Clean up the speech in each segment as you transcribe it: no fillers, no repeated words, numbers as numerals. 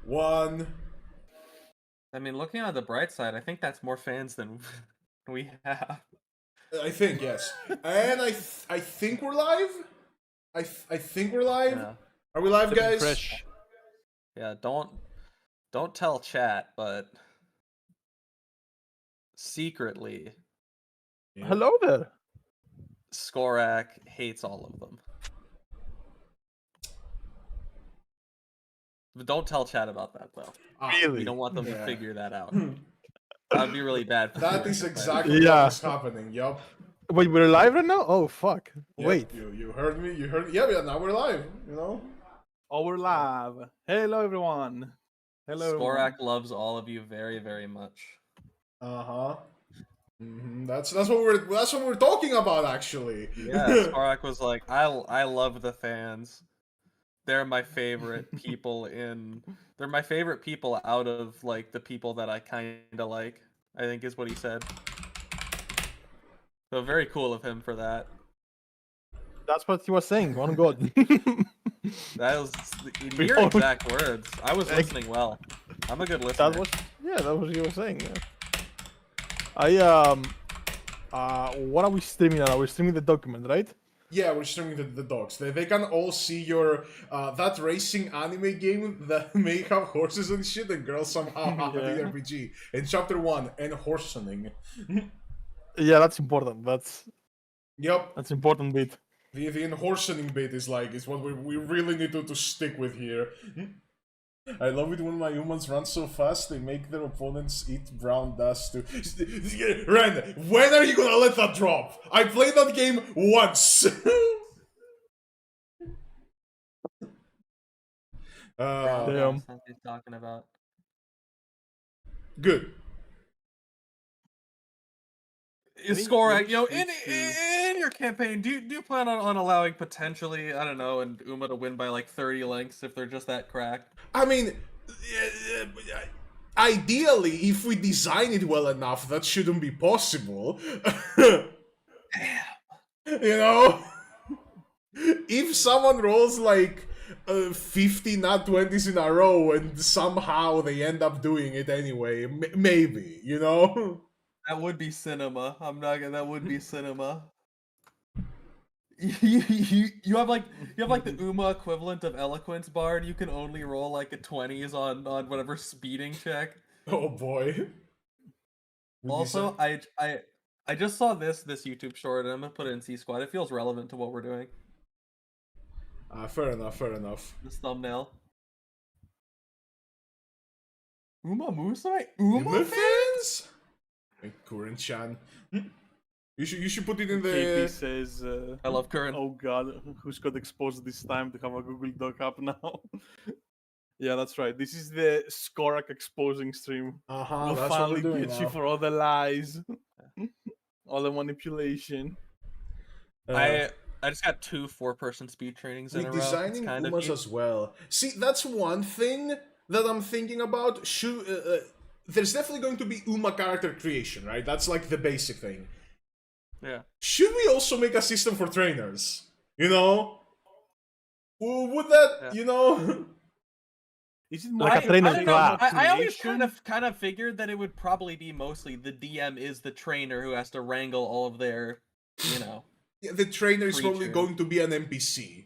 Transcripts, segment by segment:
1. I mean, looking on the bright side, I think that's more fans than we have. I think, yes. And I think we're live. I think we're live. Yeah. Are we live, guys? Fresh. Yeah, don't tell chat, but secretly, Yeah. Hello there. Skorak hates all of them. But don't tell chat about that, though. Really? We don't want them Yeah. to figure that out. That would be really bad. For That the is player. exactly Yeah. what is happening. Yup. Wait, we're live right now? Oh, fuck. Yep, Wait. You heard me. You heard. Yeah. Now we're live. You know. Oh, we're live. Hello, everyone. Hello, everyone. Skorak loves all of you very, very much. Uh-huh. That's what we're talking about, actually. Yeah, Skorak was like, I love the fans. They're my favorite people they're my favorite people out of like the people that I kinda like, I think is what he said. So very cool of him for that. That's what he was saying. On God. That was in your exact words. I was listening well. I'm a good listener. That was what he was saying. What are we streaming now? We're streaming the document, right? Yeah, we're streaming the dogs. They can all see your that racing anime game that may have horses and shit, and girls somehow have Yeah. the RPG in chapter 1 and horsening. Yeah, that's important. That's Yep. important bit. The enhorsening bit is what we really need to stick with here. I love it when my humans run so fast they make their opponents eat brown dust too. Ren, when are you gonna let that drop? I played that game once. Damn. That's what he's talking about. Good. Skorak, in your campaign, do you plan on allowing potentially, I don't know, and Uma to win by like 30 lengths if they're just that cracked? I mean, ideally, if we design it well enough, that shouldn't be possible. You know? If someone rolls like 50 nat 20s in a row and somehow they end up doing it anyway, maybe, you know? That would be cinema. I'm not gonna. That would be cinema. You have like the Uma equivalent of eloquence bard. You can only roll like a 20s on whatever speeding check. Oh boy. Also, I just saw this YouTube short and I'm gonna put it in C Squad. It feels relevant to what we're doing. Fair enough. This thumbnail. Umamusume? Uma fans? Kuren-chan. You should put it in KP the. says, I love Curran. oh god, who's got exposed this time to have a Google Doc up now? Yeah, that's right. This is the Skorak exposing stream. That's We'll what finally we're doing get you now. for all the lies, all the manipulation. I just got 2 4-person speed trainings in a row. It's Designing kind of Umas neat. as well. See, that's one thing that I'm thinking about. There's definitely going to be Uma character creation, right? That's like the basic thing. Yeah. Should we also make a system for trainers? You know? Would that, you know? Is it Like a trainer class. I always kind of figured that it would probably be mostly the DM is the trainer who has to wrangle all of their, you know. Yeah, the trainer is probably Creature. going to be an NPC.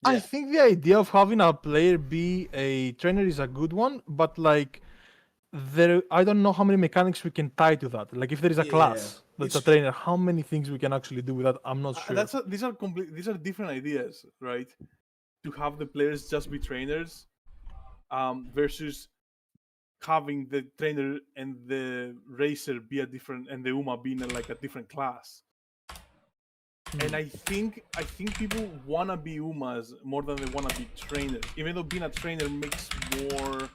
I think the idea of having a player be a trainer is a good one, but like I don't know how many mechanics we can tie to that. Like if there is a class that's a trainer, how many things we can actually do with that? I'm not sure. These are different ideas, right? To have the players just be trainers, versus having the trainer and the racer be a different, and the Uma being like a different class. And I think people wanna be Umas more than they wanna be trainers. Even though being a trainer makes more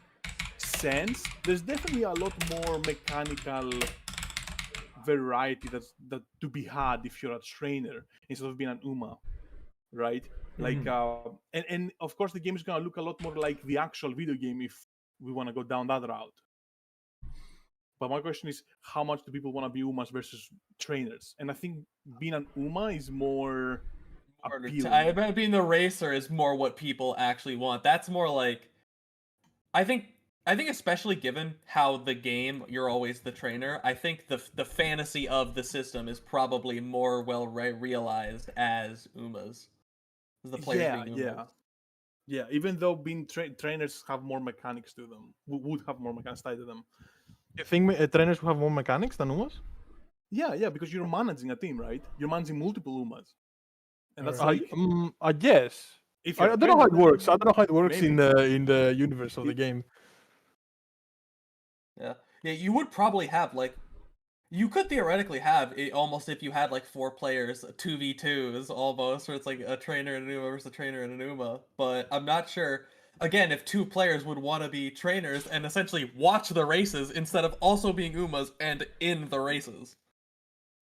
sense, there's definitely a lot more mechanical variety that to be had if you're a trainer instead of being an Uma, right? Like and of course the game is gonna look a lot more like the actual video game if we wanna go down that route. But my question is, how much do people want to be Umas versus trainers? And I think being an Uma is more appealing. I bet being the racer is more what people actually want. That's more like, I think especially given how the game you're always the trainer. I think the fantasy of the system is probably more well realized as Umas, as the players Yeah, being yeah, Umas. yeah. Even though being trainers have more mechanics to them, would have more mechanics tied to them. You think trainers will have more mechanics than Umas? Yeah, yeah, because you're managing a team, right? You're managing multiple Umas, and that's Alright. like I guess. if I you're a don't know how it trainer, works. I don't know how it works maybe. in the universe of the game. Yeah, yeah. You would probably have like, you could theoretically have it almost if you had like 4 players, 2v2s almost, where it's like a trainer and an Uma versus a trainer and an Uma. But I'm not sure. Again, if 2 players would want to be trainers and essentially watch the races instead of also being Umas and in the races.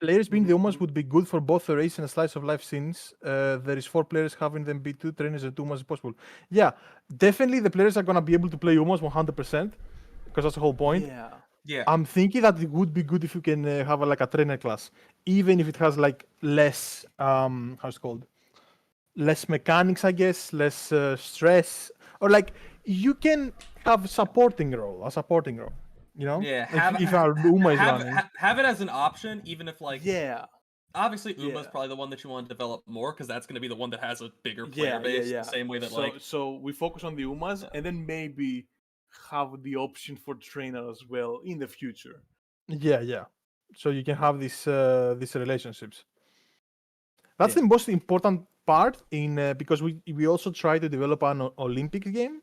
Players being the Umas would be good for both the race and a slice of life since there is 4 players having them be 2 trainers and 2 Umas is possible. Yeah, definitely the players are going to be able to play Umas 100% because that's the whole point. Yeah, Yeah. I'm thinking that it would be good if you can have like a trainer class, even if it has like less, how's it called? Less mechanics, I guess, less stress, or like you can have a supporting role. You know, Yeah, if our Uma is running. have it as an option, even if like yeah, obviously Uma's Yeah. probably the one that you want to develop more because that's going to be the one that has a bigger player yeah, base. yeah. The same way that so, like so we focus on the Umas, and then maybe have the option for trainer as well in the future. Yeah. So you can have these relationships. That's Yeah. the most important part in because we also try to develop an Olympics game,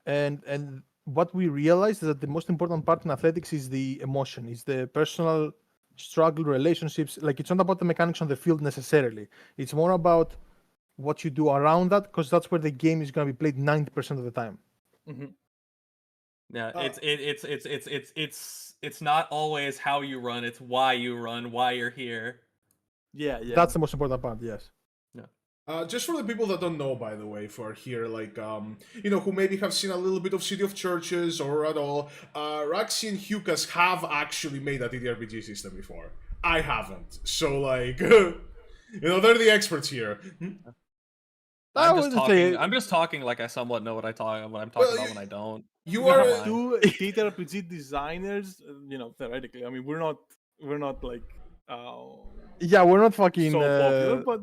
and what we realized is that the most important part in athletics is the emotion, is the personal struggle, relationships. Like it's not about the mechanics on the field necessarily. It's more about what you do around that, because that's where the game is going to be played 90% of the time. Mm-hmm. yeah, Uh, it's not always how you run, it's why you run, why you're here. Yeah, yeah. That's the most important part. Yes. Just for the people that don't know, by the way, for here, like, who maybe have seen a little bit of City of Churches or at all, Raxi and Hiukas have actually made a TTRPG system before. I haven't. So, like, they're the experts here. I'm just talking like I somewhat know what I'm talking about when I don't. You We are... have 2 TTRPG designers, theoretically. I mean, we're not like Yeah, we're not fucking. so popular, but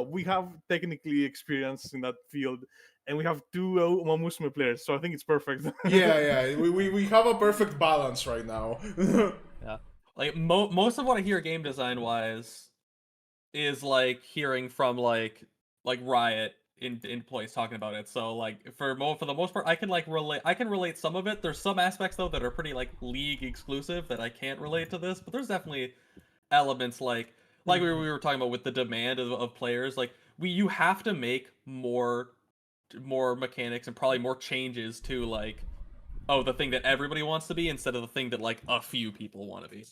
we have technically experience in that field, and we have 2 Umamusume players, so I think it's perfect. yeah. We have a perfect balance right now. Yeah, like most of what I hear game design wise is like hearing from like Riot in place talking about it. So like for the most part, I can relate some of it. There's some aspects though that are pretty like league exclusive that I can't relate to this, but there's definitely elements like we were talking about with the demand of players. Like you have to make more mechanics and probably more changes to like the thing that everybody wants to be instead of the thing that like a few people want to be.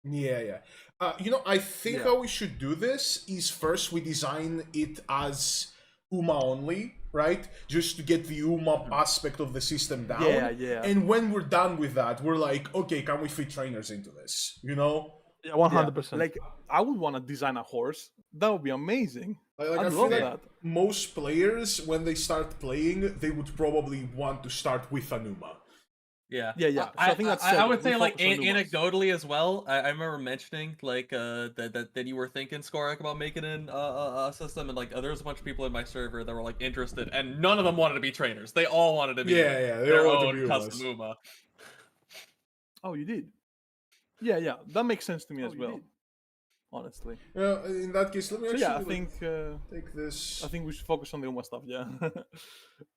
Yeah. I think Yeah. how we should do this is first we design it as Uma only, right? Just to get the Uma aspect of the system down. Yeah. And when we're done with that, we're like, okay, can we fit trainers into this? Yeah, Yeah, 100%. like I would want to design a horse. That would be amazing. Like, I'd I feel love like that. most players, when they start playing, they would probably want to start with an Uma. Yeah. Yeah. So I think that's I would settled. We say like focus on Umas. anecdotally as well. I remember mentioning like that you were thinking Skorak about making a system, and like there was a bunch of people in my server that were like interested, and none of them wanted to be trainers. They all wanted to be Yeah, they their all wanted to own be custom Umas. Uma. Oh, you did? Yeah. That makes sense to me as well. Honestly. In that case, let me So actually yeah, I think take this. I think we should focus on the Uma stuff. Yeah.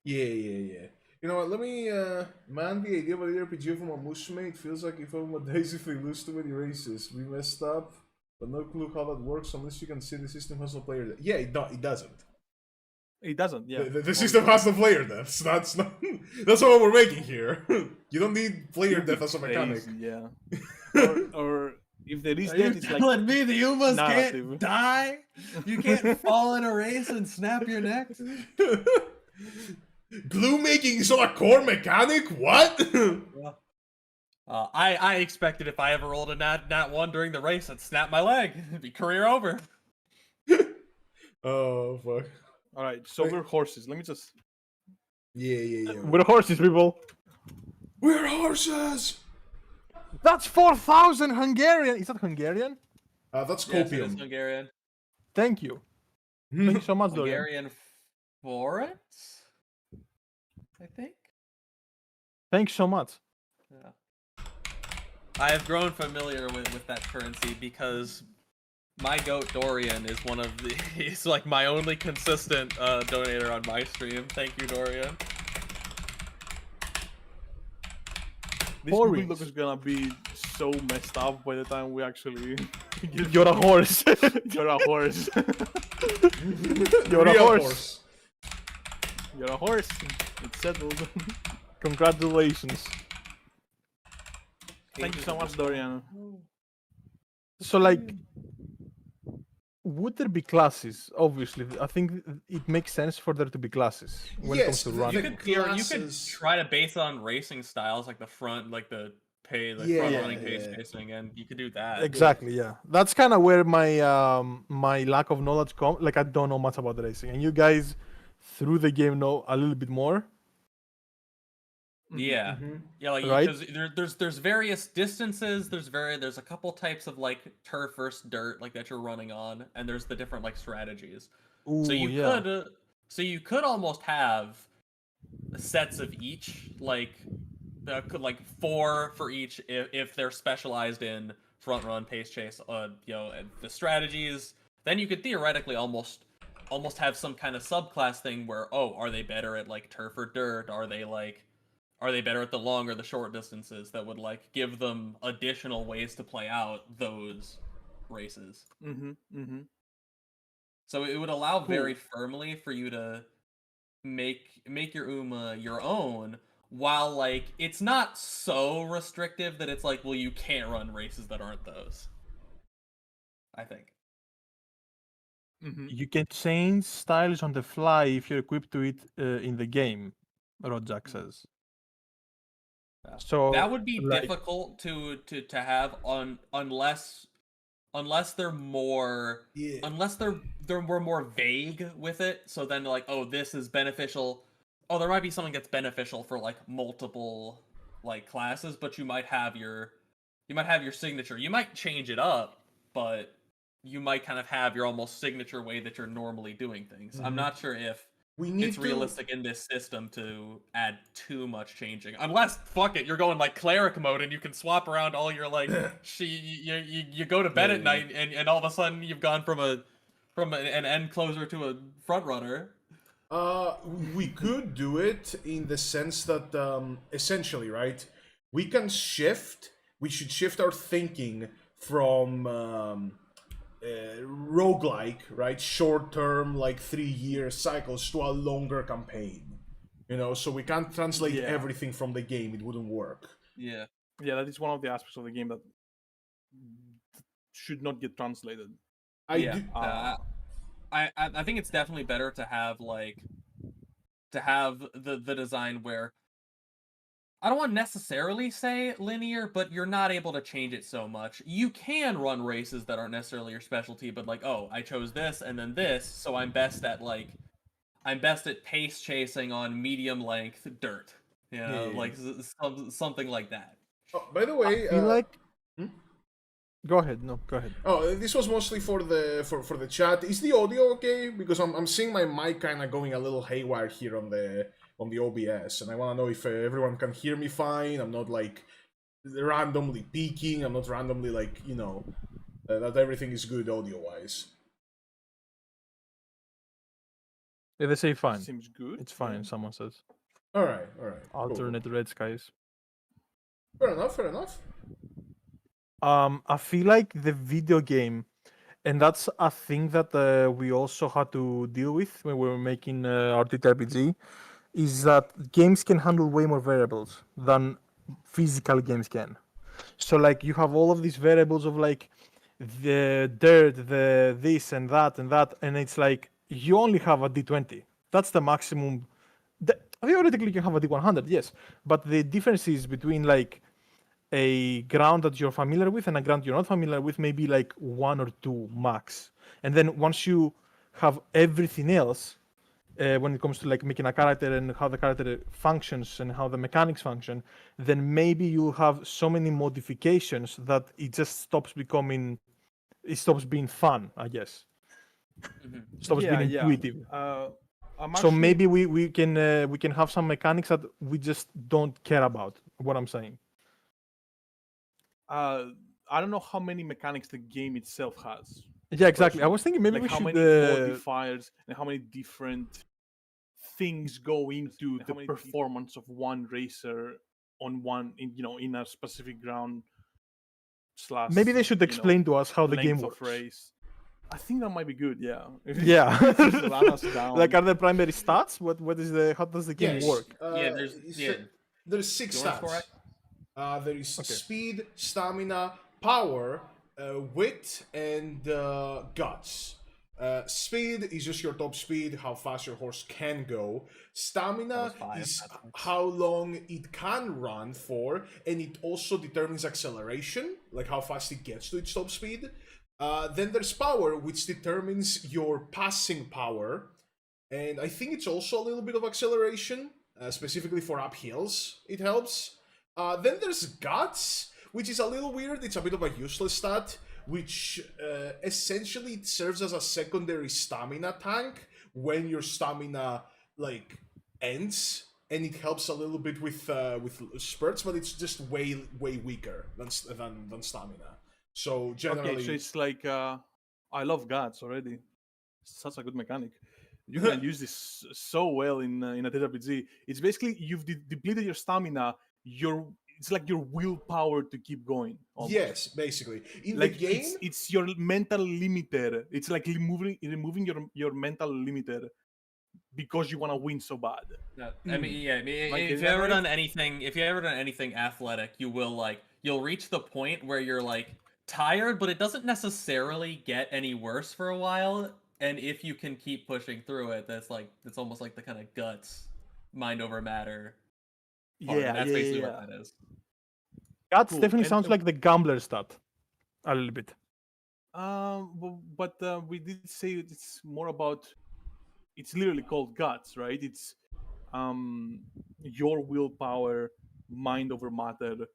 Yeah. You know what, let me, man, the idea about the RPG of Umamusume, it feels like if Uma dies if they lose too many races. We messed up, but no clue how that works unless you can see the system has no player death. Yeah, it doesn't. It doesn't. Yeah. The system has no player deaths. That's not, that's what we're making here. You don't need player death as a mechanic. Crazy, yeah. or if there is Are you death, it's like telling me the Umas narrative. can't die? You can't fall in a race and snap your neck? Glue making is not a core mechanic? What? I expected if I ever rolled a nat 1 during the race, I'd snap my leg. It'd be career over. Oh fuck. All right, so Wait. we're horses. Let me just. Yeah. We're horses, people. We're horses. That's 4,000 Hungarian. Is that Hungarian? That's Yes, it is copium. Hungarian. Thank you. Thank you so much, Dorian. Hungarian forints, I think. Thanks so much. Yeah. I have grown familiar with that currency because my goat Dorian is one of the he's like my only consistent donator on my stream. Thank you, Dorian. This Google Doc is gonna be so messed up by the time we actually. You're a horse. You're a horse. You're a Real horse. You're a horse. It's settled. Congratulations. Thank you so much, Dorian. So, like, would there be classes? Obviously, I think it makes sense for there to be classes when it comes to running. You could try to base on racing styles, like the front, like the front running pace pacing, and you could do that. Exactly, yeah. That's kind of where my my lack of knowledge comes. Like, I don't know much about racing, and you guys through the game know a little bit more. Yeah, yeah, like Right? because there's various distances. There's a couple types of like turf versus dirt like that you're running on, and there's the different like strategies. Ooh, So you could almost have sets of each, like 4 for each if they're specialized in front run, pace chase, and the strategies. Then you could theoretically almost have some kind of subclass thing where are they better at like turf or dirt? Are they better at the long or the short distances that would like give them additional ways to play out those races? So it would allow very firmly for you to make your Uma your own, while like it's not so restrictive that it's like, well, you can't run races that aren't those. I think. You can change styles on the fly if you're equipped to it in the game, Rodjak says. So that would be like, difficult to have on unless they're more unless they're more vague with it. So then like, this is beneficial. There might be something that's beneficial for like multiple like classes, but you might have your signature. You might change it up, but you might kind of have your almost signature way that you're normally doing things. I'm not sure if it's realistic in this system to add too much changing, unless fuck it, you're going like cleric mode and you can swap around all your like you go to bed at night and all of a sudden you've gone from an end closer to a front runner. We could do it in the sense that essentially, right? We should shift our thinking from roguelike, right? Short term, like 3-year cycles to a longer campaign. So we can't translate everything from the game. It wouldn't work. Yeah, that is one of the aspects of the game that should not get translated. I think it's definitely better to have the design where I don't want to necessarily say linear, but you're not able to change it so much. You can run races that aren't necessarily your specialty, but like, I chose this and then this, so I'm best at pace chasing on medium length dirt. Like something like that. Oh, by the way, I feel like. Go ahead. No, go ahead. Oh, this was mostly for the chat. Is the audio okay? Because I'm seeing my mic kind of going a little haywire here on the OBS, and I want to know if everyone can hear me fine. I'm not like randomly peaking. I'm not randomly like that everything is good audio wise. Yeah, they say fine. Seems good. It's fine. Someone says. All right. Alternate red skies. Fair enough. I feel like the video game, and that's a thing that we also had to deal with when we were making our TTRPG, is that games can handle way more variables than physical games can. So like you have all of these variables of like the dirt, the this and that, and it's like you only have a D20. That's the maximum. Theoretically, you can have a D100, yes, but the difference is between like a ground that you're familiar with and a ground you're not familiar with, maybe like 1 or 2 max. And then once you have everything else when it comes to like making a character and how the character functions and how the mechanics function, then maybe you'll have so many modifications that it just stops being fun, I guess. Stops being intuitive. So actually, maybe we can have some mechanics that we just don't care about. What I'm saying. I don't know how many mechanics the game itself has. Yeah, exactly. I personally. was thinking maybe Like we how should. many modifiers and how many different things go into the performance of one racer on in a specific ground slash. Maybe they should explain to us how the game length works. of race. I think that might be good. Yeah. Yeah. Just run us down. Like, are there primary stats? What is the? How does the game Yes. work? There's 6 Do you wanna stats. Skorak? There is speed, stamina, power, wit, and guts. Speed is just your top speed, how fast your horse can go. Stamina is how long it can run for, and it also determines acceleration, like how fast it gets to its top speed. Then there's power, which determines your passing power, and I think it's also a little bit of acceleration, specifically for uphills. It helps. Then there's guts, which is a little weird. It's a bit of a useless stat, which essentially it serves as a secondary stamina tank when your stamina like ends, and it helps a little bit with spurts, but it's just way weaker than stamina. So generally, Okay, so it's like I love guts already. Such a good mechanic. You can use this so well in a TTRPG. It's basically you've depleted your stamina. It's like your willpower to keep going. Almost. Yes, basically in Like the game, it's your mental limiter. It's like removing your mental limiter because you want to win so bad. I mean, Like, if is you that ever right? done anything, athletic, you'll reach the point where you're like tired, but it doesn't necessarily get any worse for a while. And if you can keep pushing through it, it's almost like the kind of guts, mind over matter. Part. Yeah, That's yeah, basically yeah. what that is. Guts Cool. definitely And, sounds like the gambler stat, a little bit. But we did say it's more about. It's literally called guts, right? It's your willpower, mind over matter.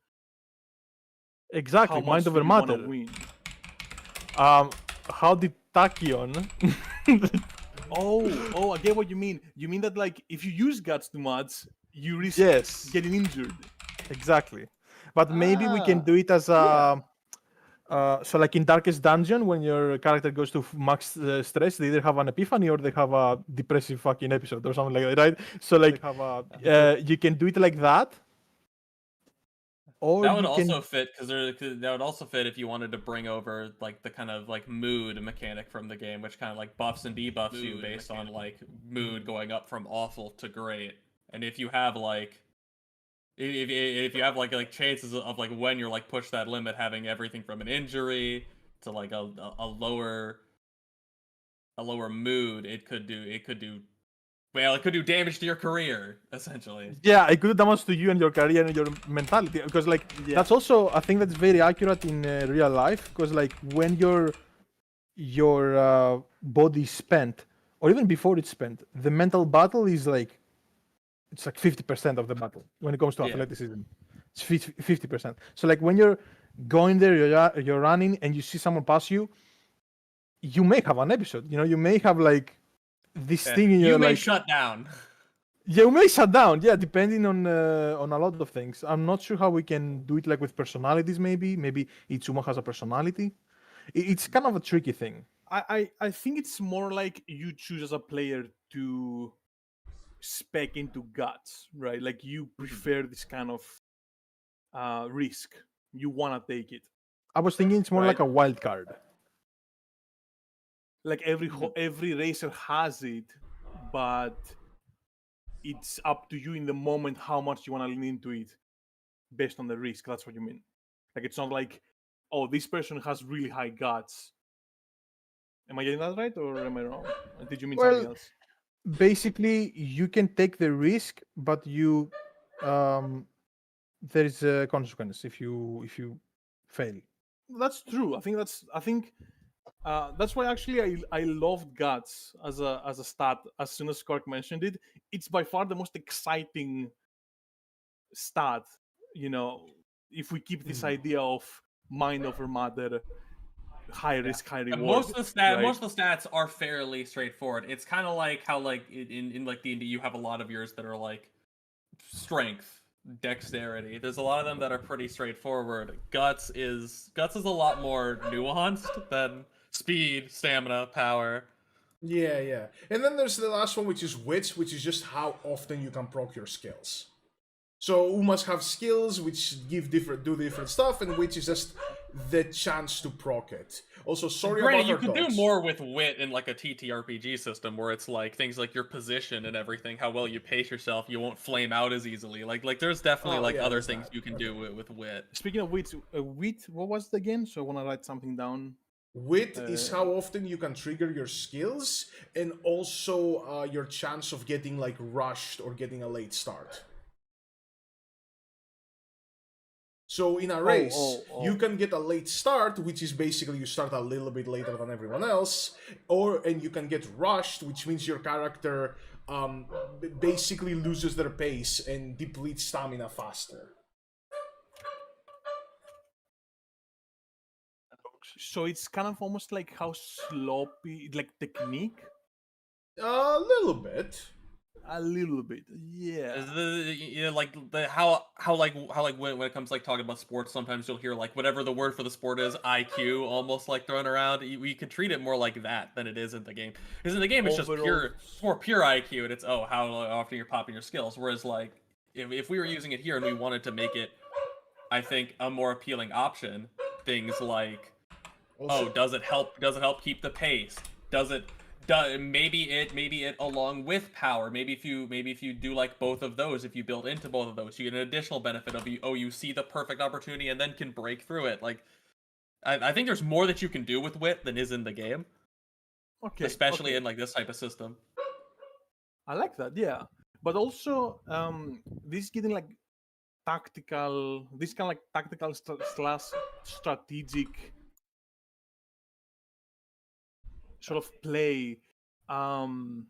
Exactly, How mind much over do you want to matter. win? How did Tachyon? Oh, I get what you mean. You mean that like if you use guts too much, you risk Yes. getting injured. Exactly, but maybe we can do it as a. So like in Darkest Dungeon, when your character goes to max stress, they either have an epiphany or they have a depressive fucking episode or something like that, right? So like you can do it like that. Or That would you also can... fit because that would also fit if you wanted to bring over like the kind of like mood mechanic from the game, which kind of like buffs and debuffs you based on like mood going up from awful to great. And if you have like if you have like chances of like when you're like push that limit, having everything from an injury to like a lower mood, it could do damage to your career, essentially. Yeah, it could do damage to you and your career and your mentality. Because like that's also a thing that's very accurate in real life. Because like when your body is spent, or even before it's spent, the mental battle is like it's like 50% of the battle when it comes to athleticism. It's 50%. So like when you're going there, you're running, and you see someone pass you, you may have an episode. You know, you may have like this thing in your you may like shut down. you may shut down. Yeah, depending on a lot of things. I'm not sure how we can do it like with personalities. Maybe Itsuma has a personality. It's kind of a tricky thing. I think it's more like you choose as a player to spec into guts, right? Like you prefer this kind of risk. You want to take it. I was thinking it's more Right. like a wild card. Like every racer has it, but it's up to you in the moment how much you want to lean into it based on the risk. That's what you mean. Like it's not like, oh, this person has really high guts. Am I getting that right, or am I wrong? Did you mean something else? Basically, you can take the risk, but you there is a consequence if you fail. That's true. I think That's why actually I loved guts as a stat. As soon as Skorak mentioned it, it's by far the most exciting stat. You know, if we keep this idea of mind over matter, high risk, high And reward. most of the stats are fairly straightforward. It's kind of like how like in like D&D you have a lot of yours that are like strength, dexterity. There's a lot of them that are pretty straightforward. Guts is a lot more nuanced than speed, stamina, power. Yeah. And then there's the last one, which is wit, which is just how often you can proc your skills. So Umas have skills which do different stuff, and which is just the chance to proc it. Also, sorry Granted, about you our can dogs. do more with wit in like a TTRPG system where it's like things like your position and everything, how well you pace yourself, you won't flame out as easily. Like there's definitely other there's things that. you can do with wit. Speaking of wit, what was it again? So I want to write something down. Wit is how often you can trigger your skills, and also your chance of getting like rushed or getting a late start. So in a race, you can get a late start, which is basically you start a little bit later than everyone else, and you can get rushed, which means your character basically loses their pace and depletes stamina faster. So it's kind of almost like how sloppy, like technique. A little bit. A little bit, yeah. How when it comes like talking about sports, sometimes you'll hear like whatever the word for the sport is, IQ, almost like thrown around. We could treat it more like that than it is in the game. Because in the game, it's just it's more pure IQ, and it's how often you're popping your skills. Whereas like if we were using it here and we wanted to make it, I think, a more appealing option, things like does it help keep the pace? Maybe it along with power. Maybe if you do like both of those, if you build into both of those, you get an additional benefit of you see the perfect opportunity and then can break through it. Like I think there's more that you can do with wit than is in the game. Okay. Especially in like this type of system. I like that, yeah. But also this getting like tactical, this kind of like tactical slash strategic sort of play. No,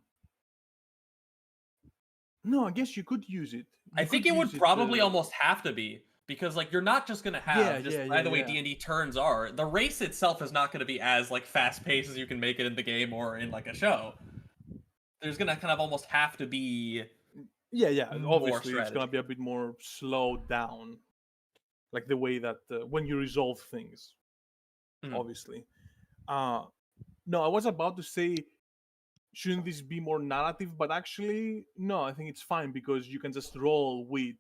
I guess you could use it. I think it would probably almost have to be, because like you're not just gonna have by the way D&D turns are. The race itself is not gonna be as like fast paced as you can make it in the game or in like a show. There's gonna kind of almost have to be obviously it's gonna be a bit more slowed down, like the way that when you resolve things, obviously. No, I was about to say, shouldn't this be more narrative? But actually, no, I think it's fine because you can just roll with,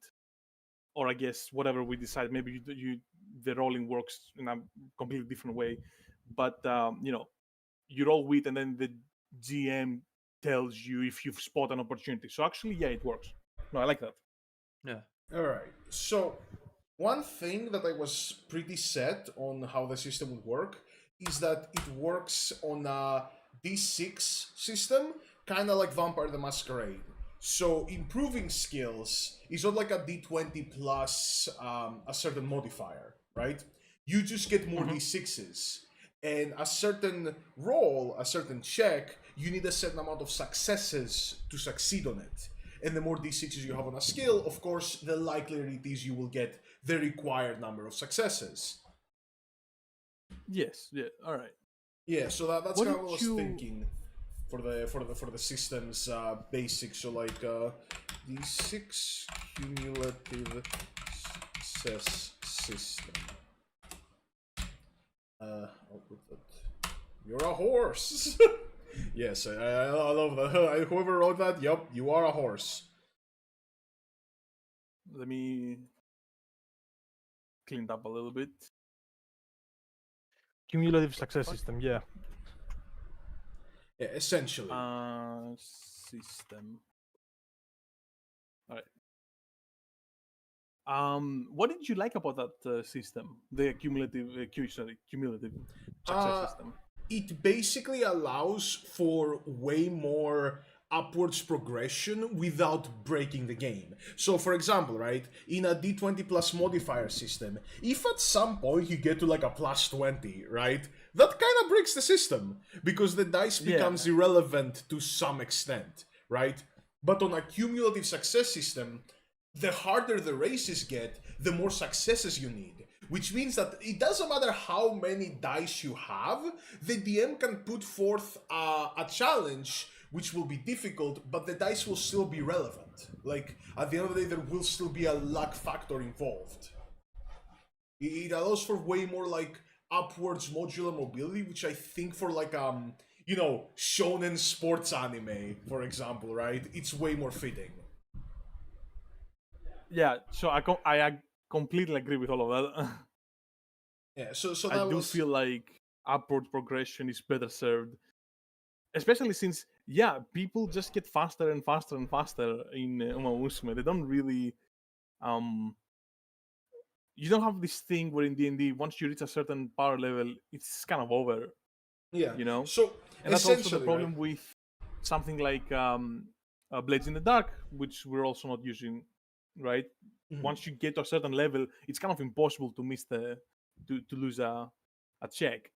or I guess whatever we decide. Maybe the rolling works in a completely different way, but you roll with, and then the GM tells you if you've spotted an opportunity. So actually, yeah, it works. No, I like that. Yeah. All right. So one thing that I was pretty set on how the system would work is that it works on a D6 system, kind of like Vampire the Masquerade. So improving skills is not like a D20 plus a certain modifier, right? You just get more D6s. And a certain roll, a certain check, you need a certain amount of successes to succeed on it. And the more D6s you have on a skill, of course, the likelier it is you will get the required number of successes. Yes. Yeah. All right. Yeah. So that's kind of what I was thinking for the system's basics. So like D6 cumulative success system. I'll put that. You're a horse. Yes, I love that. Whoever wrote that, yep, you are a horse. Let me clean it up a little bit. Cumulative success system, yeah. Yeah, essentially. System. All right. What did you like about that system? The cumulative success system. It basically allows for way more upwards progression without breaking the game. So for example, right, in a D20 plus modifier system, if at some point you get to like a plus 20, right, that kind of breaks the system because the dice becomes irrelevant to some extent, right? But on a cumulative success system, the harder the races get, the more successes you need. Which means that it doesn't matter how many dice you have, the DM can put forth a challenge which will be difficult, but the dice will still be relevant. Like, at the end of the day, there will still be a luck factor involved. It allows for way more, like, upwards modular mobility, which I think for, like, you know, shonen sports anime, for example, right? It's way more fitting. Yeah, so I completely agree with all of that. Yeah, so that I do feel like upward progression is better served, especially since people just get faster and faster and faster in Umamusume. They don't really you don't have this thing where in D&D once you reach a certain power level, it's kind of over. Yeah. You know? So And that's also the problem right? with something like Blades in the Dark, which we're also not using, right? Mhm. Once you get to a certain level, it's kind of impossible to miss to lose a check.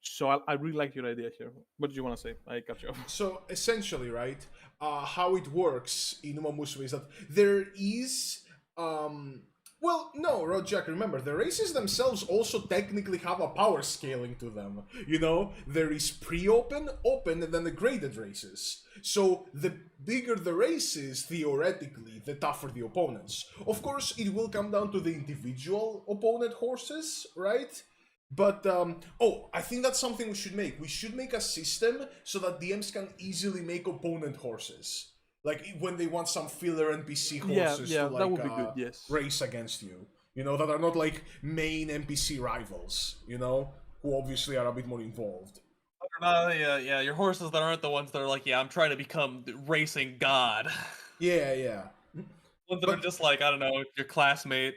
So I really like your idea here. What did you want to say? I cut you off. So essentially, right, how it works in Umamusume is that there is, well, no, Jack, remember, the races themselves also technically have a power scaling to them. You know, there is pre-open, open, and then the graded races. So the bigger the races, theoretically, the tougher the opponents. Of course, it will come down to the individual opponent horses, right? But, I think that's something we should make. We should make a system so that DMs can easily make opponent horses. Like, when they want some filler NPC horses to, like, that would be good, yes. race against you. You know, that are not, like, main NPC rivals, you know? Who obviously are a bit more involved. Your horses that aren't the ones that are like, I'm trying to become the racing god. Yeah. Ones that are just like, I don't know, your classmate,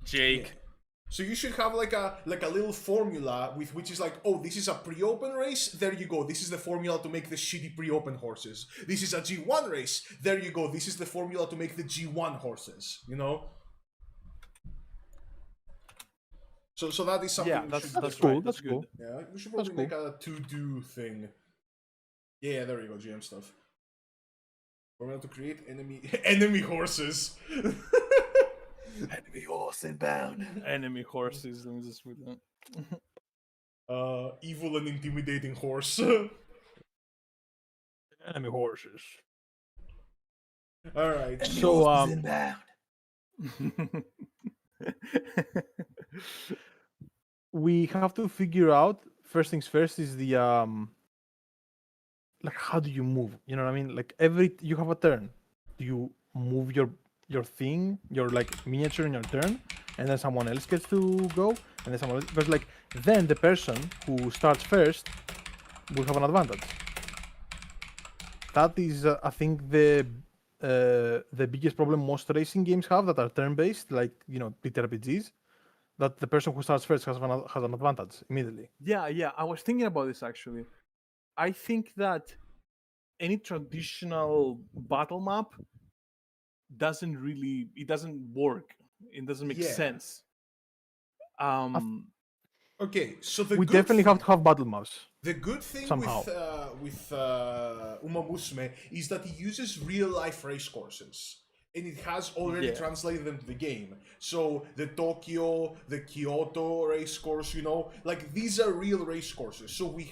Jake. Yeah. So you should have like a little formula with which is like, oh, this is a pre-open race, there you go, this is the formula to make the shitty pre-open horses. This is a G1 race, there you go, this is the formula to make the G1 horses, you know? So that is something we should that's do. cool. That's cool. Yeah, we should probably make a to-do thing. Yeah, there you go, GM stuff. Formula to create enemy horses. Enemy horse inbound. Enemy horses. Let me just read that. Evil and intimidating horse. Enemy horses. Alright. So, inbound. we have to figure out, first things first, is the like, how do you move? You know what I mean? Like, you have a turn. Do you move your thing, your like miniature in your turn, and then someone else gets to go, and then someone else, but like then the person who starts first will have an advantage. That is, I think, the biggest problem most racing games have that are turn-based, like, you know, TTRPGs, that the person who starts first has an advantage immediately. Yeah. I was thinking about this actually. I think that any traditional battle map doesn't work. It doesn't make sense. Okay, so we definitely have to have battle maps. The good thing somehow with Umamusume is that it uses real life race courses. And it has already translated them to the game. So the Tokyo, the Kyoto race course, you know, like these are real race courses. So we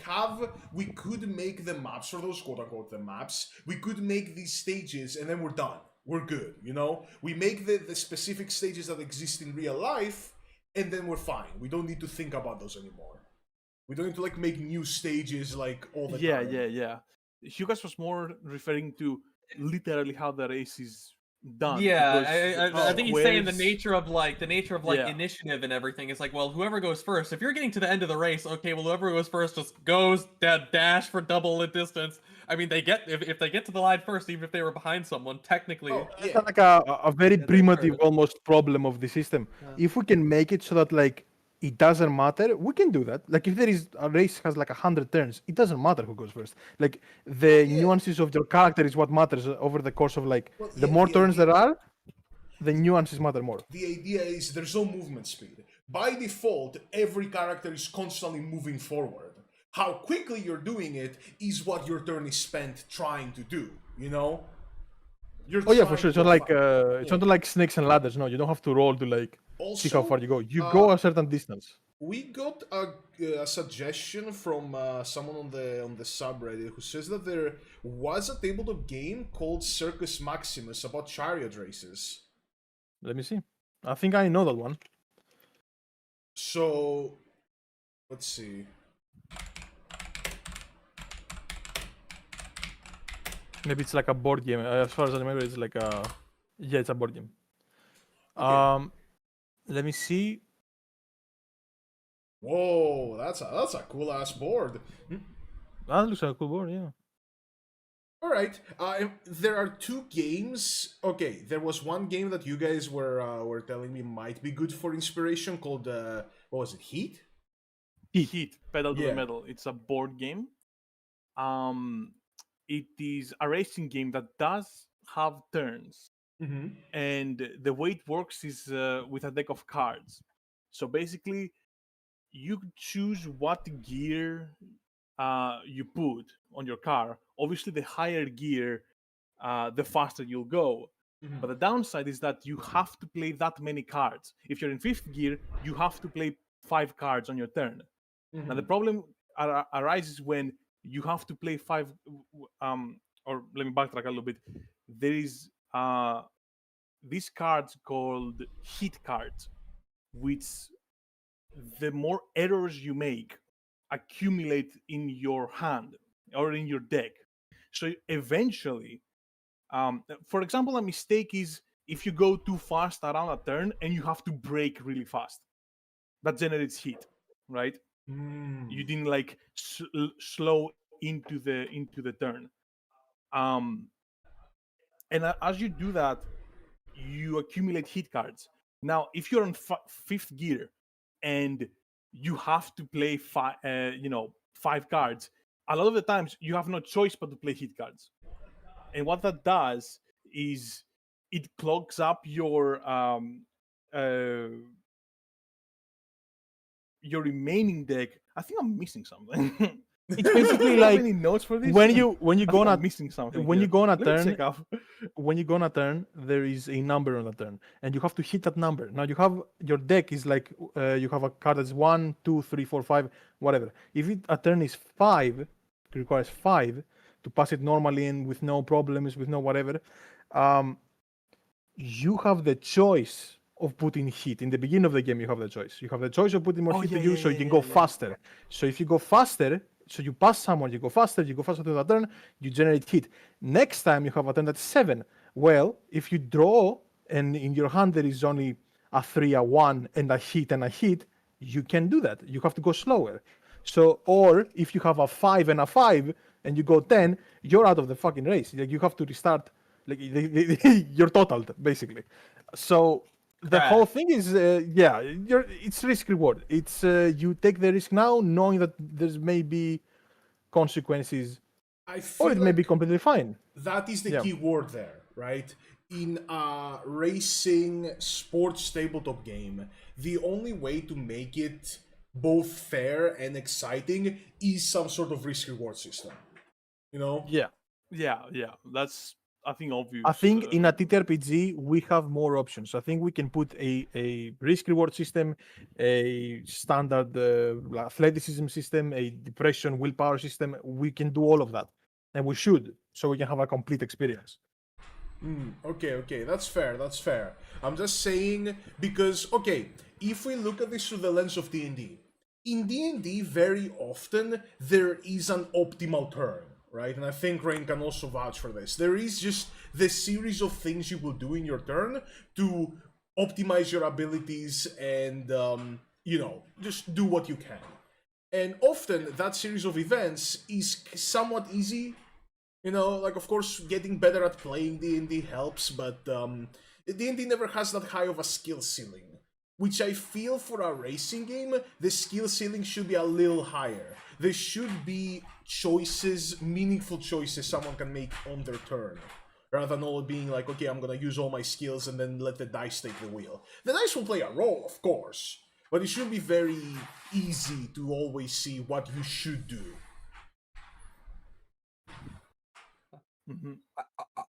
could make the maps for those, quote unquote, the maps. We could make these stages and then we're done. We're good, you know? We make the specific stages that exist in real life and then we're fine. We don't need to think about those anymore. We don't need to like make new stages like all the time. Yeah. Hiukas was more referring to literally how the race is done. Yeah, I think he's saying the nature of Yeah. initiative and everything. It's like, well, whoever goes first. If you're getting to the end of the race, okay, well, whoever goes first just goes dash for double the distance. I mean, if they get to the line first, even if they were behind someone, technically. Oh, It's like a very primitive almost problem of the system. If we can make it so that like it doesn't matter. We can do that. Like if there is a race has like 100 turns, it doesn't matter who goes first. Like the nuances of your character is what matters over the course of like Well, the yeah, more the turns idea- there are, the nuances matter more. The idea is there's no movement speed. By default, every character is constantly moving forward. How quickly you're doing it is what your turn is spent trying to do, you know? You're Oh yeah, for trying sure. It's to not go like fast. it's Yeah. not like snakes and ladders. No, you don't have to roll to like see how Also, far you go. You go a certain distance. we got a suggestion from someone on the subreddit who says that there was a tabletop game called Circus Maximus about chariot races. Let me see. I think I know that one. So, let's see. Maybe it's like a board game. As far as I remember, it's like a yeah, it's a board game. Okay. Let me see. Whoa, that's a cool ass board. That looks like a cool board. Yeah. All right. There are two games. Okay, there was one game that you guys were telling me might be good for inspiration called what was it? Heat? Heat, Pedal to Yeah. the Metal. It's a board game. It is a racing game that does have turns, Mm-hmm. and the way it works is with a deck of cards. So basically, you choose what gear you put on your car. Obviously, the higher gear, the faster you'll go. Mm-hmm. But the downside is that you have to play that many cards. If you're in fifth gear, you have to play 5 cards on your turn. Mm-hmm. Now the problem arises when you have to play 5. Or let me backtrack a little bit. There is these cards called hit cards, which the more errors you make accumulate in your hand or in your deck. So eventually, for example, a mistake is if you go too fast around a turn and you have to brake really fast. That generates heat, right? You didn't like slow into the turn. And as you do that, you accumulate hit cards. Now, if you're on fifth gear and you have to play 5 cards, a lot of the times you have no choice but to play hit cards. And what that does is it clogs up your remaining deck. I think I'm missing something. It's basically Do you have like any notes for this? when you I go think on I'm a missing something. when you here. go on a Let me turn, check up. when you go on a turn, there is a number on the turn, and you have to hit that number. Now you have your deck is like you have a card that's 1, 2, 3, 4, 5, whatever. If a turn is 5, it requires 5 to pass it normally and with no problems, with no whatever. You have the choice of putting heat. In the beginning of the game, you have the choice. You have the choice of putting more heat to you, so you can go faster. So if you go faster, so you pass someone, you go faster to the turn, you generate heat. Next time you have a turn that's 7. Well, if you draw and in your hand there is only a 3, a 1, and a hit, you can do that. You have to go slower. So, or if you have a 5 and a 5 and you go 10, you're out of the fucking race. Like you have to restart. Like you're totaled basically. So the whole thing is, it's risk reward. It's you take the risk now, knowing that there's maybe consequences, I feel or it may be completely fine. that is the Yeah. key word there, right? In a racing sports tabletop game, the only way to make it both fair and exciting is some sort of risk reward system. You know? Yeah. Yeah. That's, I think, obvious. I think in a TTRPG we have more options. I think we can put a risk reward system, a standard athleticism system, a depression willpower system. We can do all of that, and we should, so we can have a complete experience. Okay, that's fair. I'm just saying because, okay, if we look at this through the lens of D&D, in D&D very often there is an optimal turn, right? And I think Rain can also vouch for this. There is just the series of things you will do in your turn to optimize your abilities and, just do what you can. And often that series of events is somewhat easy. Like, of course, getting better at playing D&D helps, but D&D never has that high of a skill ceiling. which I feel for a racing game, the skill ceiling should be a little higher. There should be choices, meaningful choices someone can make on their turn. Rather than all being like, okay, I'm gonna use all my skills and then let the dice take the wheel. The dice will play a role, of course, but it should be very easy to always see what you should do.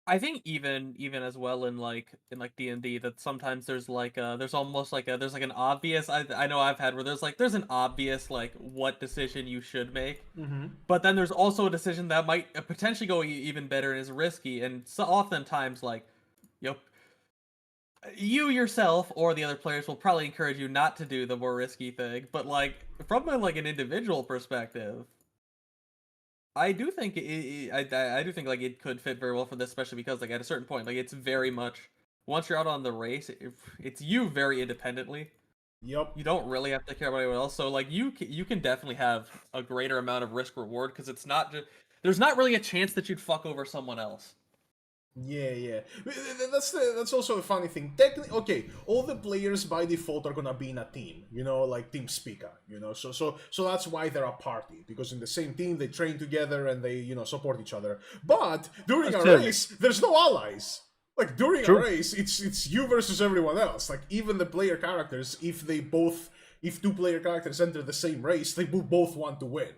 I think even as well in like D&D that sometimes there's like there's almost like there's like an obvious I know I've had where there's an obvious like what decision you should make, but then there's also a decision that might potentially go even better and is risky, and so oftentimes like you yourself or the other players will probably encourage you not to do the more risky thing, but like from like an individual perspective, I do think I do think like it could fit very well for this, especially because like at a certain point, like it's very much once you're out on the race, it's you very independently. Yep. You don't really have to care about anyone else, so like you can definitely have a greater amount of risk reward because it's not just there's not really a chance that you'd fuck over someone else. Yeah. That's also a funny thing. Technically, okay, all the players by default are gonna be in a team, like Team Spica, So that's why they're a party, because in the same team they train together and they, support each other. But during a race, there's no allies. Like during a race, it's you versus everyone else. Like even the player characters, if two player characters enter the same race, they will both want to win.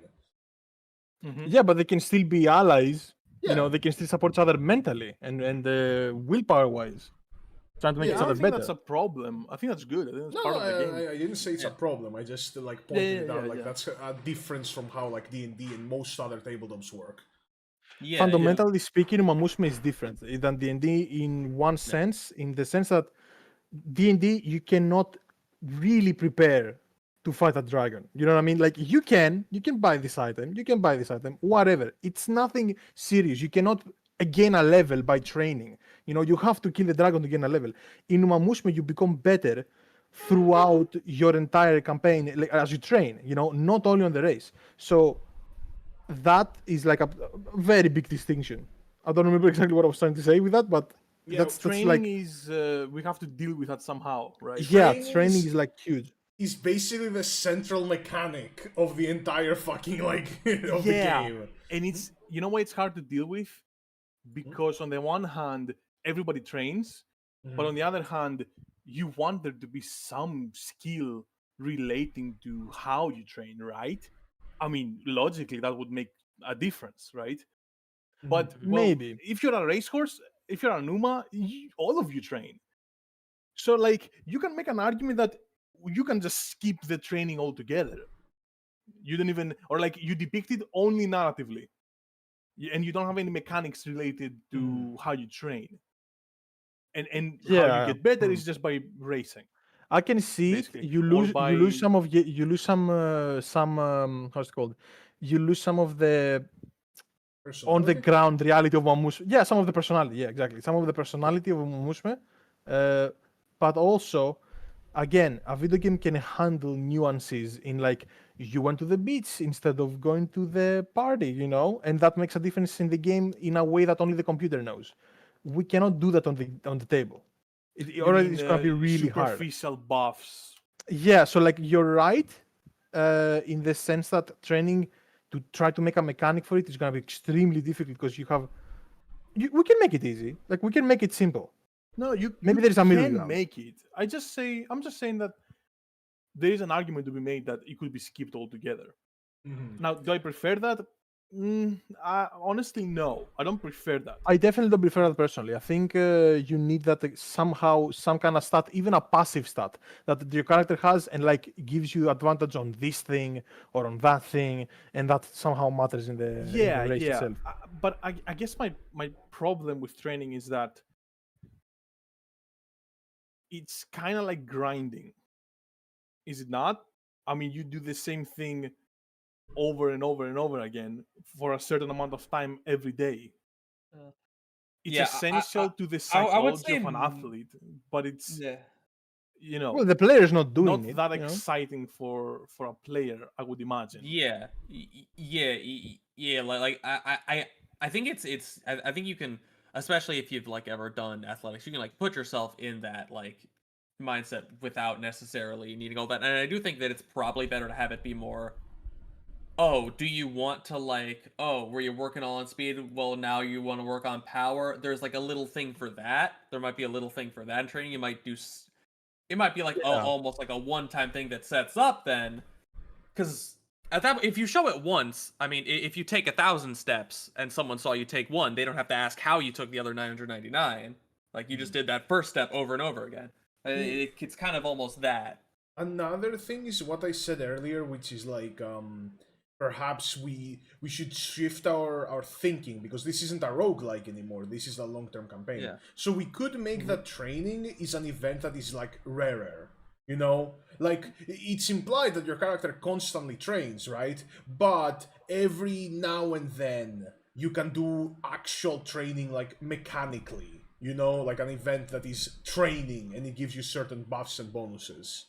Yeah, but they can still be allies. Yeah. They can still support each other mentally and willpower wise, trying to make each I other don't think better. that's a problem. I think that's good. I think that's part of the game. I didn't say it's a problem. I just pointed it out. That's a difference from how like D&D and most other tabletops work. Yeah, Fundamentally speaking, Umamusume is different than D&D in one sense, in the sense that D&D you cannot really prepare to fight a dragon. You know what I mean? Like you can buy this item, whatever. It's nothing serious. You cannot gain a level by training. You have to kill the dragon to gain a level. In Umamusume, you become better throughout your entire campaign, like, as you train. Not only on the race. So that is like a very big distinction. I don't remember exactly what I was trying to say with that, but that's training like is we have to deal with that somehow, right? Yeah, training is like huge. Is basically the central mechanic of the entire fucking of the game. And it's why it's hard to deal with, because on the one hand everybody trains, but on the other hand you want there to be some skill relating to how you train, right? I mean, logically that would make a difference, right? But Maybe if you're a racehorse, if you're a Numa, all of you train. So like you can make an argument that you can just skip the training altogether. You don't even, or like you depict it only narratively, and you don't have any mechanics related to how you train. And how you get better is just by racing. I can see it. Basically. You Or lose some of how's it called? You lose some of the on the ground reality of Umamusume. Yeah, some of the personality. Yeah, exactly. Some of the personality of Umamusume. But also, again, a video game can handle nuances in like you went to the beach instead of going to the party, and that makes a difference in the game in a way that only the computer knows. We cannot do that on the table. It already is gonna be really hard. Superficial buffs. Yeah, so like you're right, in the sense that training to try to make a mechanic for it is gonna be extremely difficult because we can make it easy. Like we can make it simple. No, maybe there's a middle can ground. make it. I'm just saying that there is an argument to be made that it could be skipped altogether. Now, do I prefer that? Honestly, no. I don't prefer that. I definitely don't prefer that personally. I think you need that somehow, some kind of stat, even a passive stat that your character has and like gives you advantage on this thing or on that thing, and that somehow matters in the race itself. But I guess my problem with training is that it's kind of like grinding. Is it not? I mean, you do the same thing over and over and over again for a certain amount of time every day. It's essential to the psychology of an athlete, but it's well, the player is not doing not that exciting for a player, I would imagine. Yeah. Like I think it's I think you can, especially if you've like ever done athletics, you can like put yourself in that like mindset without necessarily needing all that. And I do think that it's probably better to have it be more, oh, do you want to like, oh, were you working all on speed? Well, now you want to work on power. There's like a little thing for that. There might be a little thing for that in training. You might do, it might be like almost like a one-time thing that sets up then, because at that, if you show it once, I mean, if you take 1,000 steps and someone saw you take one, they don't have to ask how you took the other 999. Like you just did that first step over and over again. It's kind of almost that. Another thing is what I said earlier, which is like perhaps we should shift our thinking, because this isn't a roguelike anymore. This is a long-term campaign. Yeah. So we could make that training is an event that is like rarer. You know, like it's implied that your character constantly trains, right? But every now and then you can do actual training, like mechanically. You know, like an event that is training and it gives you certain buffs and bonuses.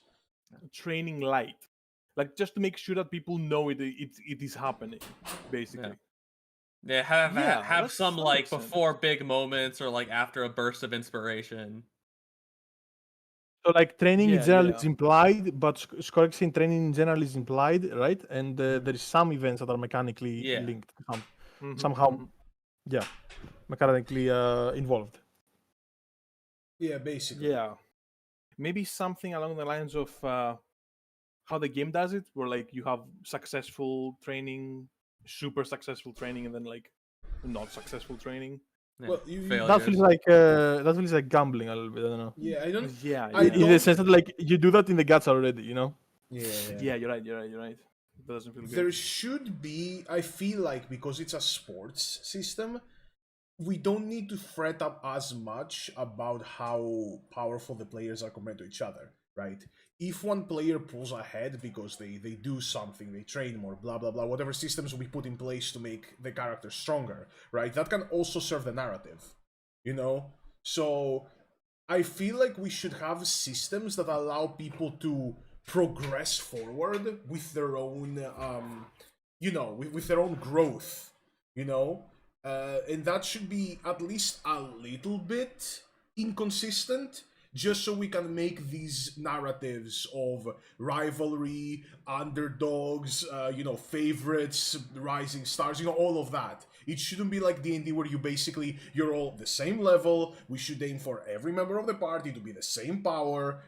Training light, like just to make sure that people know it is happening, basically. Yeah, have that some like makes sense. before big moments or like after a burst of inspiration. So like training in Yeah, general yeah. is implied, but Skorak saying training in general is implied, right? And there is some events that are mechanically Yeah. linked, Mhm, somehow, mhm. yeah, mechanically involved. Yeah, basically. Yeah, maybe something along the lines of how the game does it, where like you have successful training, super successful training, and then like not successful training. Yeah. Well, That feels like gambling a little bit. I don't know. Yeah, I don't. Yeah, I In the don't- sense that like you do that in the guts already, you know. yeah, you're right. That doesn't feel There good. should be, I feel like, because it's a sports system, we don't need to fret up as much about how powerful the players are compared to each other, right? If one player pulls ahead because they do something, they train more, blah blah blah, whatever systems we put in place to make the character stronger, right? That can also serve the narrative, you know? So I feel like we should have systems that allow people to progress forward with their own, with their own growth, you know? And that should be at least a little bit inconsistent, just so we can make these narratives of rivalry, underdogs, favorites, rising stars, all of that. It shouldn't be like D&D where you're all the same level. We should aim for every member of the party to be the same power,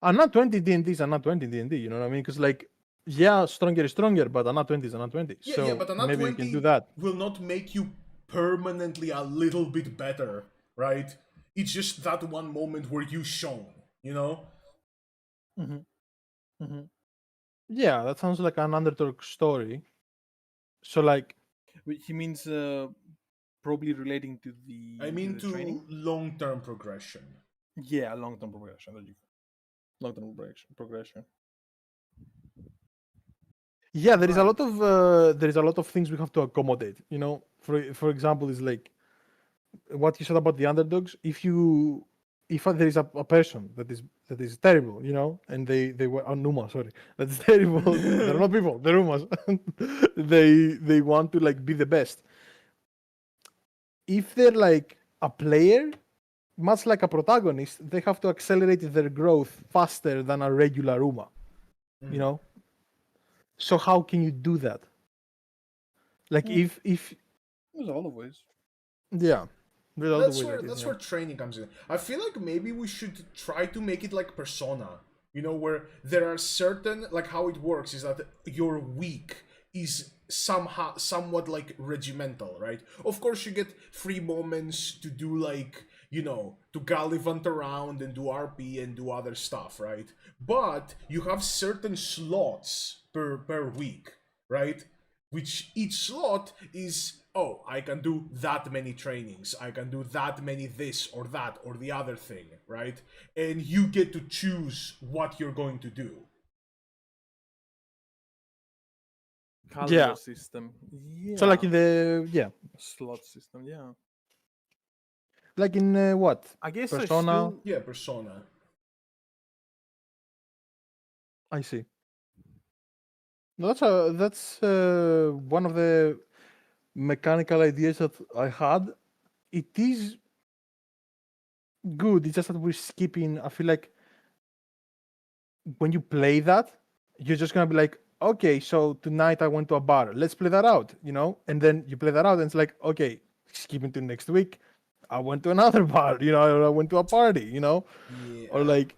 And not 20 D&Ds and not 20 D&D, you know what I mean? Because like, yeah, stronger is stronger, but not 20 is not 20. Yeah, so yeah, but an maybe we 20 can do that. will not make you permanently a little bit better, right? It's just that one moment where you shone, Yeah, that sounds like an underdog story. So like, He means probably relating to the. I mean the training. long-term progression. Yeah, long-term progression. Long-term progression. yeah, there is a lot of things we have to accommodate. You know, for example, is like what you said about the underdogs. If there is a person that is terrible, you know, and they were Numa, sorry, that's terrible. They're not people, they're Numas. they want to like be the best. If they're like a player, much like a protagonist, they have to accelerate their growth faster than a regular Uma. You know? So how can you do that? Like if There's all of ways. yeah. That's where training comes in. I feel like maybe we should try to make it like Persona, where there are certain, like how it works is that your week is somewhat like regimental, right? Of course you get free moments to do like, to gallivant around and do RP and do other stuff, right? But you have certain slots per week, right? Which each slot is, oh, I can do that many trainings, I can do that many this or that or the other thing, right? And you get to choose what you're going to do. Calendar system. Yeah. So like in the slot system, yeah. Like in what? I guess Persona. Yeah, Persona. I see. No, that's one of the mechanical ideas that I had. It is good. It's just that we're skipping. I feel like when you play that, you're just gonna be like, okay, so tonight I went to a bar. Let's play that out, And then you play that out, and it's like, okay, skipping to next week. I went to another bar, or I went to a party, Yeah. or like,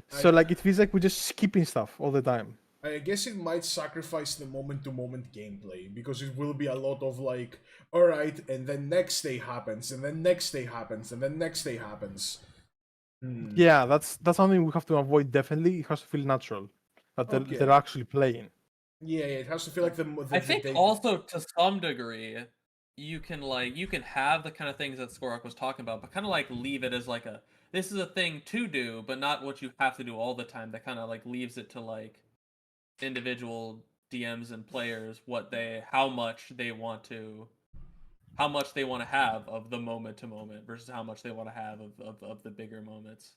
so I- like it feels like we're just skipping stuff all the time. I guess it might sacrifice the moment-to-moment gameplay because it will be a lot of like, all right, and then next day happens, and then next day happens, and then next day happens. Yeah, that's something we have to avoid. Definitely, it has to feel natural that they're, Okay. they're actually playing. Yeah, it has to feel like the I think day- also to some degree, you can have the kind of things that Skorak was talking about, but kind of like leave it as like this is a thing to do, but not what you have to do all the time. That kind of like leaves it to like individual DMs and players how much they want to have of the moment to moment versus how much they want to have of the bigger moments.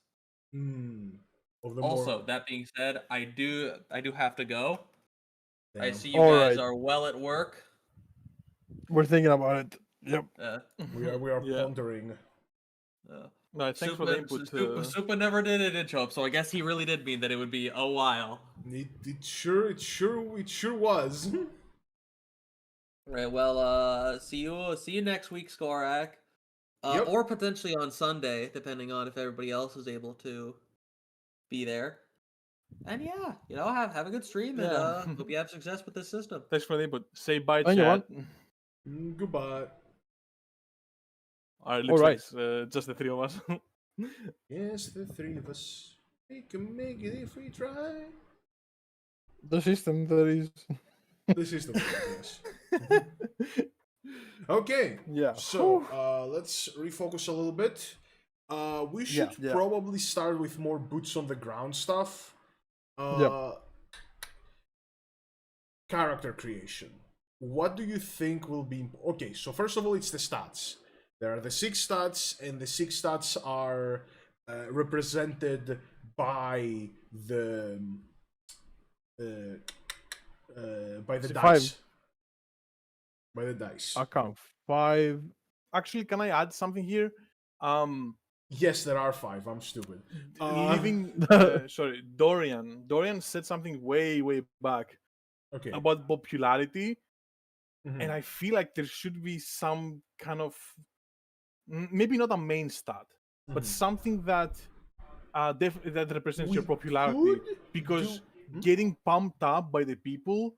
Of the Also, more... that being said, I do have to go. I Damn. see you All guys right. are well at work. We're thinking about it. Yep. We are Yeah. pondering. No, thanks for the input. Supa never did an intro, so I guess he really did mean that it would be a while. It sure was. Right. Well, see you next week, Skorak. Yep. Or potentially on Sunday, depending on if everybody else is able to be there. And yeah, have a good stream and Yeah. hope you have success with this system. Thanks for the input. Say bye, And you chat. want? Goodbye. Alright, looks Alright. like it's just the three of us. Yes, the three of us. We can make it if we try. The system that is. The system, yes. Okay. Yeah. So let's refocus a little bit. We should Yeah. probably start with more boots on the ground stuff. Yep. Character creation. What do you think will be... Okay, so first of all, it's the stats. There are the 6 stats, and the 6 stats are represented by the dice. 5. By the dice. I count 5. Actually, can I add something here? Yes, there are 5. I'm stupid. Sorry, Dorian. Dorian said something way back Okay. about popularity, Mhm. and I feel like there should be some kind of maybe not a main stat, but something that that represents your We popularity, could because do- getting pumped up by the people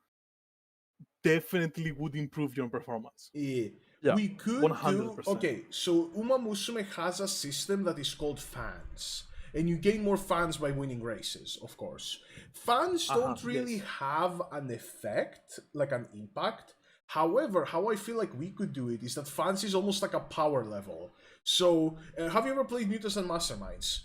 definitely would improve your performance. Yeah. Yeah. We could 100%. do... Okay, so Umamusume has a system that is called fans. And you gain more fans by winning races, of course. Fans don't really yes. have an effect, like an impact. However, how I feel like we could do it is that fans is almost like a power level. So, have you ever played Mutas and Masterminds?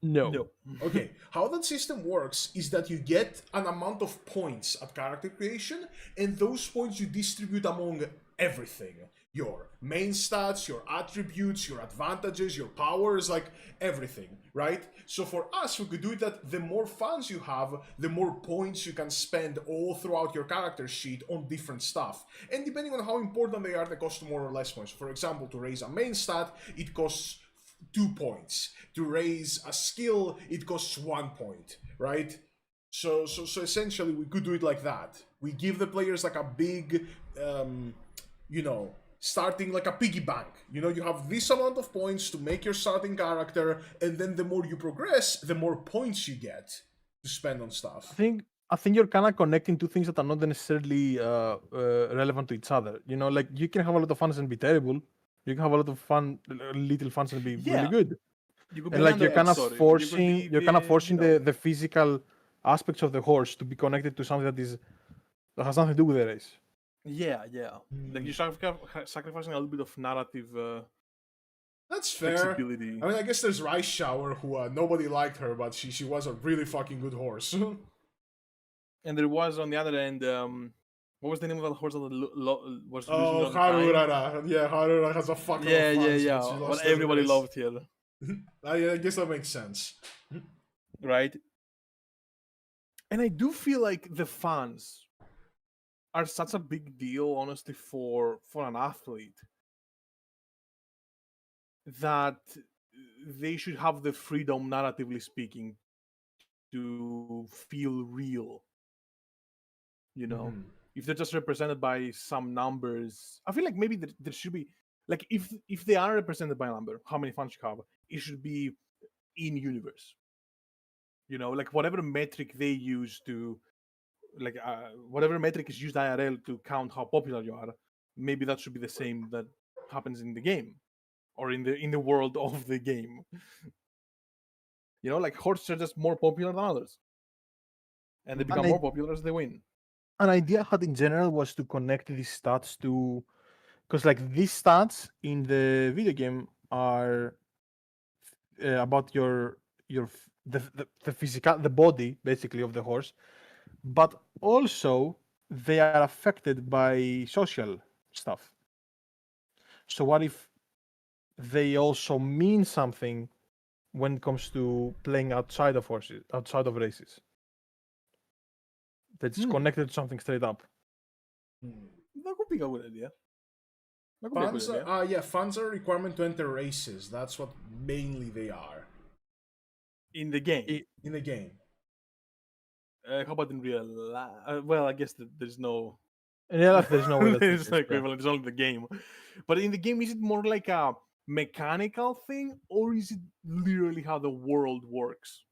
No. Okay, how that system works is that you get an amount of points at character creation, and those points you distribute among everything. Your main stats, your attributes, your advantages, your powers, like everything, right? So for us, we could do it that the more fans you have, the more points you can spend all throughout your character sheet on different stuff. And depending on how important they are, they cost more or less points. For example, to raise a main stat, it costs 2 points. To raise a skill, it costs 1 point, right? So essentially, we could do it like that. We give the players like a big, starting like a piggy bank. You have this amount of points to make your starting character, and then the more you progress, the more points you get to spend on stuff. I think you're kind of connecting two things that are not necessarily relevant to each other. Like you can have a lot of fun and be terrible. You can have a lot of fun, little fun and be really good. You could And be like you're kind of sorry, you could forcing, be you're kind of forcing you know, the physical aspects of the horse to be connected to something that has nothing to do with the race. Yeah. Like you're sacrificing a little bit of narrative That's fair. flexibility. I mean, I guess there's Rice Shower, who nobody liked her, but she was a really fucking good horse. And there was on the other end, what was the name of that horse that was losing Oh, all the time? Harurara. Yeah, Harurara has a fuck lot of fans, but she What lost every everybody race. loved here, I guess that makes sense. right? And I do feel like the fans are such a big deal, honestly, for an athlete, that they should have the freedom, narratively speaking, to feel real. You know, if they're just represented by some numbers, I feel like maybe there should be like if they are represented by a number, how many fans you have, it should be in universe. You know, like whatever metric they use to, like whatever metric is used IRL to count how popular you are, maybe that should be the same that happens in the game, or in the world of the game. You know, like horses are just more popular than others, and they become more popular as they win. An idea I had in general was to connect these stats to, because like these stats in the video game are about the physical, the body basically of the horse, but also they are affected by social stuff. So what if they also mean something when it comes to playing outside of horses, outside of races? That's connected to something straight up. That could be a good idea. Funds are a requirement to enter races. That's what mainly they are. In the game. In the game. How about in real life? Well, I guess there's no. In real life, there's no way. There's no equivalent. It's only the game. But in the game, is it more like a mechanical thing, or is it literally how the world works?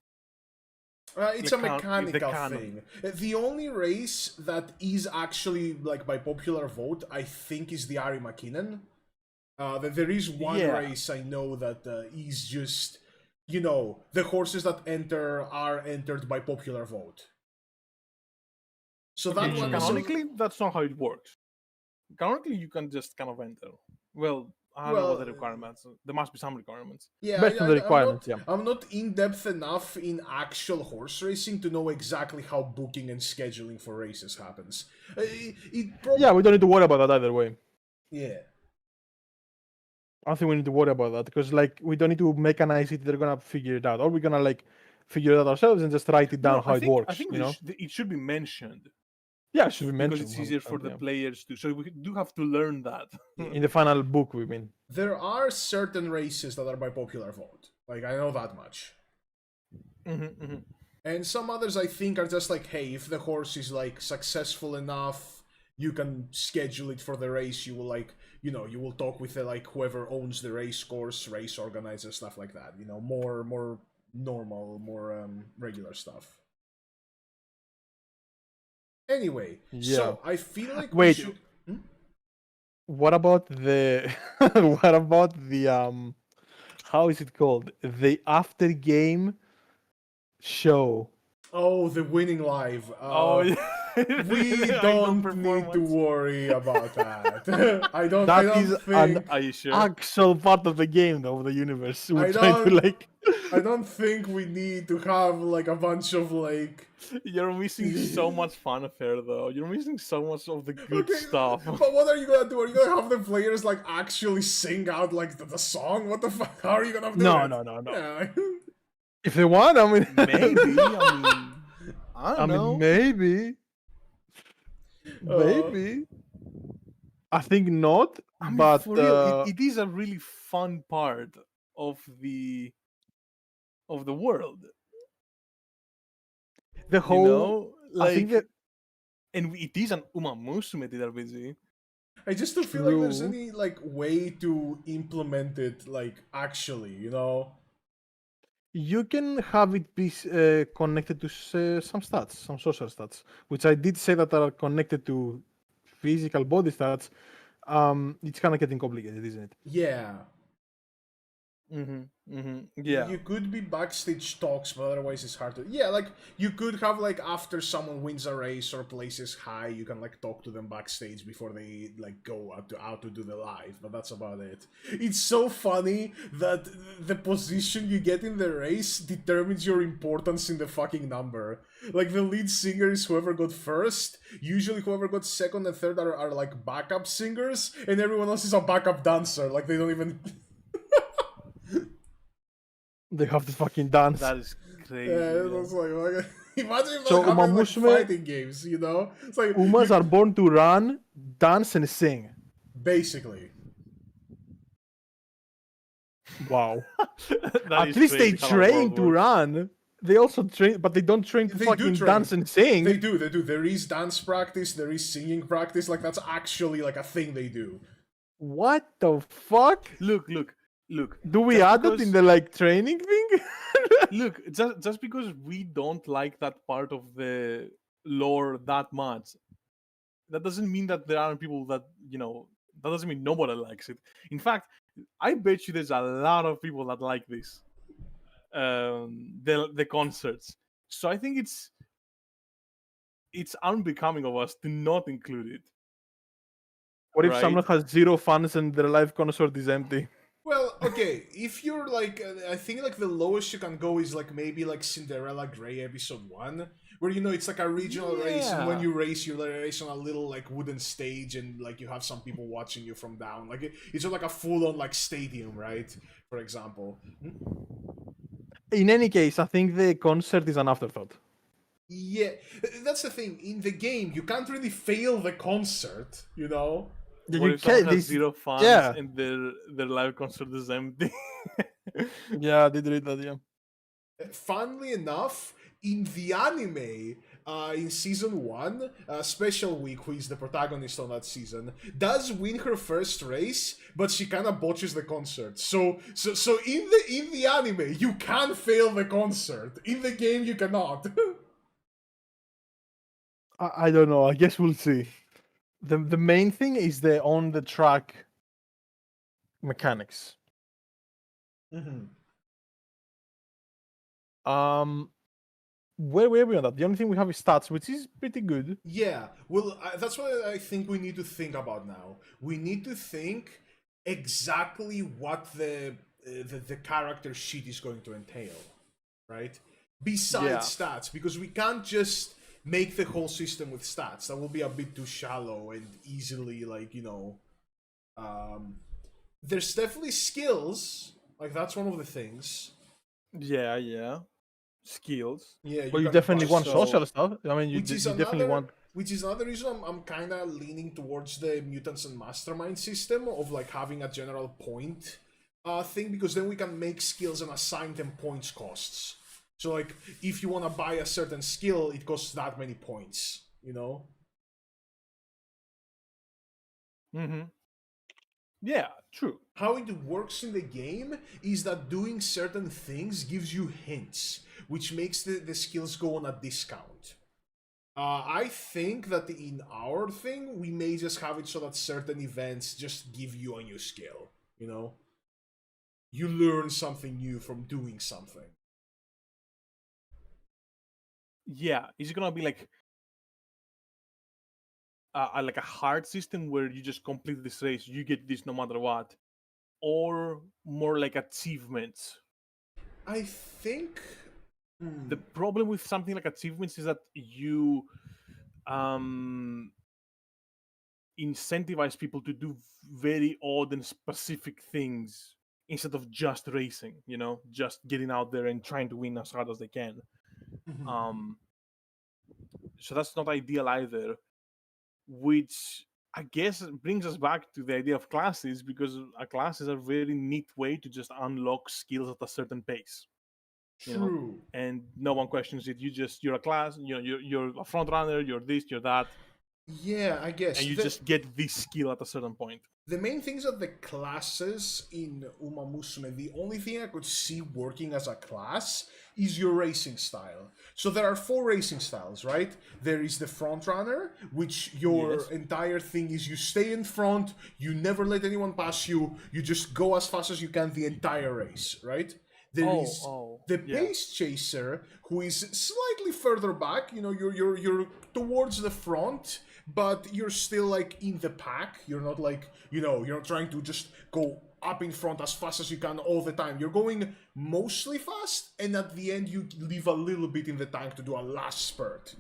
It's a mechanical thing. The only race that is actually like by popular vote, I think, is the Ari McKinnon. There is one race I know that is just, you know, the horses that enter are entered by popular vote. So that one, canonically, that's not how it works. Canonically, you can just kind of enter. Well, I don't know what the requirements. There must be some requirements. Yeah, based on the requirements. I'm not in depth enough in actual horse racing to know exactly how booking and scheduling for races happens. Yeah, we don't need to worry about that either way. Yeah. I don't think we need to worry about that because, like, we don't need to mechanize it. They're gonna figure it out, or we're gonna like figure it out ourselves and just write it down how it works. I think it should be mentioned. Yeah, it should be mentioned because it's easier for the players to. So we do have to learn that in the final book. We mean there are certain races that are by popular vote. Like, I know that much. And some others I think are just like, hey, if the horse is like successful enough, you can schedule it for the race. You will like, you know, you will talk with the, like, whoever owns the race course, race organizer, stuff like that. You know, more normal, more regular stuff. Anyway, so I feel like we should... What about the how is it called? The after game show. Oh, the winning live. We don't need to worry about that. I don't think... Are you sure? Actual part of the game, though, of the universe. I don't think we need to have like a bunch of like... You're missing so much fanfare, though. You're missing so much of the good stuff. But what are you gonna do? Are you gonna have the players like actually sing out like the song? What the fuck? How are you gonna do it? No. Yeah. If they want, I mean, maybe. I mean, maybe. Maybe. I think not. I mean, but for real, it is a really fun part of the world. The whole, you know, like, I think that, and it is an Umamusume TTRPG. I just don't feel like there's any like way to implement it like actually, you know. You can have it be connected to some stats, some social stats, which I did say that are connected to physical body stats. It's kind of getting complicated, isn't it? Yeah. Yeah. You could be backstage talks, but otherwise it's hard to... Yeah, like, you could have, like, after someone wins a race or places high, you can, like, talk to them backstage before they, like, go out to do the live, but that's about it. It's so funny that the position you get in the race determines your importance in the fucking number. Like, the lead singer is whoever got first, usually whoever got second and third are like, backup singers, and everyone else is a backup dancer, like, they don't even... They have to fucking dance. That is crazy. Yeah, it's like imagine if so having like Umamusume, fighting games, you know? It's like Umas are born to run, dance, and sing. Basically. Wow. That At is least they crazy how the train world to works. run. They also train, but they don't train to They do fucking train. dance and sing. They do. There is dance practice, there is singing practice. Like, that's actually like a thing they do. What the fuck? Look. Do we just add that because- in the like training thing? Look, just because we don't like that part of the lore that much, that doesn't mean that there aren't people that, that doesn't mean nobody likes it. In fact, I bet you there's a lot of people that like this. The concerts. So I think it's unbecoming of us to not include it. What if Right. someone has 0 fans and their live concert is empty? Well, okay, if you're like, I think like the lowest you can go is like maybe like Cinderella Grey episode 1, where it's like a regional race, and when Yeah. you race, you race on a little like wooden stage, and like you have some people watching you from down. Like it's not like a full-on like stadium, right? For example. In any case, I think the concert is an afterthought. Yeah, that's the thing. In the game, you can't really fail the concert, Yeah, What you if someone can't. has 0 fans yeah. and their live concert is empty? Yeah, I did read that. Yeah. Funnily enough, in the anime, in season 1, Special Week, who is the protagonist on that season, does win her first race, but she kind of botches the concert. So in the anime, you can fail the concert. In the game, you cannot. I don't know. I guess we'll see. The main thing is the on the track mechanics. Mm-hmm. Where were we on that? The only thing we have is stats, which is pretty good. Yeah, well, that's what I think we need to think about now. We need to think exactly what the character sheet is going to entail, right? Besides stats, because we can't just make the whole system with stats. That will be a bit too shallow and easily, like, there's definitely skills. Like, that's one of the things. Yeah. Skills. Yeah, But you can definitely buy want so- social stuff. I mean, you Which is definitely want. Which is another reason I'm kind of leaning towards the mutants and mastermind system of like having a general point thing, because then we can make skills and assign them points costs. So like if you want to buy a certain skill, it costs that many points, Mm-hmm. Yeah, true. How it works in the game is that doing certain things gives you hints, which makes the skills go on a discount. I think that in our thing, we may just have it so that certain events just give you a new skill, You learn something new from doing something. Yeah, is it gonna be like a hard system where you just complete this race, you get this no matter what, or more like achievements? I think... The problem with something like achievements is that you incentivize people to do very odd and specific things instead of just racing, just getting out there and trying to win as hard as they can. So that's not ideal either, which I guess brings us back to the idea of classes, because classes are a very neat way to just unlock skills at a certain pace. True. And no one questions it. You're a class, you're a front runner, you're this, you're that, Yeah, I guess. and you just get this skill at a certain point. The main things are the classes in Umamusume. The only thing I could see working as a class is your racing style. So there are 4 racing styles, right? There is the front runner, which your entire thing is you stay in front, you never let anyone pass you, you just go as fast as you can the entire race, right? There is the pace chaser, who is slightly further back. You're towards the front, but you're still like in the pack. You're not like you're not trying to just go up in front as fast as you can all the time. You're going mostly fast, and at the end you leave a little bit in the tank to do a last spurt.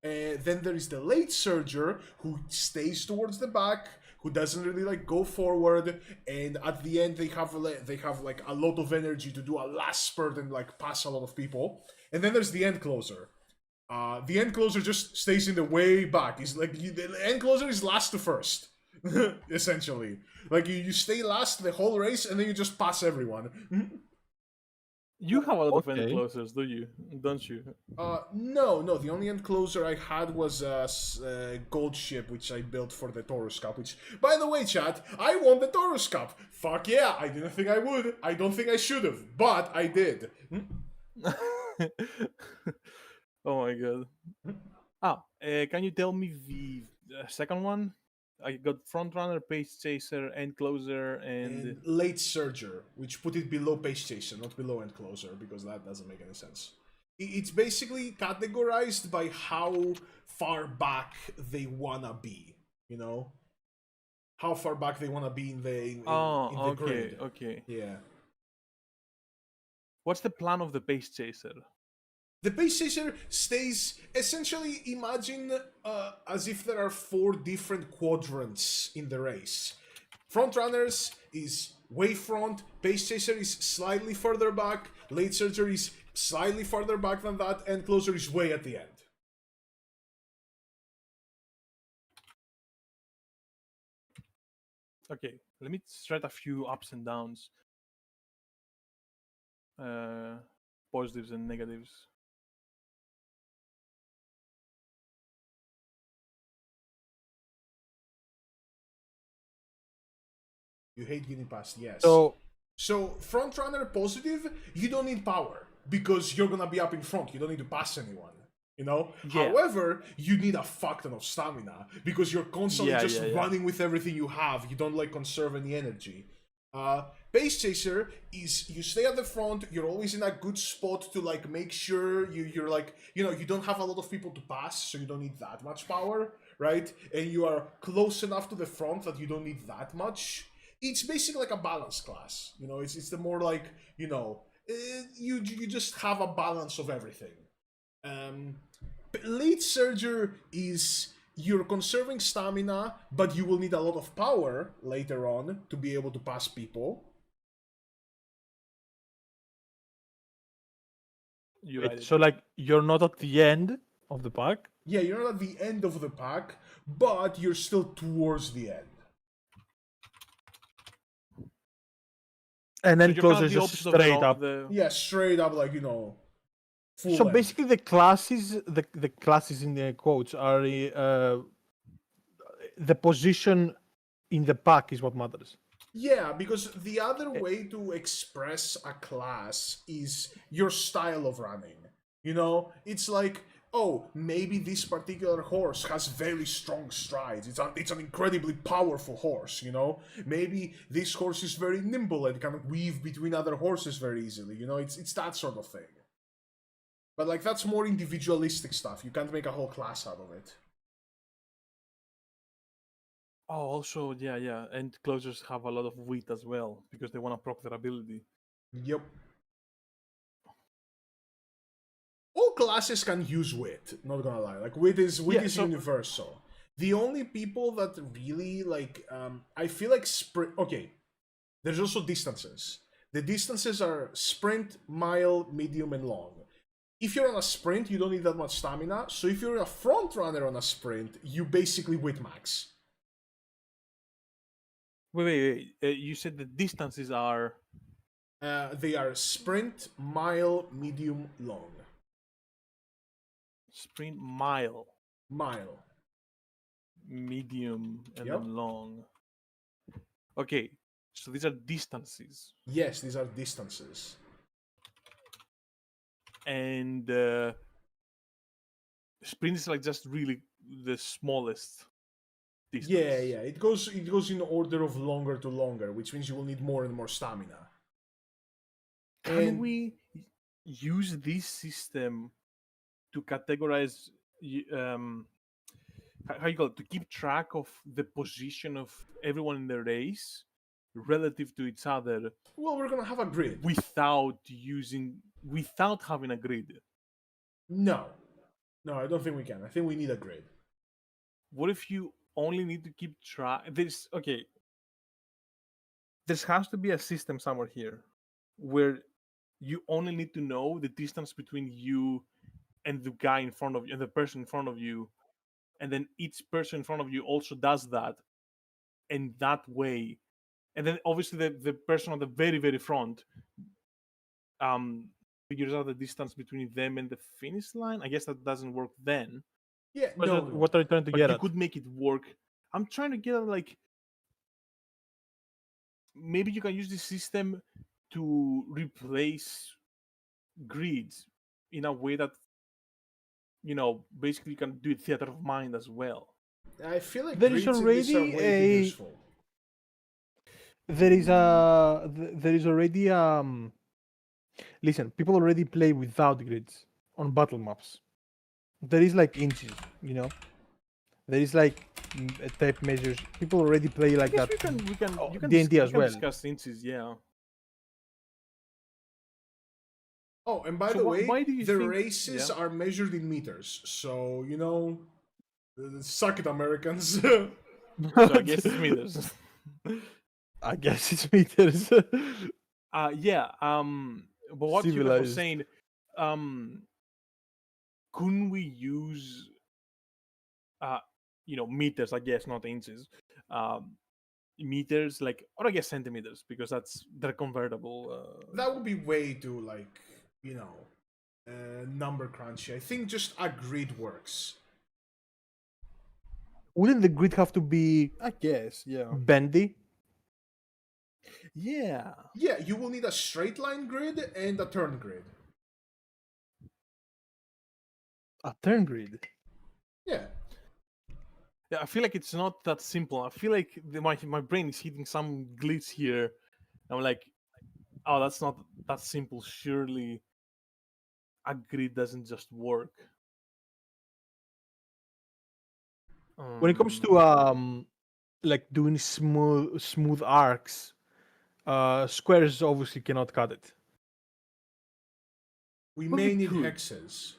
Then there is the late surger, who stays towards the back, who doesn't really like go forward, and at the end they have like a lot of energy to do a last spurt and like pass a lot of people. And then there's the end closer. The end closer just stays in the way back. It's like the end closer is last to first. Essentially. Like, you stay last the whole race, and then you just pass everyone. You have a lot of end Okay. closers, do you? Don't you? No. The only end closer I had was a gold ship, which I built for the Taurus Cup. Which, by the way, chat, I won the Taurus Cup. Fuck yeah! I didn't think I would. I don't think I should have, but I did. Oh my god. Can you tell me the second one? I got frontrunner, pace chaser, end closer, and And late Surger, which put it below Pace Chaser, not below End Closer, because that doesn't make any sense. It's basically categorized by how far back they wanna be, you know? How far back they wanna be in the okay, grid. okay. Yeah. What's the plan of the pace chaser? The Pace Chaser stays, essentially, imagine as if there are 4 different quadrants in the race. Frontrunners is way front, Pace Chaser is slightly further back, Late Surger is slightly further back than that, and Closer is way at the end. Okay, let me start a few ups and downs. Positives and negatives. You hate getting past, yes. So Frontrunner positive, you don't need power, because you're gonna be up in front, you don't need to pass anyone. You know? Yeah. However, you need a fuck ton of stamina, because you're constantly just running with everything you have, you don't like conserve any energy. Pace Chaser is you stay at the front, you're always in a good spot to like make sure you're like, you know, you don't have a lot of people to pass, so you don't need that much power, right? And you are close enough to the front that you don't need that much. It's basically like a balance class, you know, it's the more like, you know, you just have a balance of everything. Late Surger is you're conserving stamina, but you will need a lot of power later on to be able to pass people. so like you're not at the end of the pack. Yeah, you're not at the end of the pack, but you're still towards the end. And then you're closer kind of the just opposite of straight up. Yeah, straight up, like, you know, full So end. basically, the classes in the quotes are the position in the pack is what matters. Yeah, because the other way to express a class is your style of running. You know, it's like, oh, maybe this particular horse has very strong strides. It's an incredibly powerful horse, you know? Maybe this horse is very nimble and can weave between other horses very easily, you know? It's that sort of thing. But like, that's more individualistic stuff. You can't make a whole class out of it. Oh, also, yeah, and closers have a lot of wit as well because they want to proc their ability. Yep. All classes can use wit, not gonna lie. Like, wit is universal. The only people that really, like, I feel like okay, there's also distances. The distances are sprint, mile, medium, and long. If you're on a sprint, you don't need that much stamina, so if you're a front runner on a sprint, you basically wit max. Wait. You said the distances are... They are sprint, mile, medium, long. Sprint, mile, medium, and then long. Okay, so these are distances. Yes, these are distances. And sprint is like just really the smallest distance. Yeah. It goes in order of longer to longer, which means you will need more and more stamina. Can we use this system to categorize how you call it, to keep track of the position of everyone in the race relative to each other? Well, we're gonna have a grid without having a grid. No, I don't think we can. I think we need a grid. What if you only need to keep track? There has to be a system somewhere here where you only need to know the distance between you and the guy in front of you and the person in front of you, and then each person in front of you also does that, and that way, and then obviously the person on the very, very front figures out the distance between them and the finish line. I guess that doesn't work then, Yeah, What no, are- no. What are you trying to but get you at? could make it work. I'm trying to get at, like, maybe you can use this system to replace grids in a way that, basically you can do theater of mind as well. I feel like There is grids in this are already way too useful. there is already listen, people already play without grids on battle maps. There is like inches, you know. There is like tape measures. People already play I like guess that. we can D&D as well. discuss inches, yeah. Oh, and by So the wh- way, why do you the think- races yeah. are measured in meters. So, suck it, Americans. So I guess it's meters. I guess it's meters. Yeah. But what Hiukas was Civilized. saying, couldn't we use, meters? I guess not inches. Meters, like, or I guess centimeters, because they're convertible. That would be way too, number crunchy. I think just a grid works. Wouldn't the grid have to be I guess, yeah. bendy? Yeah. Yeah, you will need a straight line grid and a turn grid. A turn grid. Yeah. Yeah, I feel like it's not that simple. I feel like my brain is hitting some glitch here. I'm like, oh, that's not that simple. Surely a grid doesn't just work. When it comes to like doing smooth arcs, squares obviously cannot cut it. We Well, may we need could. hexes.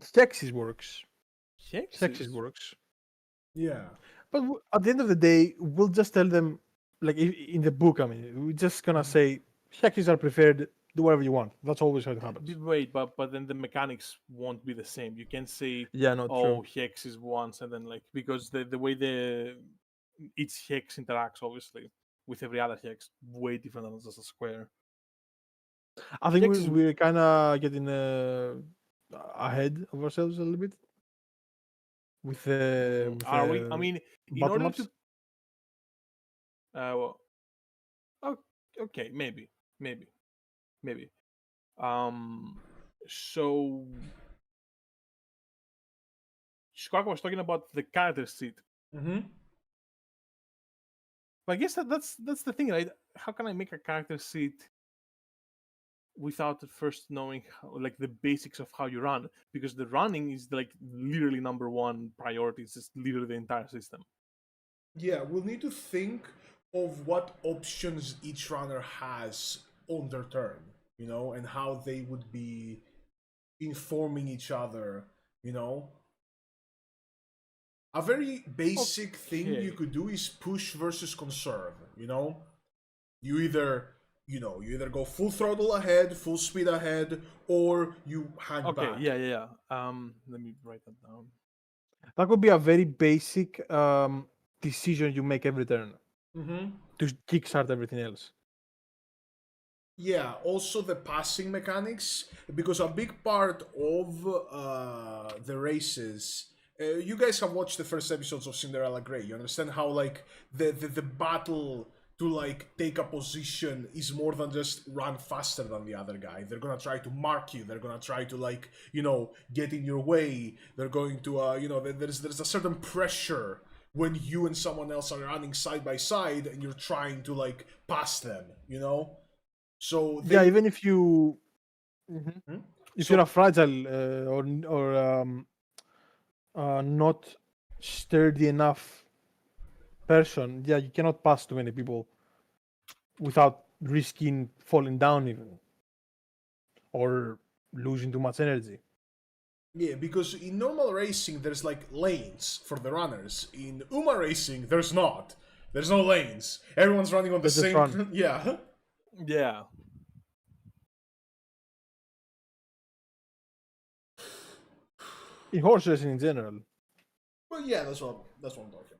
Sexes works. Hexes? Sexes works. Yeah. But at the end of the day, we'll just tell them, like in the book, I mean, we're just gonna say hexes are preferred. Do whatever you want. That's always how it happens. Wait, but then the mechanics won't be the same. You can say, Yeah, not oh, true. hex is once, and then, like, because the way each hex interacts, obviously, with every other hex, way different than just a square. I think Hexes- we're kind of getting ahead of ourselves a little bit with the. Are we? I mean, in battle order maps? to. Well, okay, maybe. So Skorak was talking about the character sheet. Mm-hmm. But I guess that's the thing, right? How can I make a character sheet without first knowing like the basics of how you run? Because the running is like literally number one priority. It's just literally the entire system. Yeah, we'll need to think of what options each runner has on their turn, and how they would be informing each other, A very basic thing you Okay. could do is push versus conserve, You either go full throttle ahead, full speed ahead, or you hang Okay, back. yeah. Let me write that down. That could be a very basic decision you make every turn Mm-hmm. to kickstart everything else. Yeah, also the passing mechanics, because a big part of the races. You guys have watched the first episodes of Cinderella Grey. You understand how like the battle to like take a position is more than just run faster than the other guy. They're gonna try to mark you. They're gonna try to like get in your way. They're going to there's a certain pressure when you and someone else are running side by side and you're trying to like pass them. So Yeah, even if you if So- you're a fragile or not sturdy enough person, yeah, you cannot pass too many people without risking falling down even or losing too much energy. Yeah, because in normal racing there's like lanes for the runners. In Uma racing there's not. There's no lanes. Everyone's running on the They just same. run. Yeah. Yeah. In horse racing in general. Well, yeah, that's what I'm talking.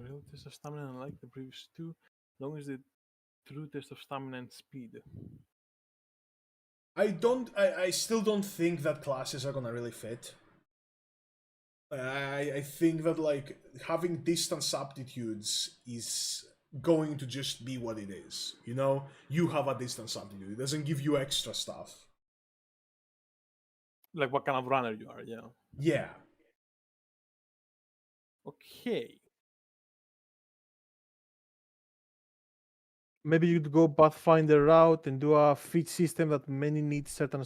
real test of stamina, unlike the previous two, long as the true test of stamina and speed. I still don't think that classes are gonna really fit. I think that like having distance aptitudes is going to just be what it is. You know, you have a distance aptitude. It doesn't give you extra stuff. Like what kind of runner you are, yeah. Yeah. Okay. Maybe you'd go Pathfinder route and do a feat system that may need certain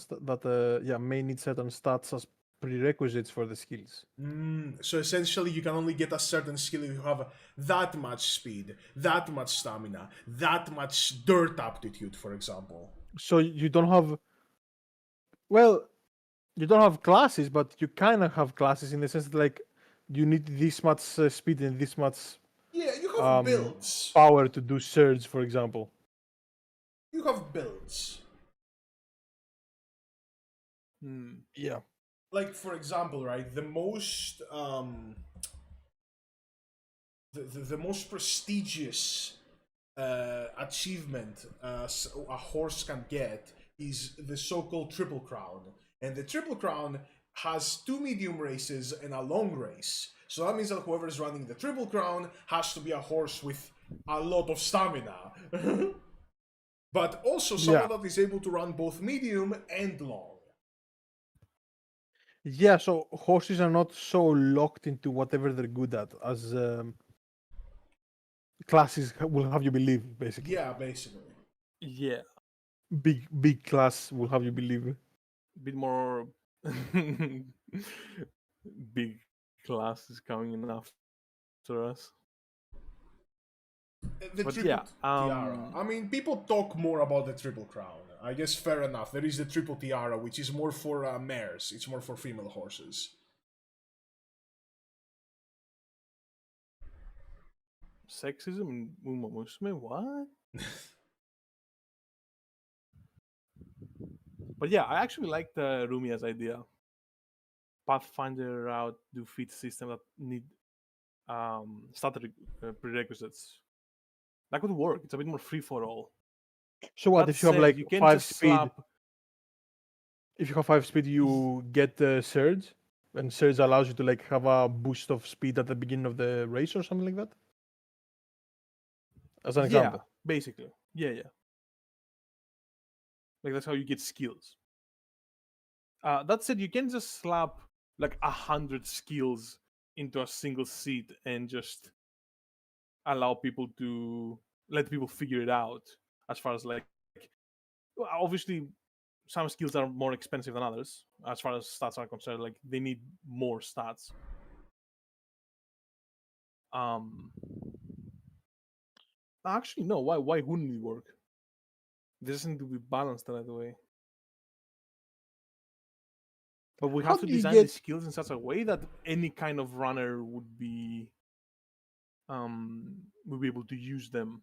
may need certain stats as prerequisites for the skills. So essentially, you can only get a certain skill if you have that much speed, that much stamina, that much dirt aptitude, for example. So you don't have, well, you don't have classes, but you kind of have classes in the sense that like you need this much speed and this much Yeah, you have builds. power to do surge, for example. You have builds. Yeah. Like for example, right, the most the most prestigious achievement a horse can get is the so-called Triple Crown, and the Triple Crown has 2 medium races and a long race. So that means that whoever is running the Triple Crown has to be a horse with a lot of stamina. But also someone that is able to run both medium and long. Yeah, so horses are not so locked into whatever they're good at as classes will have you believe, basically. Yeah, basically. Yeah. Big class will have you believe. A bit more big classes coming in after us. The But triple yeah, tiara. I mean, people talk more about the Triple Crown. I guess fair enough. There is the Triple Tiara, which is more for mares. It's more for female horses. Sexism in Umamusume? What? But yeah, I actually like the Rumia's idea. Pathfinder route do feat system that need starter prerequisites. That could work. It's a bit more free for all. So what That if you have said, like you can 5 just speed? slap- If you have 5 speed, you get the surge, and surge allows you to like have a boost of speed at the beginning of the race or something like that. As an example. Basically. Yeah. Like that's how you get skills. That said, you can just slap like 100 skills into a single seat and just allow people to let people figure it out. As far as like, obviously, some skills are more expensive than others. As far as stats are concerned, like they need more stats. Actually, no. Why wouldn't it work? This doesn't need to be balanced that way. But we How have to do you design get- the skills in such a way that any kind of runner would be able to use them.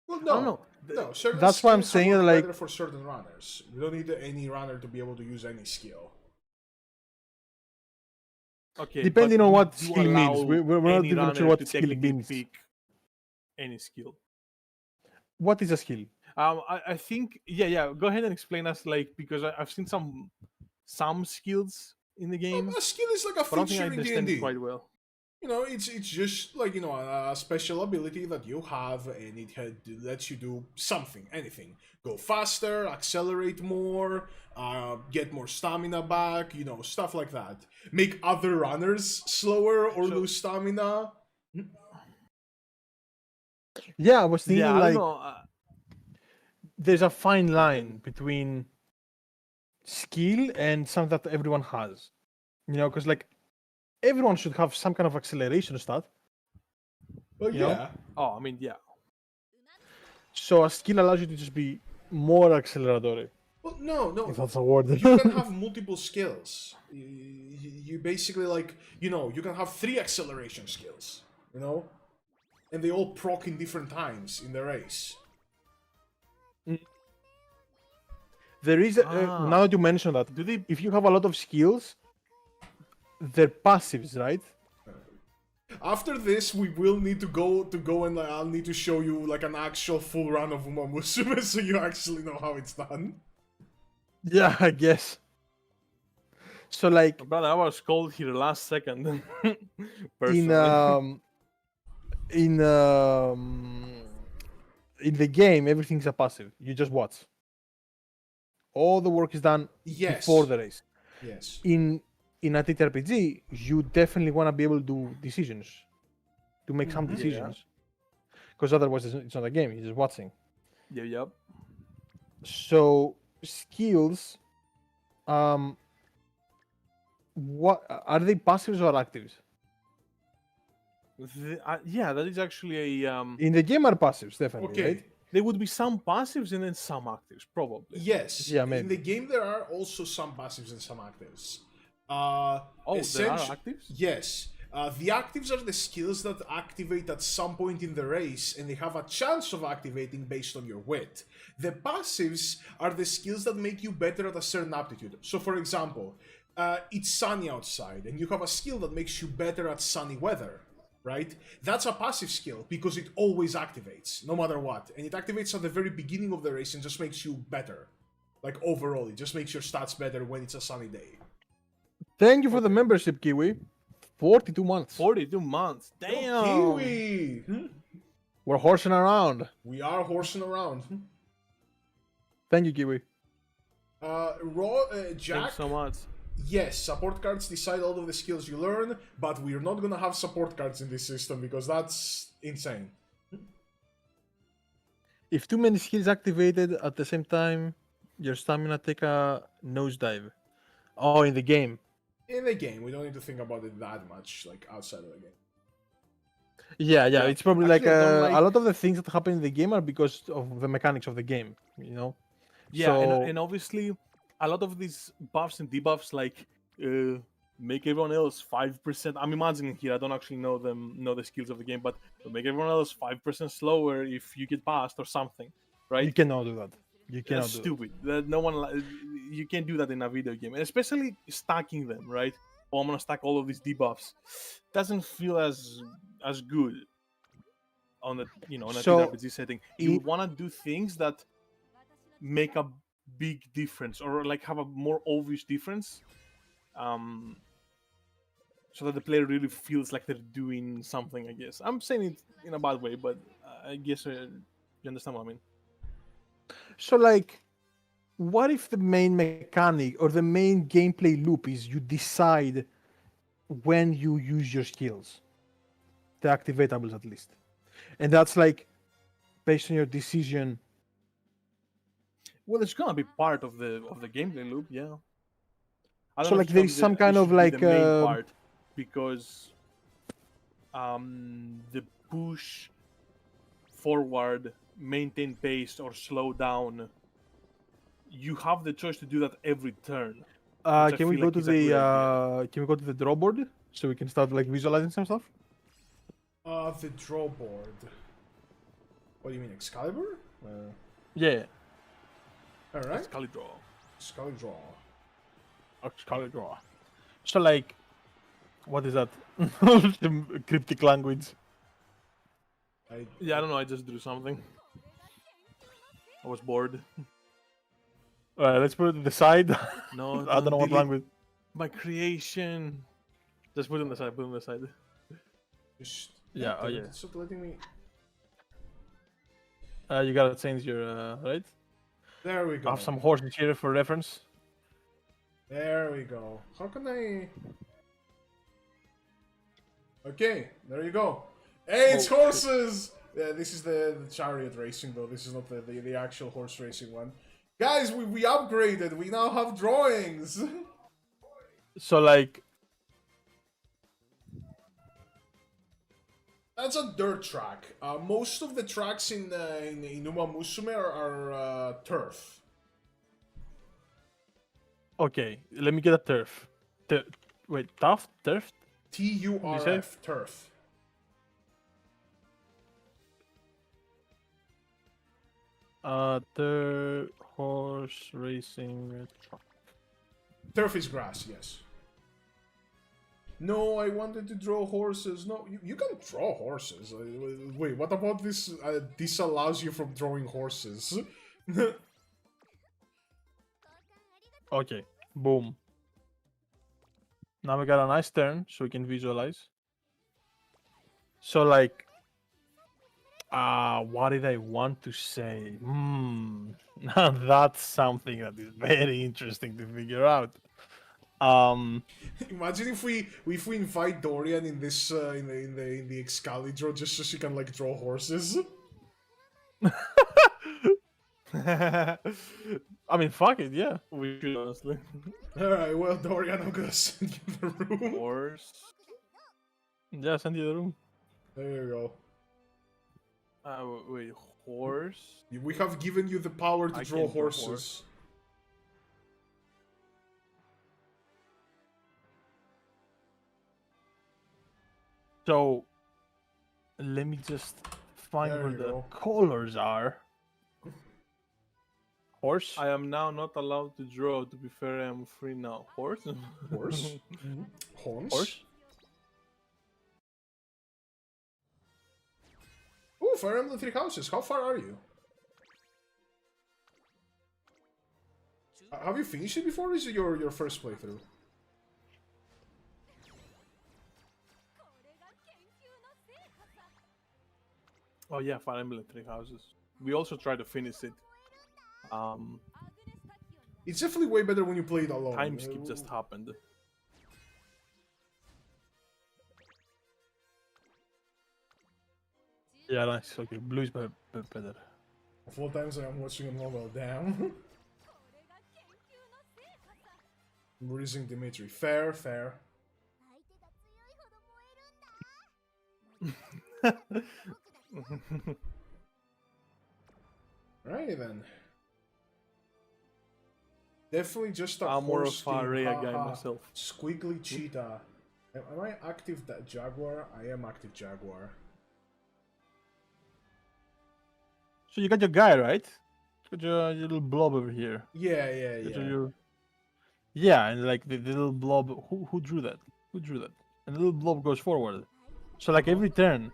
Well, I don't know. No, certain That's why I'm skills saying work like- better for certain runners. You don't need any runner to be able to use any skill. Okay, Depending but on we what do skill means. allow We're not any even runner sure what to skill technically means. pick any skill. What is a skill? I think yeah. Go ahead and explain us, like, because I've seen some skills in the game, A skill is like a but I don't think I feature in understand D&D. it quite well. You know, it's just like, you know, a special ability that you have, and it lets you do something, anything. Go faster, accelerate more, get more stamina back, you know, stuff like that. Make other runners slower or lose stamina. Yeah, I was thinking Yeah, I like don't know. there's a fine line between skill and something that everyone has. You know, because like everyone should have some kind of acceleration stat. Well, You know? yeah. Oh, I mean, yeah. So a skill allows you to just be more acceleratory. Well, no. If that's a word. You can have multiple skills. You basically, like, you know, you can have 3 acceleration skills, you know? And they all proc in different times in the race. There is now that you mention that, Do they? if you have a lot of skills, they're passives, right? After this, we will need to go and I'll need to show you like an actual full run of Umamusume so you actually know how it's done. Yeah, I guess. So like Brother, I was called here last second. in Personally. in in the game, everything's a passive. You just watch. All the work is done Yes. before the race. Yes. In a TTRPG, you definitely want to be able to do decisions, to make some Mhm. decisions, because otherwise it's not a game. You're just watching. Yep. So skills, what are they, passives or actives? Yeah, that is actually a In the game are passives, definitely, Okay. right? there would be some passives and then some actives, probably. Yes. Yeah, In maybe. the game, there are also some passives and some actives. Oh, there are Essentia- actives? Yes. The actives are the skills that activate at some point in the race, and they have a chance of activating based on your wit. The passives are the skills that make you better at a certain aptitude. So, for example, it's sunny outside, and you have a skill that makes you better at sunny weather, right? That's a passive skill because it always activates, no matter what. And it activates at the very beginning of the race and just makes you better. Like, overall, it just makes your stats better when it's a sunny day. Thank you for the membership, Kiwi. 42 months. 42 months. Damn. Kiwi! We're horsing around. We are horsing around. Thank you, Kiwi. Jack, Thanks so much. yes, support cards decide all of the skills you learn, but we're not gonna have support cards in this system because that's insane. If too many skills activated at the same time, your stamina take a nosedive. Oh, in the game. In the game, we don't need to think about it that much, like outside of the game. Yeah, Yeah. it's probably Actually, I don't a like- lot of the things that happen in the game are because of the mechanics of the game, you know? Yeah, So, and obviously, a lot of these buffs and debuffs, like make everyone else 5%. I'm imagining here. I don't actually know the skills of the game, but make everyone else 5% slower if you get past or something, right? you cannot do that. You cannot That's do that. stupid. That no one, you can't do that in a video game, and especially stacking them, right? Oh, I'm gonna stack all of these debuffs. Doesn't feel as good on the on a So, TRPG setting. You want to do things that make a big difference or like have a more obvious difference, so that the player really feels like they're doing something. I guess I'm saying it in a bad way, but I guess you understand what I mean. So, like, what if the main mechanic or the main gameplay loop is you decide when you use your skills, the activatables at least, and that's like based on your decision. Well, it's gonna be part of the gameplay loop, yeah. I don't So, know like, if there it is should some be kind it of should be like the main part, because the push forward, maintain pace, or slow down. You have the choice to do that every turn. I can we feel go like to is a good idea. can we go to the draw board so we can start like visualizing some stuff? The draw board. What do you mean, Excalibur? Yeah, Alright. Scully draw. Scully draw. Excalibur draw. So like, what is that? The cryptic language. Yeah, I don't know. I just drew something. I was bored. Alright, let's put it to the side. No, I don't know what delete language. my creation. Just put it on the side. Put it on the side. Just, Yeah, oh yeah. Stop letting me. You gotta change your right. There we I go. have some horses here for reference. There we go. How can I? Okay, there you go. Hey, it's horses! Yeah, this is the chariot racing though. This is not the actual horse racing one. Guys, we upgraded. We now have drawings. So like, That's a dirt track. Most of the tracks in Umamusume are turf. okay, let me get a turf. Wait, turf? TURF, turf. Horse racing track. Turf is grass, yes. No, I wanted to draw horses. No, you can draw horses. Wait, what about this? This allows you from drawing horses. Okay, boom. Now we got a nice turn, so we can visualize. So like, what did I want to say? Now that's something that is very interesting to figure out. Imagine if we invite Dorian in this in the Excalibur just so she can like draw horses. I mean, fuck it, yeah. We should honestly. All right, well, Dorian, I'm gonna send you the room. Horse. Yeah, send you the room. There you go. Wait, horse? We have given you the power to I draw can't draw horses. horse. So, let me just find There where you the go. colors are. Horse? I am now not allowed to draw. To be fair, I am free now. Horse? Horse? Horns? Horse? Ooh, Fire Emblem Three Houses. How far are you? Have you finished it before? Or is it your first playthrough? Oh yeah, Fire Emblem Three Houses. We also tried to finish it. It's definitely way better when you play it alone. Time skip just happened. Yeah, nice. Okay, blue is better. Of all times I'm watching a novel, damn. I'm raising Dimitri. Fair, fair. Alrighty then. Definitely just a I'm more horse of a team, Rhea guy haha. myself. Squiggly cheetah. Am I active that Jaguar? I am active Jaguar. So you got your guy, right? Got your little blob over here. Yeah, yeah, Got yeah. Yeah, and like the little blob. Who drew that? Who drew that? And the little blob goes forward. So like every turn,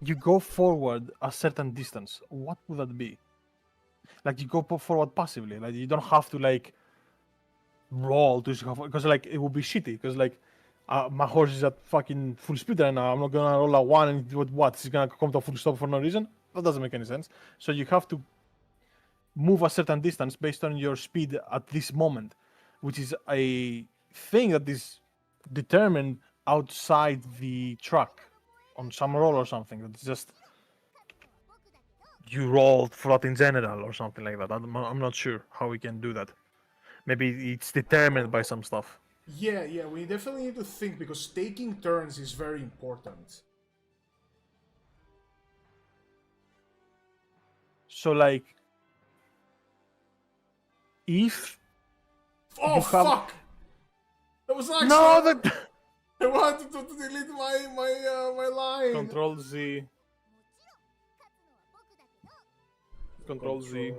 you go forward a certain distance. What would that be? Like you go forward passively. Like you don't have to like roll to because like it would be shitty. Because like my horse is at fucking full speed right now. I'm not gonna roll a one and do what? It's gonna come to a full stop for no reason. That doesn't make any sense. So you have to move a certain distance based on your speed at this moment, which is a thing that is determined outside the track on some roll or something. That's just you rolled for that in general or something like that. I'm not sure how we can do that. Maybe it's determined by some stuff. Yeah, yeah, we definitely need to think because taking turns is very important. So like, if Oh you have- fuck! That was actually no, that I wanted to delete my line. Control Z. Control Z.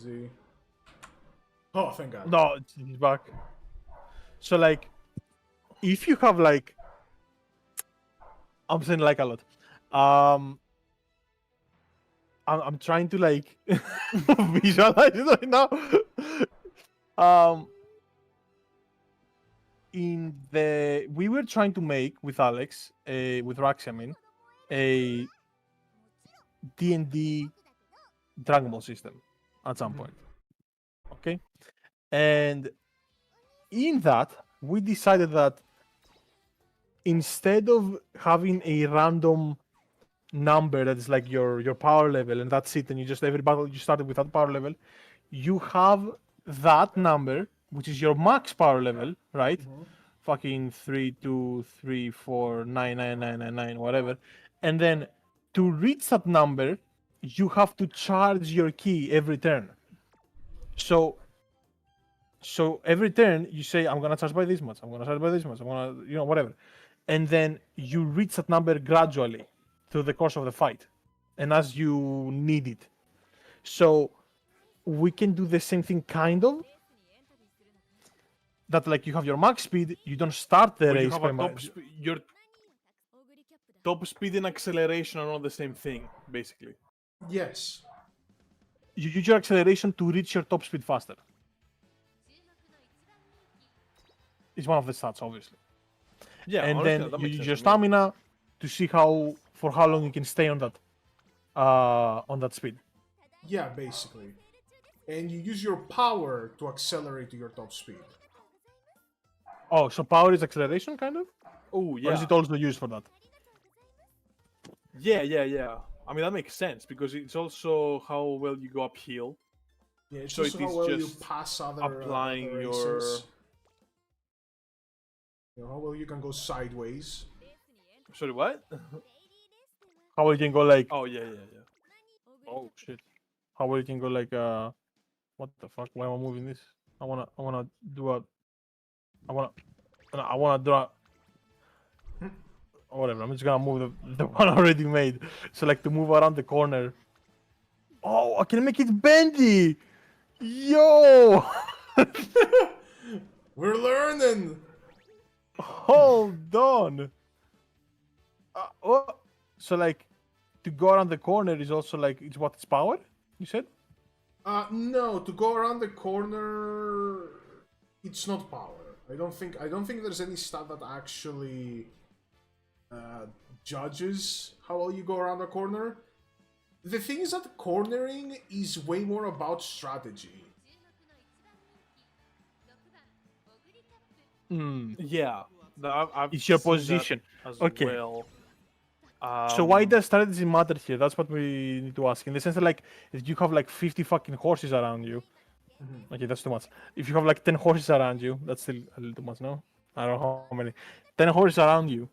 Z. Oh, thank God. no, he's back. So like, if you have like, I'm saying like a lot. I'm trying to like visualize it right now. We were trying to make with Alex, with Raxi, I mean, a D&D Dragon Ball system at some point. Okay, and in that we decided that instead of having a random number that is like your power level and that's it, and you just every battle you started with that power level, you have that number which is your max power level, right? Fucking 3 2 3 4 9 9 9 9 9 whatever, and then to reach that number you have to charge your key every turn. So every turn you say I'm gonna charge by this much, I'm gonna charge by this much, I'm gonna whatever, and then you reach that number gradually through the course of the fight and as you need it. So we can do the same thing kind of, that like you have your max speed, you don't start the But you race have by a your top speed and acceleration are not the same thing, basically. Yes. you use your acceleration to reach your top speed faster. It's one of the stats, obviously. Yeah, And honestly, then that you makes use sense your to me. stamina to see for how long you can stay on that speed. Yeah, basically. And you use your power to accelerate to your top speed. Oh, so power is acceleration, kind of? Oh Or is yeah, it also used for that? yeah. I mean that makes sense because it's also how well you go uphill. Yeah, it's So also it how is well you just pass other applying other your. racers. You know, how well you can go sideways. Sorry, what? How well you can go like... Oh yeah. Oh, shit. How well you can go like... What the fuck? Why am I moving this? I wanna do a... I wanna draw... Or whatever, I'm just gonna move the one already made. So like to move around the corner. Oh, I can make it bendy! Yo! We're learning! Hold on! Oh, so like to go around the corner is also like it's what it's power? You said? No, to go around the corner, it's not power. I don't think there's any stat that actually judges how well you go around a corner. The thing is that cornering is way more about strategy. Yeah. I've It's your seen that position. as Okay. well. So why does strategy matter here? That's what we need to ask. In the sense that like if you have like 50 fucking horses around you. Okay, that's too much. If you have like 10 horses around you, that's still a little too much, no? I don't know how many. 10 horses around you.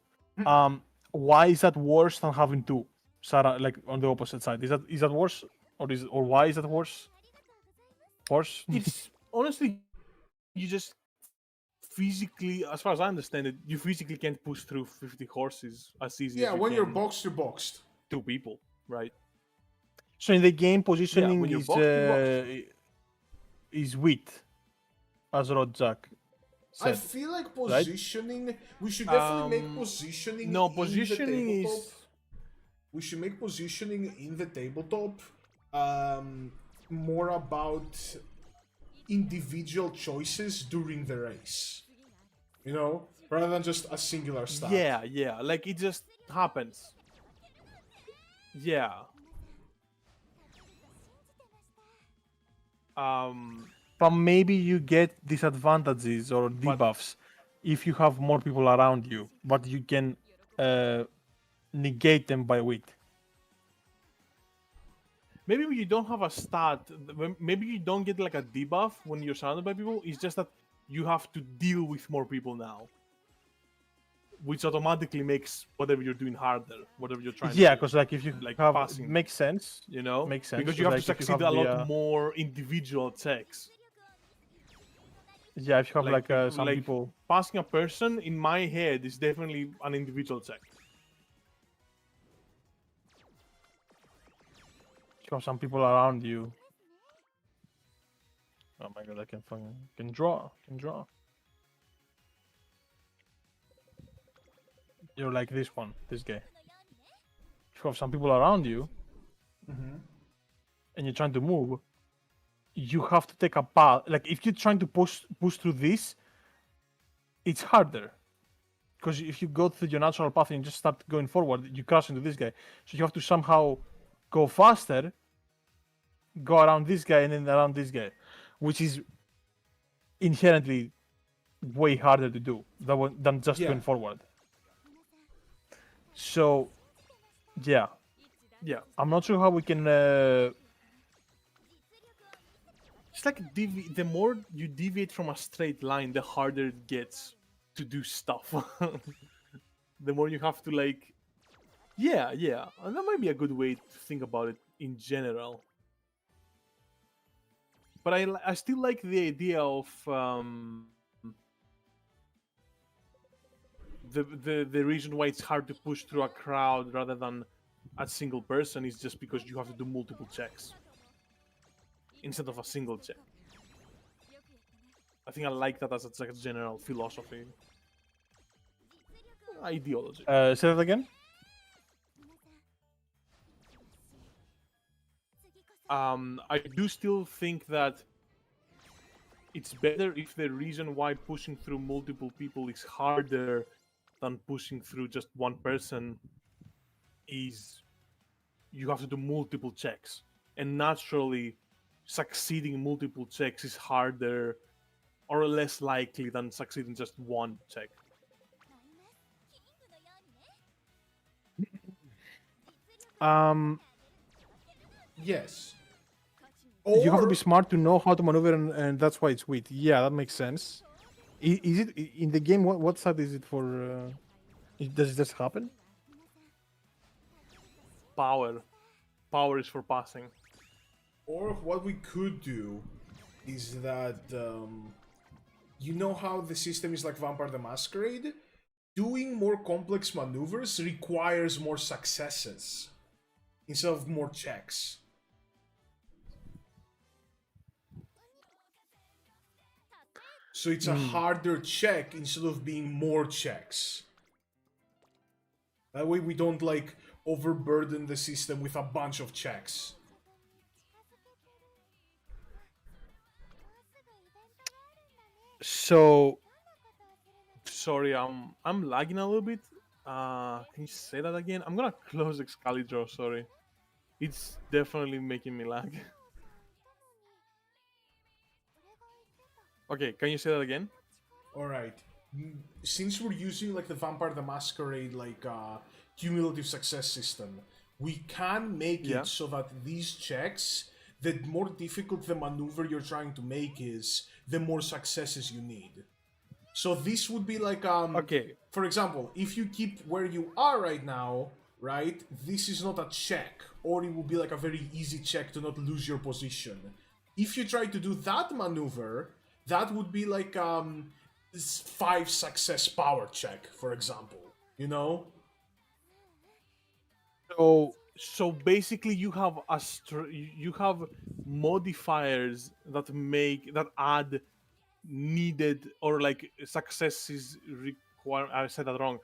Why is that worse than having two? Like on the opposite side. Is that worse? Or why is that worse? Worse? It's honestly you just physically, as far as I understand it, you physically can't push through 50 horses as easy Yeah, as you when can you're boxed. two people, right? So in the game, positioning when you're boxed, you're boxed. Is wheat, as Rod Jack I said. feel like right? positioning. We should definitely make positioning. No, in positioning the tabletop. is We should make positioning in the tabletop more about individual choices during the race. You know, rather than just a singular stat. yeah, like it just happens. Yeah. But maybe you get disadvantages or debuffs if you have more people around you, but you can negate them by wheat. Maybe you don't have a stat. Maybe you don't get like a debuff when you're surrounded by people. It's just that you have to deal with more people now, which automatically makes whatever you're doing harder. Whatever you're trying. Yeah, to because like if you like have, passing. makes sense. You know, Makes sense, because you have to like, if you succeed have a lot the, more individual checks. Yeah, if you have like, some like people. passing a person in my head is definitely an individual check. You have some people around you. Oh my god, I can draw. You're like this guy. If you have some people around you, and you're trying to move, you have to take a path. Like if you're trying to push through this, it's harder. Because if you go through your natural path and you just start going forward, you crash into this guy. So you have to somehow go faster, go around this guy, and then around this guy, which is inherently way harder to do than just going forward. So, yeah, I'm not sure how we can. It's like the more you deviate from a straight line, the harder it gets to do stuff. The more you have to like, yeah, and that might be a good way to think about it in general. But I still like the idea of the reason why it's hard to push through a crowd rather than a single person is just because you have to do multiple checks instead of a single check. I think I like that as a general philosophy. Ideology. Say that again. I do still think that it's better if the reason why pushing through multiple people is harder than pushing through just one person is you have to do multiple checks. And naturally, succeeding multiple checks is harder or less likely than succeeding just one check. Yes. You have to Or- be smart to know how to maneuver, and that's why it's wheat. Yeah, that makes sense. Is it in the game? What side is it for? Does it just happen? Power. Power is for passing. Or what we could do is that, you know how the system is like Vampire the Masquerade? Doing more complex maneuvers requires more successes instead of more checks. So it's a harder check instead of being more checks. That way we don't like overburden the system with a bunch of checks. So Sorry, I'm lagging a little bit. Can you say that again? I'm gonna close Excalibur, sorry. It's definitely making me lag. Okay, can you say that again? Alright. Since we're using like the Vampire the Masquerade like cumulative success system, we can make Yeah. it so that these checks, the more difficult the maneuver you're trying to make is, the more successes you need. So this would be like Okay. for example, if you keep where you are right now, right, this is not a check, or it will be like a very easy check to not lose your position. If you try to do that maneuver, that would be like 5 success power check, for example. You know? So basically, you have you have modifiers that add needed or like successes require. I said that wrong.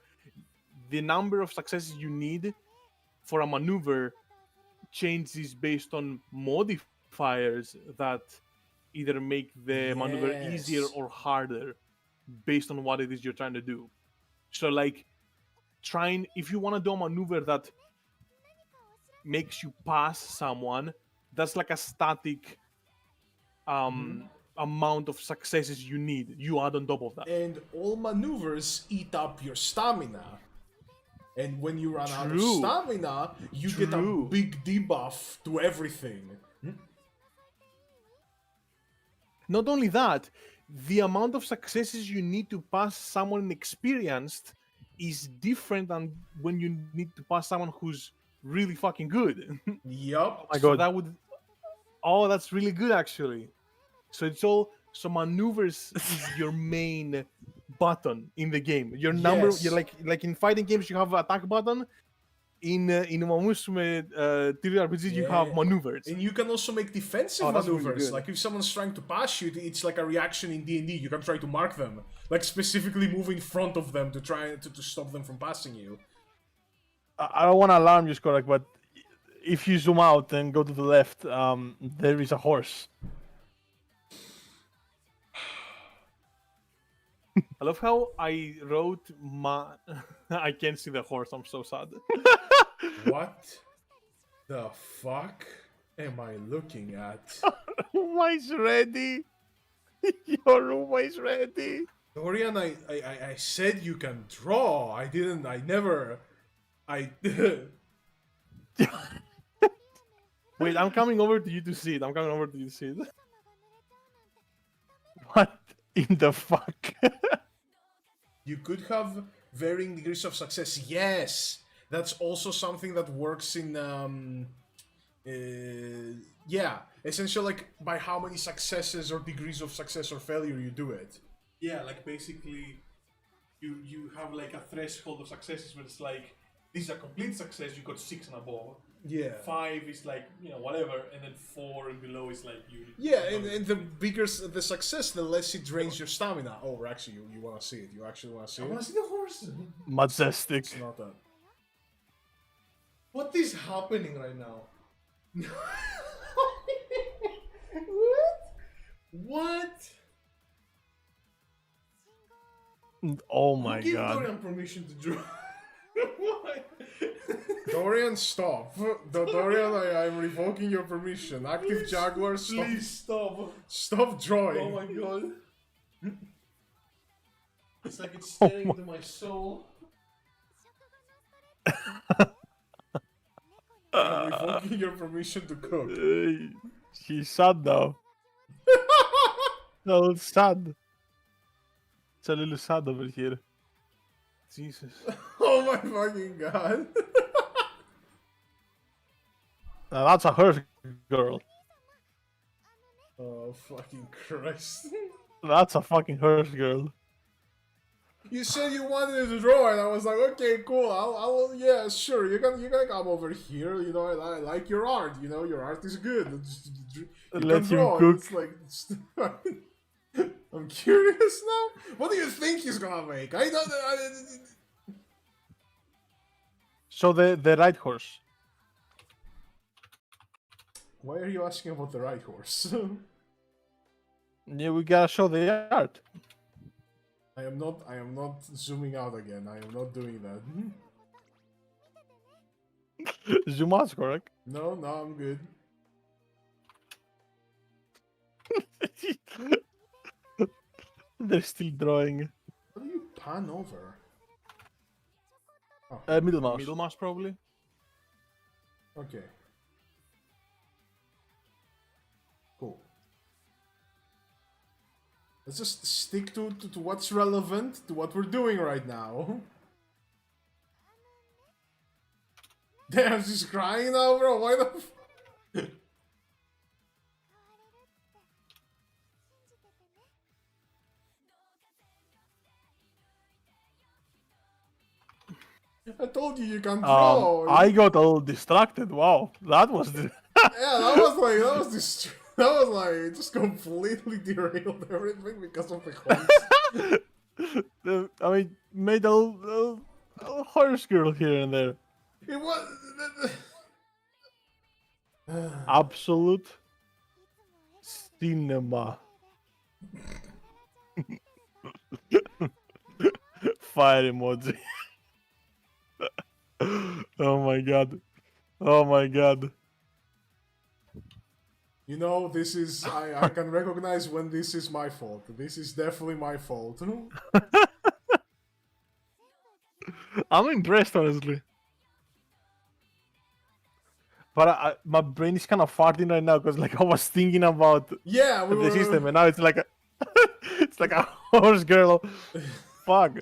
The number of successes you need for a maneuver changes based on modifiers that either make the maneuver easier Yes. or harder based on what it is you're trying to do. So like if you want to do a maneuver that makes you pass someone, that's like a static amount of successes you need. You add on top of that. And all maneuvers eat up your stamina. And when you run out of True. stamina, you get a True. big debuff to everything. Not only that, the amount of successes you need to pass someone inexperienced is different than when you need to pass someone who's really fucking good. Yup. my So god. that would. Oh, that's really good actually. So it's all. So maneuvers is your main button in the game. Your number. Yes. You're like in fighting games, you have attack button. In Umamusume TTRPG, you have Yeah. maneuvers. And you can also make defensive Oh, that's really maneuvers. good. Like if someone's trying to pass you, it's like a reaction in D&D. You can try to mark them, like specifically move in front of them to try to stop them from passing you. I don't want to alarm you, Skorak, but if you zoom out and go to the left, there is a horse. I love how I wrote I can't see the horse. I'm so sad. What the fuck am I looking at? Uma is ready. Your Uma is ready. Dorian, I said you can draw. I didn't. I never. I. Wait, I'm coming over to you to see it. I'm coming over to you to see it. What in the fuck? You could have varying degrees of success. Yes, that's also something that works in yeah, essentially like by how many successes or degrees of success or failure you do it. Yeah, like basically, you have like a threshold of successes where it's like this is a complete success. You got 6 and above. Yeah. 5 is like, you know, whatever, and then 4 and below is like you. Yeah, and the bigger the success, the less it drains your stamina. Oh, Raxi, you want to see it? You actually want to see I it? want to see the horse. Majestic. It's not that. What is happening right now? What? Oh my Who gave god. Dorian permission to draw? Why? Dorian, stop. Dorian, I'm revoking your permission. Active Jaguar, stop. Please stop. Stop drawing. Oh my god. It's like it's staring into my soul. I'm revoking your permission to cook. She's sad now. No, it's sad. It's a little sad over here. Jesus. Oh my fucking god. That's a horse girl. Oh fucking Christ. That's a fucking horse girl. You said you wanted to draw, and I was like, okay, cool. I'll yeah, sure. You're gonna come over here. You know, I like your art. You know, your art is good. You Let can him draw. cook. It's like, I'm curious now. What do you think he's gonna make? I don't. So the right horse. Why are you asking about the right horse? Yeah, we gotta show the art. I am not zooming out again. I am not doing that. Zoom out, Skorak. No, I'm good. They're still drawing. How do you pan over? Middle mouse. Middle mouse, probably. Okay. Cool. Let's just stick to what's relevant to what we're doing right now. Damn, she's crying now, bro. Why the I told you can't draw. I got a little distracted. Wow, that was the... Yeah, that was like just completely derailed everything because of the horse. I mean, made a little horse girl here and there. It was. Absolute cinema. Fire emoji. Oh my god. Oh my god. You know, this is I can recognize when this is my fault. This is definitely my fault. I'm impressed, honestly. But my brain is kind of farting right now because, like, I was thinking about Yeah, we the were. system, and now it's like a, it's like a horse girl. Fuck.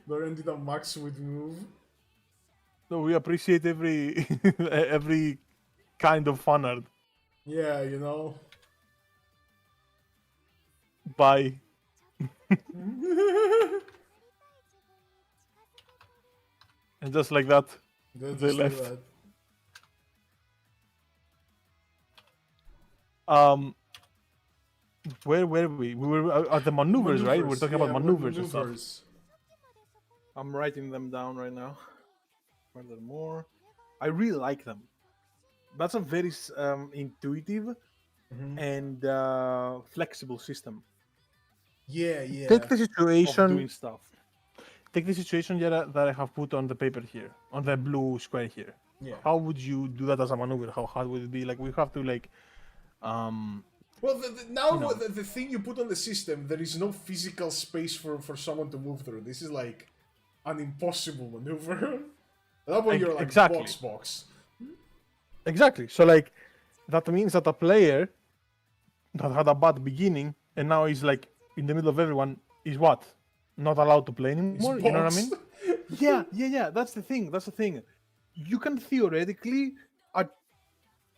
Dorian did a max with move. No, we appreciate every every kind of fan art. Yeah, you know. Bye. And just like that, Just they like left. that. Where were we? We were at the maneuvers, right? We're talking about yeah, maneuvers and stuff. I'm writing them down right now. Furthermore, I really like them. That's a very intuitive and flexible system Yeah. Take the of situation. doing stuff. Take the situation that I have put on the paper here, on the blue square here. Yeah. How would you do that as a maneuver? How hard would it be? Like, we have to, like, Well, the thing you put on the system, there is no physical space for someone to move through. This is like an impossible maneuver. That way you're like Exactly. box. Exactly. So, like, that means that a player that had a bad beginning and now is, like, in the middle of everyone is what? Not allowed to play anymore? You know what I mean? Yeah. That's the thing. You can theoretically.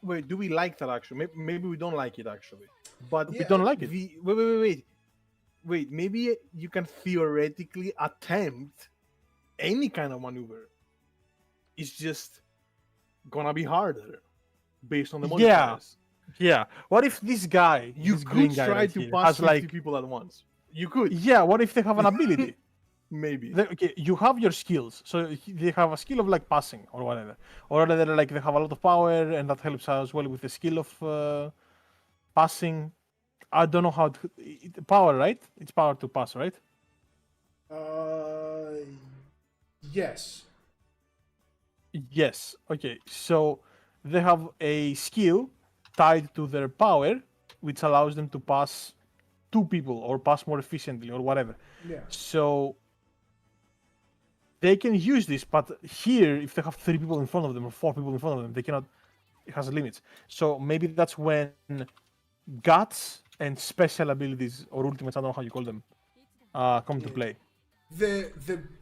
Wait, do we like that actually? Maybe we don't like it actually. But We don't like it. Wait. Maybe you can theoretically attempt any kind of maneuver. it's just gonna be harder based on the Yeah. modifiers. Yeah. What if this guy, You this green could guy try right to here, pass has 50 like, people at once. You could, yeah. What if they have an ability? maybe. Okay, you have your skills, so they have a skill of like passing or whatever, or rather like they have a lot of power, and that helps as well with the skill of passing. I don't know how to power, right? It's power to pass, right? Yes. Yes. Okay. So they have a skill tied to their power, which allows them to pass two people or pass more efficiently or whatever. Yeah. So they can use this, but here, if they have 3 people in front of them or 4 people in front of them, they cannot. It has limits. So maybe that's when guts and special abilities or ultimates, I don't know how you call them, come to play. The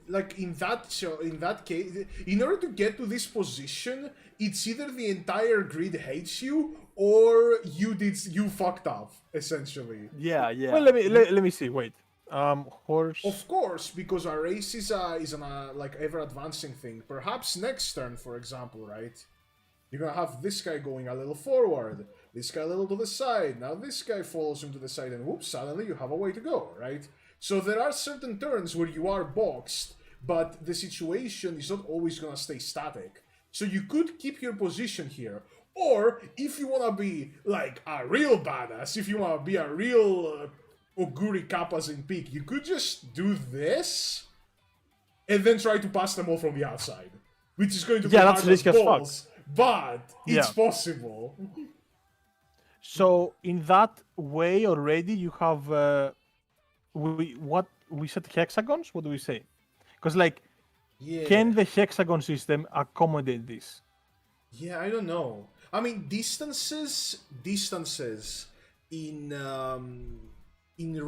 like in that case, in order to get to this position, it's either the entire grid hates you or you fucked up essentially. Yeah, yeah. Well, let me see. Wait. Horse. Of course, because our race is an like ever advancing thing. Perhaps next turn, for example, right? You're gonna have this guy going a little forward, this guy a little to the side. Now this guy follows him to the side, and whoops! Suddenly you have a way to go, right? So there are certain turns where you are boxed, but the situation is not always gonna stay static. So you could keep your position here, or if you wanna be like a real badass, if you wanna be a real Oguri Kappas in peak, you could just do this and then try to pass them all from the outside, which is going to be Yeah, that's hard as risky as fuck. balls, but it's Yeah. possible. So in that way already you have we said hexagons. What do we say? Because like, Yeah. can the hexagon system accommodate this? Yeah, I don't know. I mean, distances in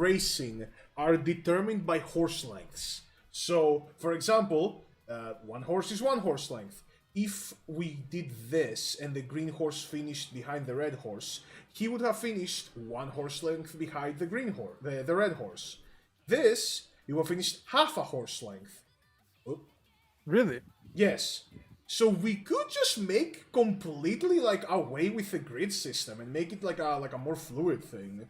racing are determined by horse lengths. So, for example, one horse is one horse length. If we did this and the green horse finished behind the red horse, he would have finished one horse length behind the green horse, the red horse. This, you would have finished half a horse length. Really? Yes. So we could just make completely like away with the grid system and make it like a more fluid thing.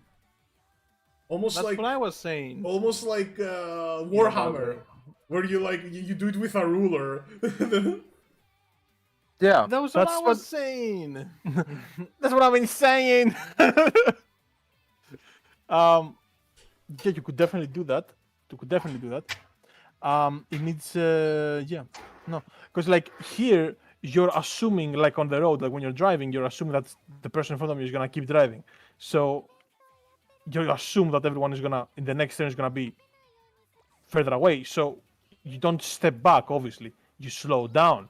Almost That's like what I was saying. almost like Warhammer, where you like you do it with a ruler. Yeah. That was what that's I was saying. That's what I've been saying. Yeah, you could definitely do that. It needs, yeah, no, because like here you're assuming, like on the road, like when you're driving, you're assuming that the person in front of you is gonna keep driving. So you assume that everyone is gonna in the next turn is gonna be further away. So you don't step back. Obviously, you slow down.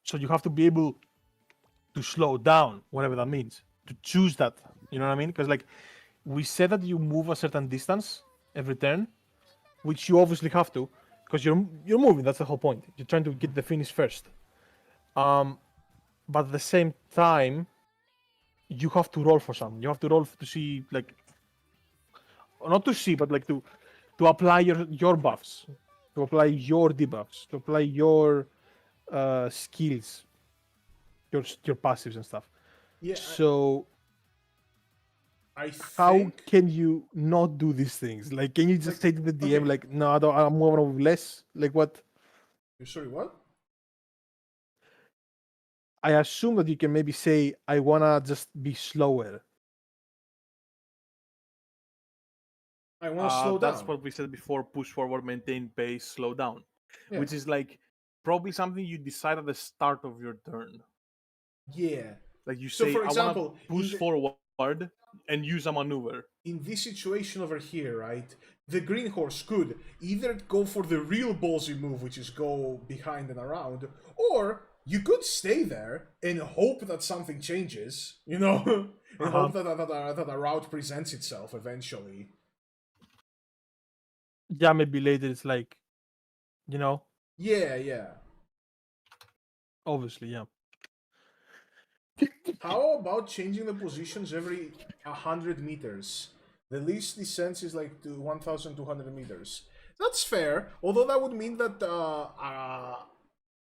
So you have to be able to slow down, whatever that means, to choose that. You know what I mean? Because like we said that you move a certain distance every turn, which you obviously have to, because you're moving. That's the whole point. You're trying to get the finish first. But at the same time, you have to roll for something. You have to roll to see, like, not to see, but like to apply your buffs, to apply your debuffs, to apply your skills, your passives and stuff. Yeah. So I how think can you not do these things? Like, can you just say to the DM, okay. like, no, I'm moving with less? Like, what? Sorry, what? I assume that you can maybe say, I wanna just be slower. I want to slow down. That's what we said before: push forward, maintain pace, slow down. Yeah. Which is like probably something you decide at the start of your turn. Yeah. Like you So, say, for I example, want to push forward and use a maneuver. In this situation over here, right, the green horse could either go for the real ballsy move, which is go behind and around, or you could stay there and hope that something changes, you know, and hope that a route presents itself eventually. Yeah, maybe later it's like, you know, Yeah. obviously, yeah. How about changing the positions every 100 meters? The least descent is like to 1,200 meters. That's fair. Although that would mean that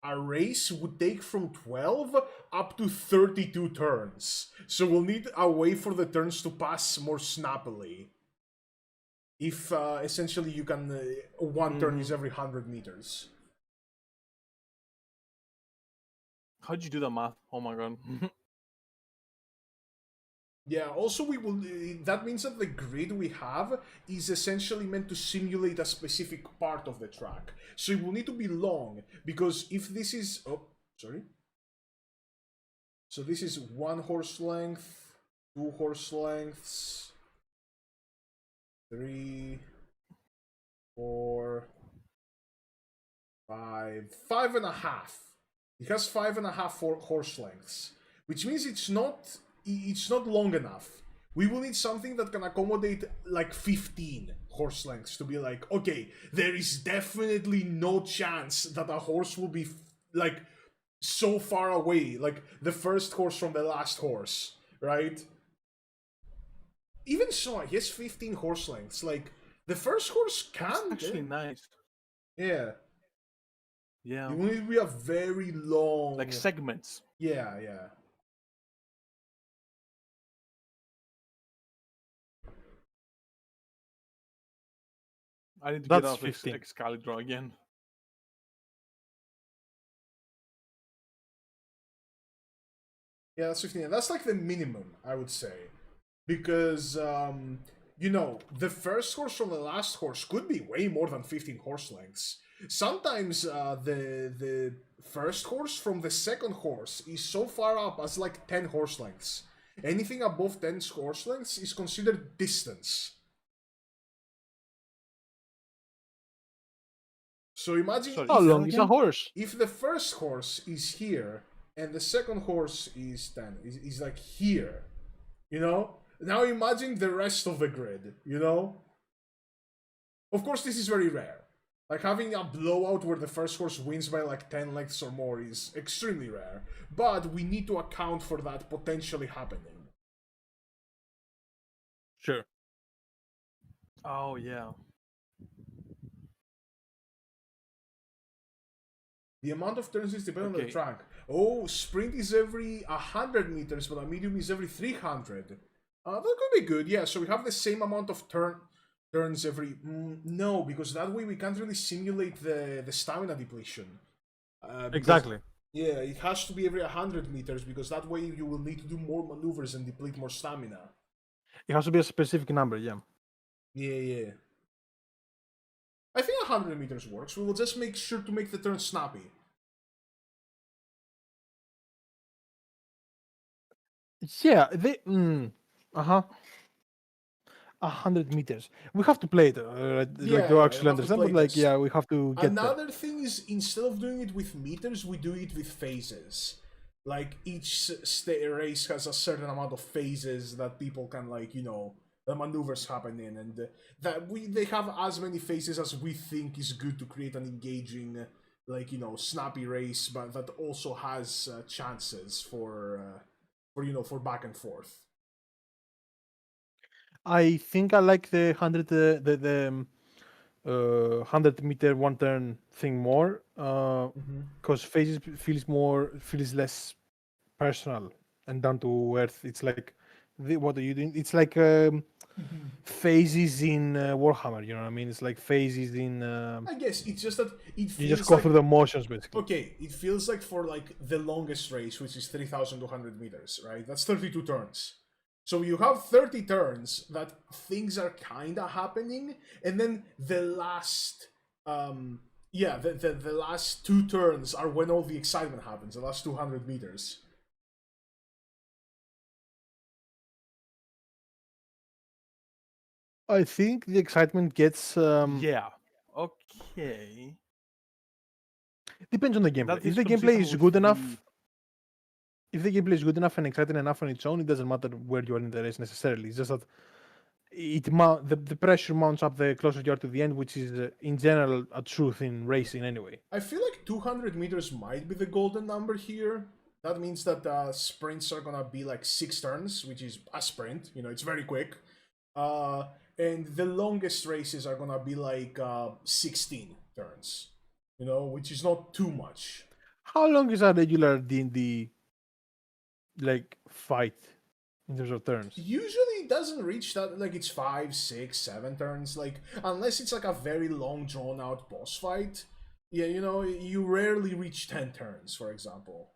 a race would take from 12 up to 32 turns. So we'll need a way for the turns to pass more snappily. If essentially you can... one turn is every 100 meters. How'd you do that math? Oh my god. Yeah, also we will... that means that the grid we have is essentially meant to simulate a specific part of the track. So it will need to be long, because if this is... oh, sorry. So this is 1 horse length, 2 horse lengths, 3, 4, 5, 5.5. It has 5.5 horse lengths, which means it's not long enough. We will need something that can accommodate like 15 horse lengths to be like, okay, there is definitely no chance that a horse will be like so far away, like the first horse from the last horse, right? Even so, I guess 15 horse lengths, like the first horse can... That's actually nice. Yeah. Yeah. It will need to be a very long... Like segments. Yeah, yeah. I need to That's get off 15. Excalibur again. Yeah, that's 15. That's like the minimum, I would say. Because, you know, the first horse from the last horse could be way more than 15 horse lengths. Sometimes the first horse from the second horse is so far up as like 10 horse lengths. Anything above 10 horse lengths is considered distance. So imagine Sorry, How if, long is a horse? if the first horse is here and the second horse is 10, is like here, you know? Now imagine the rest of the grid, you know? Of course, this is very rare. Like, having a blowout where the first horse wins by like 10 lengths or more is extremely rare. But we need to account for that potentially happening. Sure. Oh yeah. The amount of turns is dependent on the Okay. track. Oh, sprint is every 100 meters, but a medium is every 300. That could be good, yeah. So we have the same amount of turns every... no, because that way we can't really simulate the stamina depletion. Because- Exactly. Yeah, it has to be every 100 meters, because that way you will need to do more maneuvers and deplete more stamina. It has to be a specific number, yeah. Yeah, yeah. I think 100 meters works. We will just make sure to make the turn snappy. Yeah, they... 100 meters. We have to play it, Yeah, like to yeah, actually we'll have to understand, play but like, this. yeah, we have to get there. Another thing is, instead of doing it with meters, we do it with phases. Like, each race has a certain amount of phases that people can, like, you know, the maneuvers happen in, and they have as many phases as we think is good to create an engaging, like, you know, snappy race, but that also has chances for you know, for back and forth. I think I like the 100 the 100-meter one turn thing more because phases feels less personal and down to earth. It's like what are you doing? It's like phases in Warhammer. You know what I mean? It's like phases in. I guess it's just that it feels You just go like, through the motions basically. okay, it feels like for like the longest race, which is 3,200 meters, right? That's 32 turns. So you have 30 turns that things are kinda happening, and then the last the last 2 turns are when all the excitement happens, the last 200 meters. I think the excitement gets Yeah. Okay. depends on the gameplay. That If the gameplay consistent is with good the- enough, if the gameplay is good enough and exciting enough on its own, it doesn't matter where you are in the race necessarily. It's just that the pressure mounts up the closer you are to the end, which is in general a truth in racing anyway. I feel like 200 meters might be the golden number here. That means that sprints are gonna be like 6 turns, which is a sprint. You know, it's very quick. and the longest races are gonna be like 16 turns, you know, which is not too much. How long is a regular D&D like fight in terms of turns? Usually it doesn't reach that, like it's 5, 6, 7 turns, like unless it's like a very long drawn out boss fight. Yeah, you know, you rarely reach 10 turns, for example.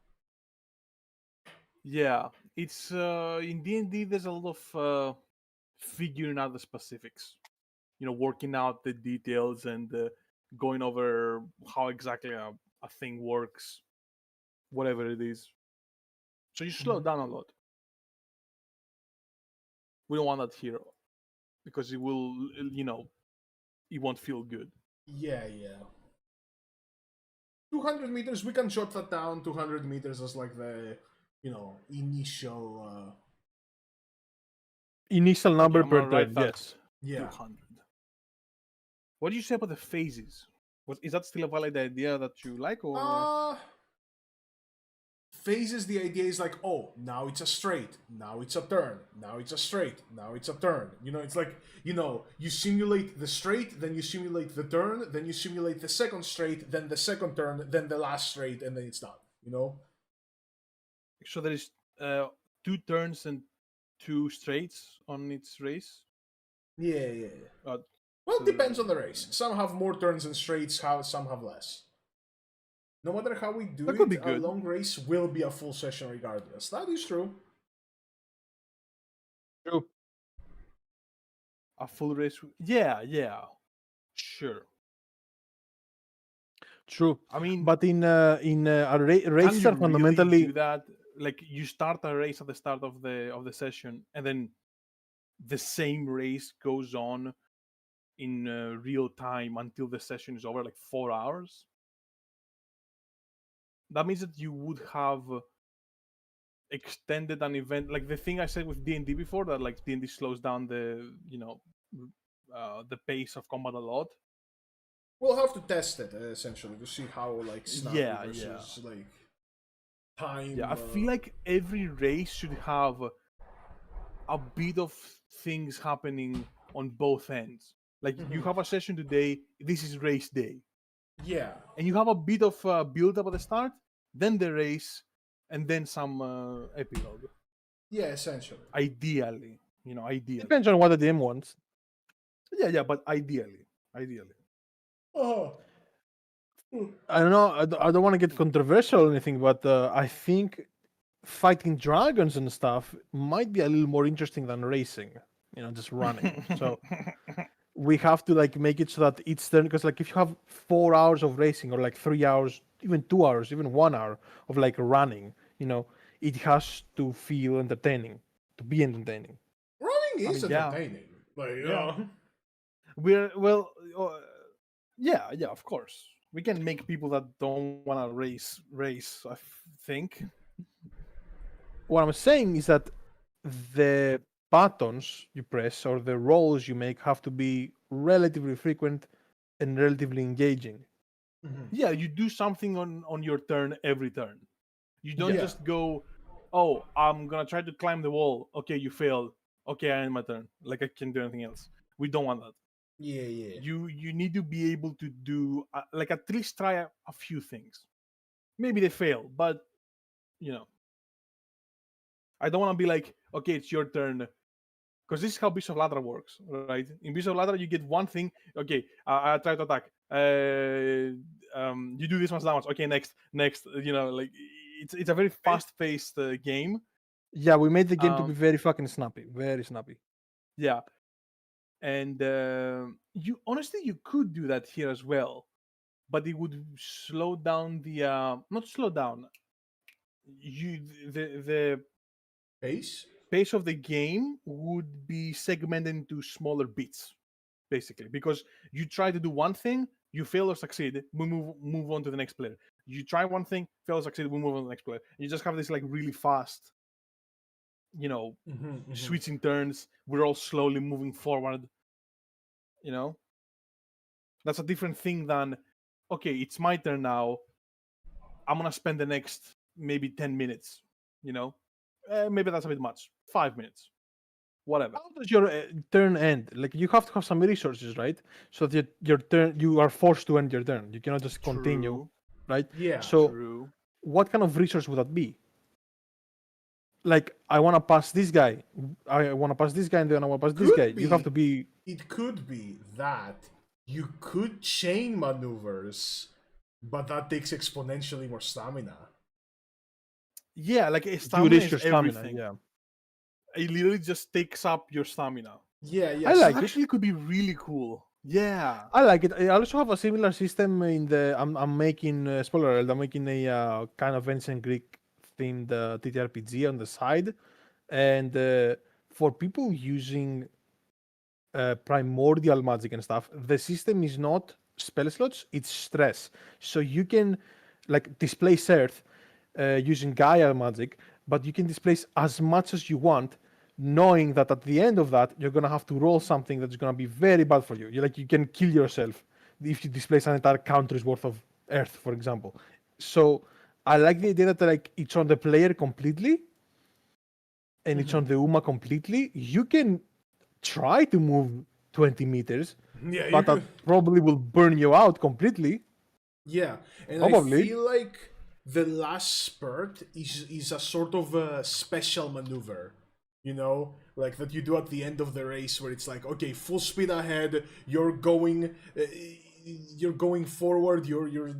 Yeah, it's in D&D. There's a lot of figuring out the specifics. You know, working out the details and going over how exactly a thing works, whatever it is. So you slow down a lot. We don't want that here because it will, you know, it won't feel good. Yeah, yeah. 200 meters, we can jot that down. 200 meters as like the, you know, initial. Initial Okay, number I'm gonna per write turn, that yes. Yeah. 200. What do you say about the phases? Is that still a valid idea that you like, or Phases, the idea is like, oh, now it's a straight, now it's a turn, now it's a straight, now it's a turn. You know, it's like, you know, you simulate the straight, then you simulate the turn, then you simulate the second straight, then the second turn, then the last straight, and then it's done. You know? so there is 2 turns and 2 straights on its race? Yeah, yeah. Uh, Well, it depends on the race. Some have more turns and straights, how some have less. No matter how we do That could be it, a good. long race will be a full session regardless. That is true. True. A full race? Yeah, sure. True. I mean, But can races you are really fundamentally do that? Like you start a race at the start of the session, and then the same race goes on in real time until the session is over, like 4 hours. That means that you would have extended an event, like the thing I said with D&D before, that like D&D slows down the, you know, the pace of combat a lot. We'll have to test it essentially to see how like snappy Yeah, versus like time. Yeah, I feel like every race should have a bit of things happening on both ends. Like you have a session today, this is race day, yeah, and you have a bit of build up at the start, then the race, and then some epilogue. yeah, essentially. Ideally, you know, ideally. depends on what the DM wants. Yeah, but ideally. Oh, I don't know. I don't want to get controversial or anything, but I think fighting dragons and stuff might be a little more interesting than racing. You know, just running. So we have to like make it so that each turn, because like if you have 4 hours of racing or like 3 hours, even 2 hours, even 1 hour of like running, you know, it has to feel entertaining, to be entertaining. running is mean, yeah. entertaining. Like, Yeah. We're well, yeah, of course. We can make people that don't want to race. I think. What I'm saying is that the buttons you press or the rolls you make have to be relatively frequent and relatively engaging. Yeah, you do something on your turn every turn. You don't Yeah. just go, "Oh, I'm gonna try to climb the wall." Okay, you failed. Okay, I end my turn. Like I can't do anything else. We don't want that. Yeah. You need to be able to do like at least try a few things. Maybe they fail, but you know, I don't want to be like, okay, it's your turn, because this is how Bishop Ladder works, right? In Bishop Ladder, you get one thing. Okay, I try to attack. You do this much damage. Okay, next. You know, like it's a very fast-paced game. Yeah, we made the game to be Um, very fucking snappy, very snappy. Yeah, and you honestly you could do that here as well, but it would slow down the not slow down. The Pace? pace of the game would be segmented into smaller bits, basically, because you try to do one thing, you fail or succeed, we move on to the next player. You try one thing, fail or succeed, we move on to the next player. You just have this like really fast, you know, switching turns. We're all slowly moving forward. You know, that's a different thing than, okay, it's my turn now. I'm gonna spend the next maybe 10 minutes. You know, maybe that's a bit much. 5 minutes. whatever. How does your turn end? Like you have to have some resources, right? So that your turn, you are forced to end your turn. You cannot just continue, True. right? Yeah. So True. what kind of resource would that be? Like I want to pass this guy, I want to pass this guy, and then I want to pass this guy. You have to be. It could be that you could chain maneuvers, but that takes exponentially more stamina. Yeah, like You stamina risk is your stamina. everything. Yeah, It literally just takes up your stamina. Yeah, yeah. I like it. Actually, could be really cool. Yeah. I like it. I also have a similar system in the. I'm making spoiler alert. I'm making a kind of ancient Greek themed TTRPG on the side, and for people using primordial magic and stuff, the system is not spell slots; it's stress. So you can like displace Earth using Gaia magic, but you can displace as much as you want, knowing that at the end of that you're gonna have to roll something that's gonna be very bad for you. You can kill yourself if you displace an entire country's worth of Earth, for example. So I like the idea that like it's on the player completely, and it's on the Uma completely. You can try to move 20 meters, Yeah, you but that could. probably will burn you out completely. Yeah, and Probably. I feel like the last spurt is a sort of a special maneuver, you know, like that you do at the end of the race, where it's like, okay, full speed ahead, you're going forward, you're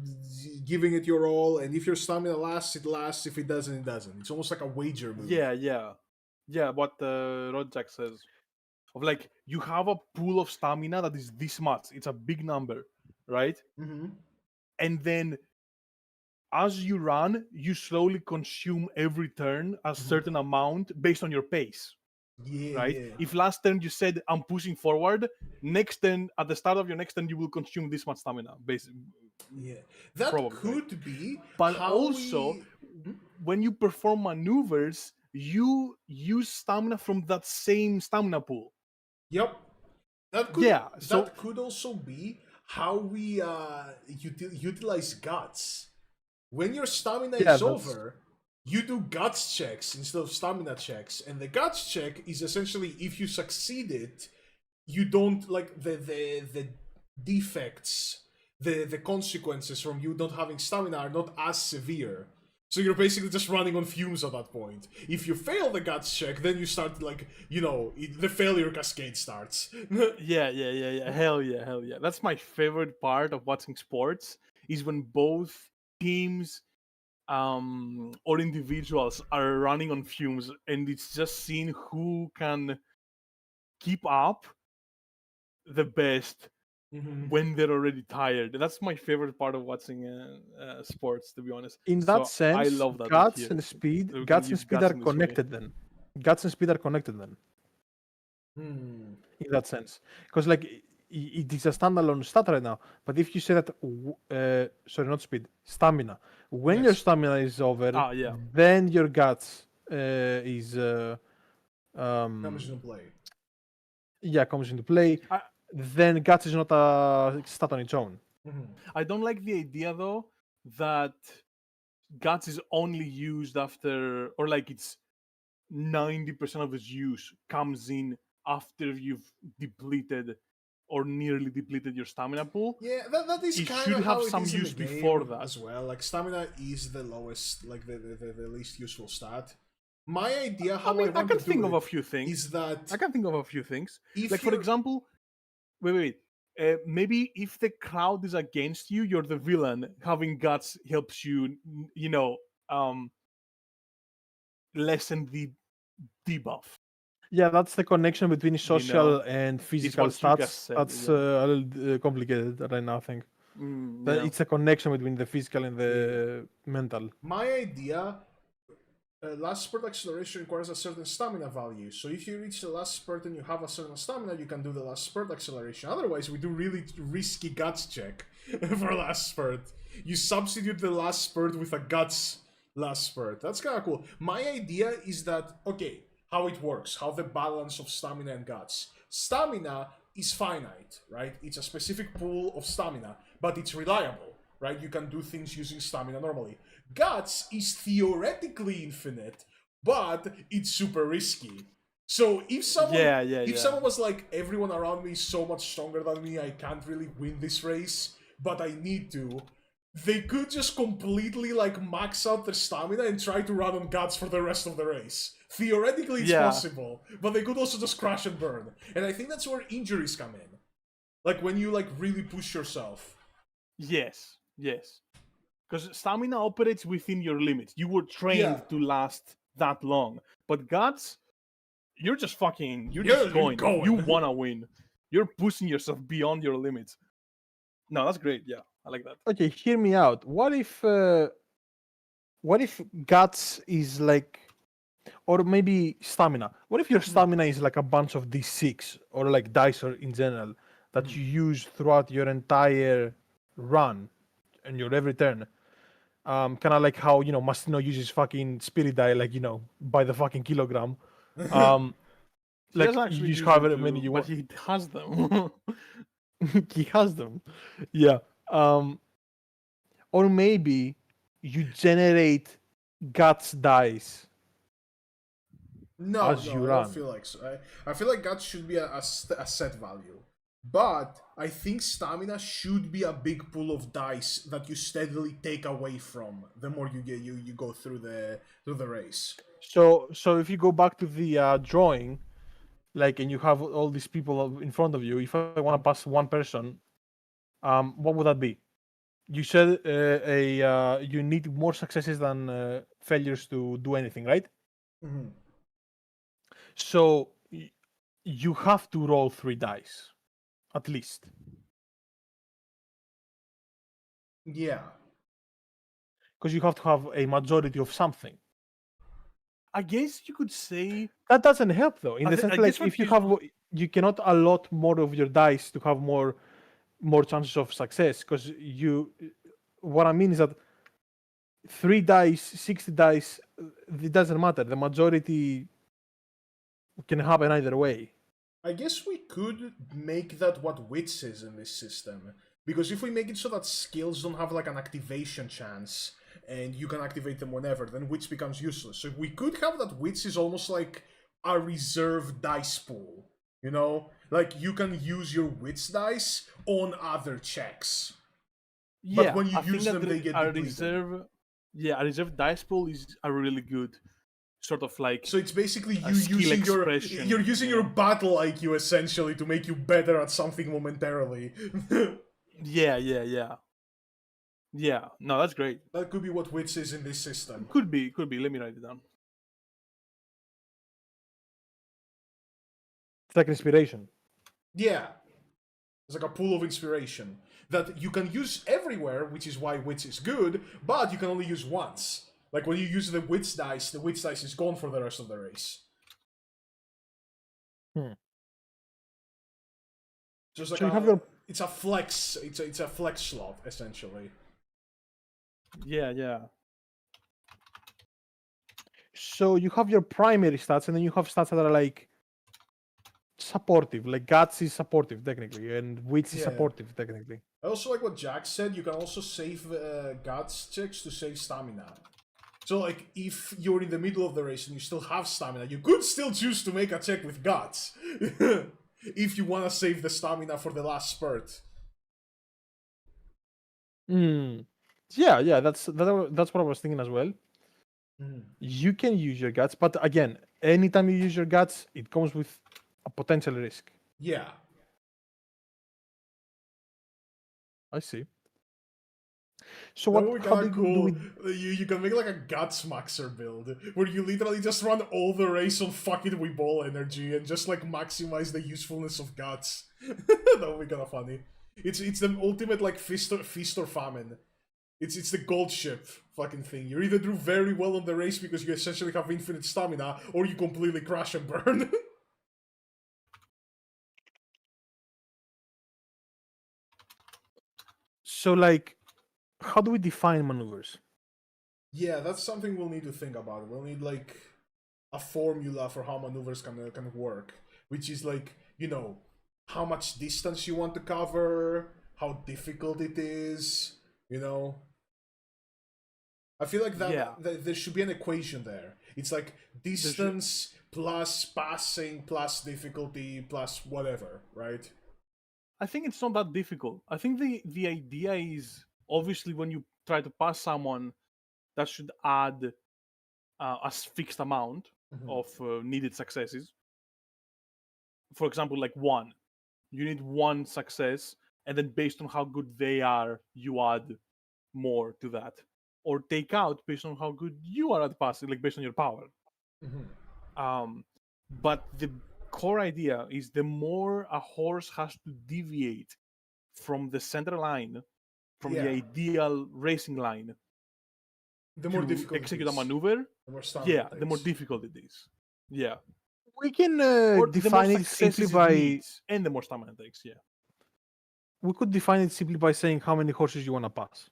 giving it your all, and if your stamina lasts, it lasts. If it doesn't, it doesn't. It's almost like a wager move. Yeah. What Rodjack says of like you have a pool of stamina that is this much. It's a big number, right? Mm-hmm. And then as you run, you slowly consume every turn a certain amount based on your pace. Yeah, Right? yeah. If last turn you said I'm pushing forward, next turn at the start of your next turn you will consume this much stamina. Basically, Yeah, that Probably, could be. but how also we... when you perform maneuvers, you use stamina from that same stamina pool. Yep. That could, Yeah, so- that could also be how we utilize guts. When your stamina Yeah, is that's- over, you do guts checks instead of stamina checks, and the guts check is essentially if you succeed it, you don't like the defects, the consequences from you not having stamina are not as severe. So you're basically just running on fumes at that point. If you fail the guts check, then you start like, the failure cascade starts. Yeah. Hell yeah. That's my favorite part of watching sports is when both teams or individuals are running on fumes and it's just seeing who can keep up the best Mhm. when they're already tired. That's my favorite part of watching sports, to be honest. In that So sense, I love that guts here. and speed, We can guts and use speed guts are in this way. connected then. Guts and speed are connected then. Hmm. In that sense, because like it is a standalone stat right now. But if you say that, sorry, not speed, stamina. When your Yes. stamina is over, Yeah. then your guts is Comes into play. comes into play. I- Then guts is not a stat on its own. Mhm. I don't like the idea though that guts is only used after, or like it's 90% of its use comes in after you've depleted or nearly depleted your stamina pool. Yeah, that is It kind should of how have it some is in use the game before that. as well. Like stamina is the lowest, like the least useful stat. My idea how I, I want can to do think of it a few things. is that I can think of a few things. if Like for you're- example, wait. Maybe if the crowd is against you, you're the villain. Having guts helps you, lessen the debuff. Yeah, that's the connection between social and physical what Hiukas stats. said, That's yeah. a little complicated right now, I think. But Yeah. it's a connection between the physical and the mental. my idea, last spurt acceleration requires a certain stamina value. So if you reach the last spurt and you have a certain stamina, you can do the last spurt acceleration. Otherwise, we do really risky guts check for last spurt. You substitute the last spurt with a guts last spurt. That's kind of cool. My idea is that, okay, how it works, how the balance of stamina and guts. Stamina is finite, right? It's a specific pool of stamina, but it's reliable, right? You can do things using stamina normally. Guts is theoretically infinite, but it's super risky. So if someone Yeah. someone was like, everyone around me is so much stronger than me, I can't really win this race, but I need to, they could just completely like max out their stamina and try to run on guts for the rest of the race. Theoretically it's possible, but they could also just crash and burn. And I think that's where injuries come in. Like when you like really push yourself. Yes. Because stamina operates within your limits. You were trained to last that long. But guts, you're just You're going. going. You wanna win. You're pushing yourself beyond your limits. No, that's great. Yeah, I like that. Okay, hear me out. What if guts is like, or maybe stamina? What if your stamina is like a bunch of d6 or like dice or in general that you use throughout your entire run and your every turn? Kind of like how Mastino uses fucking spirit die, like by the fucking kilogram. He Like doesn't you actually use use however them many too, you but want. he has them. He has them, yeah. Or maybe you generate guts dice No, as you I don't run. feel like so. I feel like guts should be a set value. But I think stamina should be a big pool of dice that you steadily take away from the more you go through the race. So if you go back to the drawing, like, and you have all these people in front of you, if I want to pass one person, what would that be? You said you need more successes than failures to do anything, right? Mm-hmm. So you have to roll 3 dice, at least. Yeah. Because you have to have a majority of something. I guess you could say That doesn't help though, in the sense I like guess what if you is- have, you cannot allot more of your dice to have more chances of success. Because what I mean is that 3 dice, 60 dice, it doesn't matter. The majority can happen either way. I guess we could make that what wits is in this system. Because if we make it so that skills don't have like an activation chance and you can activate them whenever, then wits becomes useless. So we could have that wits is almost like a reserve dice pool. You know? Like you can use your wits dice on other checks. yeah. when you I think use that them, they get a depleted. reserve dice pool is a really good sort of like So it's basically you skill using expression, you're using your battle IQ essentially to make you better at something momentarily. yeah. No, that's great. That could be what wits is in this system. Could be. Let me write it down. It's like inspiration. Yeah. It's like a pool of inspiration that you can use everywhere, which is why wits is good, but you can only use once. Like when you use the wits dice is gone for the rest of the race. Just like So you have your... it's a flex. It's a flex slot essentially. Yeah. So you have your primary stats, and then you have stats that are like supportive. Like guts is supportive technically, and wits is Yeah. supportive technically. I also like what Jack said. You can also save guts checks to save stamina. So, like, if you're in the middle of the race and you still have stamina, you could still choose to make a check with guts. If you want to save the stamina for the last spurt. Yeah, that's what I was thinking as well. You can use your guts, but again, anytime you use your guts, it comes with a potential risk. Yeah. I see. So That what? would be How kind of do cool. we... You can make like a guts maxer build where you literally just run all the race on fucking Weeball energy and just like maximize the usefulness of guts. That would be kind of funny. It's the ultimate like feast or famine. It's the gold ship fucking thing. You either do very well on the race because you essentially have infinite stamina, or you completely crash and burn. So like, how do we define maneuvers? Yeah, that's something we'll need to think about. We'll need like a formula for how maneuvers can work, which is like, you know, how much distance you want to cover, how difficult it is, you know. I feel like that, Yeah. there should be an equation there. It's like distance plus passing plus difficulty plus whatever, right? I think it's not that difficult. I think the idea is obviously when you try to pass someone, that should add fixed amount of needed successes. For example, like 1. You need 1 success, and then based on how good they are, you add more to that. Or take out based on how good you are at passing, like based on your power. But the core idea is the more a horse has to deviate from the center line, from the Yeah. ideal racing line, The more to difficult execute it a is, maneuver, the more stamina it the more takes. difficult it is. Yeah. We can Or the more define it simply successes it by. needs, and the more stamina it takes, yeah. We could define it simply by saying how many horses you want to pass.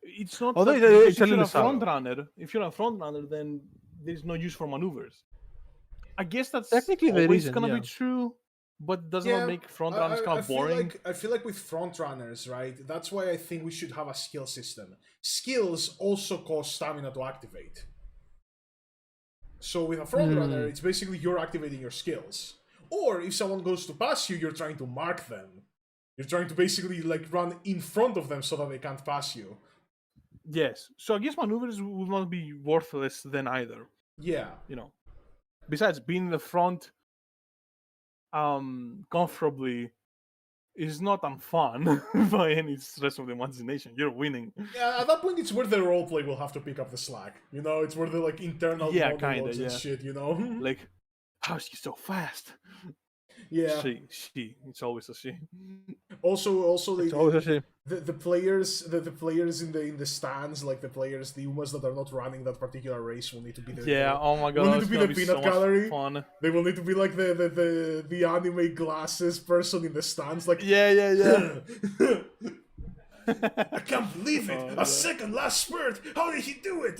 It's not Although that, it's because a if you're little a front subtle. runner, then there's no use for maneuvers. I guess that's Technically, there always isn't, gonna be yeah. true, but doesn't that make front runners kind of boring? I feel like with front runners, right? That's why I think we should have a skill system. Skills also cost stamina to activate. So with a front runner, it's basically you're activating your skills. Or if someone goes to pass you, you're trying to mark them. You're trying to basically like run in front of them so that they can't pass you. Yes. So I guess maneuvers would not be worthless then either. Yeah. You know. Besides, being in the front comfortably is not unfun by any stretch of the imagination. You're winning. Yeah, at that point, it's where the roleplay will have to pick up the slack. You know, it's where the like internal monologues and shit. You know, Like, how's she so fast? yeah. She. It's always a she. Also, It's always a shame. the players, the players in the stands, like the Umas that are not running that particular race will need to be the Oh my god, will need that's to be gonna the be peanut so much gallery. fun. They will need to be like the anime glasses person in the stands, like Yeah. I can't believe it! A second last spurt! How did he do it?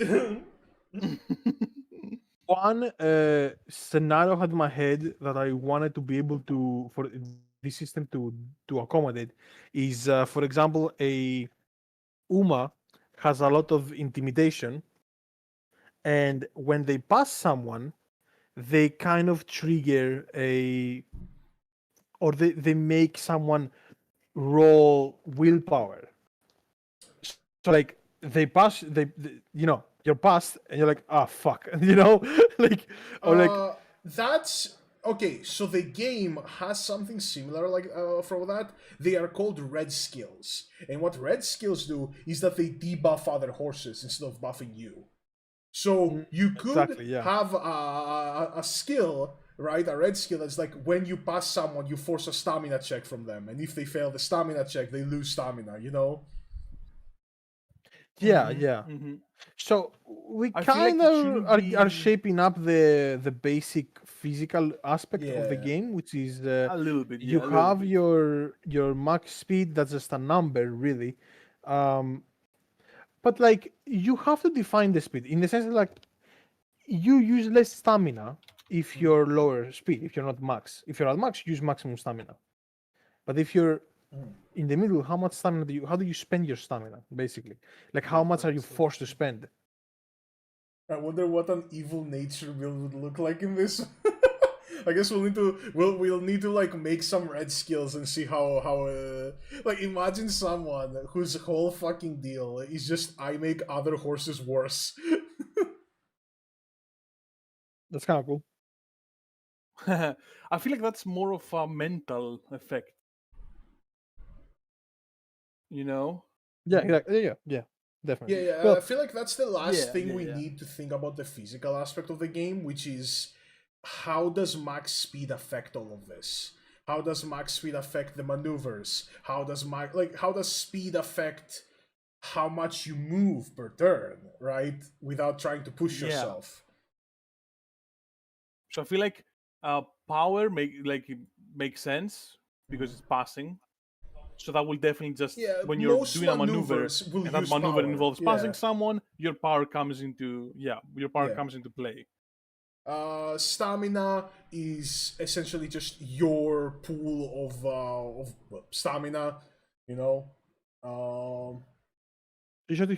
One scenario I had in my head that I wanted to be able to for this system to accommodate is, for example, a Uma has a lot of intimidation, and when they pass someone, they kind of trigger or they make someone roll willpower. So like they pass, you're passed, and you're like, ah, fuck, like, or like, That's okay. So the game has something similar, like for that. They are called red skills, and what red skills do is that they debuff other horses instead of buffing you. So you could have a skill, right? A red skill that's like when you pass someone, you force a stamina check from them, and if they fail the stamina check, they lose stamina. You know. yeah. Mm-hmm. So we I feel like kind it of shouldn't are be- shaping up the basic physical aspect of the Yeah. game, which is A little bit. you Yeah, a little have bit. your max speed. That's just a number, really. But like you have to define the speed in the sense that like you use less stamina if you're lower speed, if you're not max. If you're at max, use maximum stamina. But if you're in the middle, how much stamina how do you spend your stamina, basically? Like how much are you forced to spend? I wonder what an evil nature would look like in this. I guess we'll need to like make some red skills and see how like imagine someone whose whole fucking deal is just I make other horses worse. That's kind of cool. I feel like that's more of a mental effect. You know? Yeah, exactly. Yeah, definitely. Yeah, Well, I feel like that's the last thing we yeah. need to think about the physical aspect of the game, which is how does max speed affect all of this? How does max speed affect the maneuvers? How does speed affect how much you move per turn, right? Without trying to push yourself. So I feel like power makes sense because it's passing. So that will definitely just when you're most doing a maneuver maneuvers will and that use maneuver power. involves passing someone, your power comes into comes into play. Stamina is essentially just your pool of stamina, you know. You said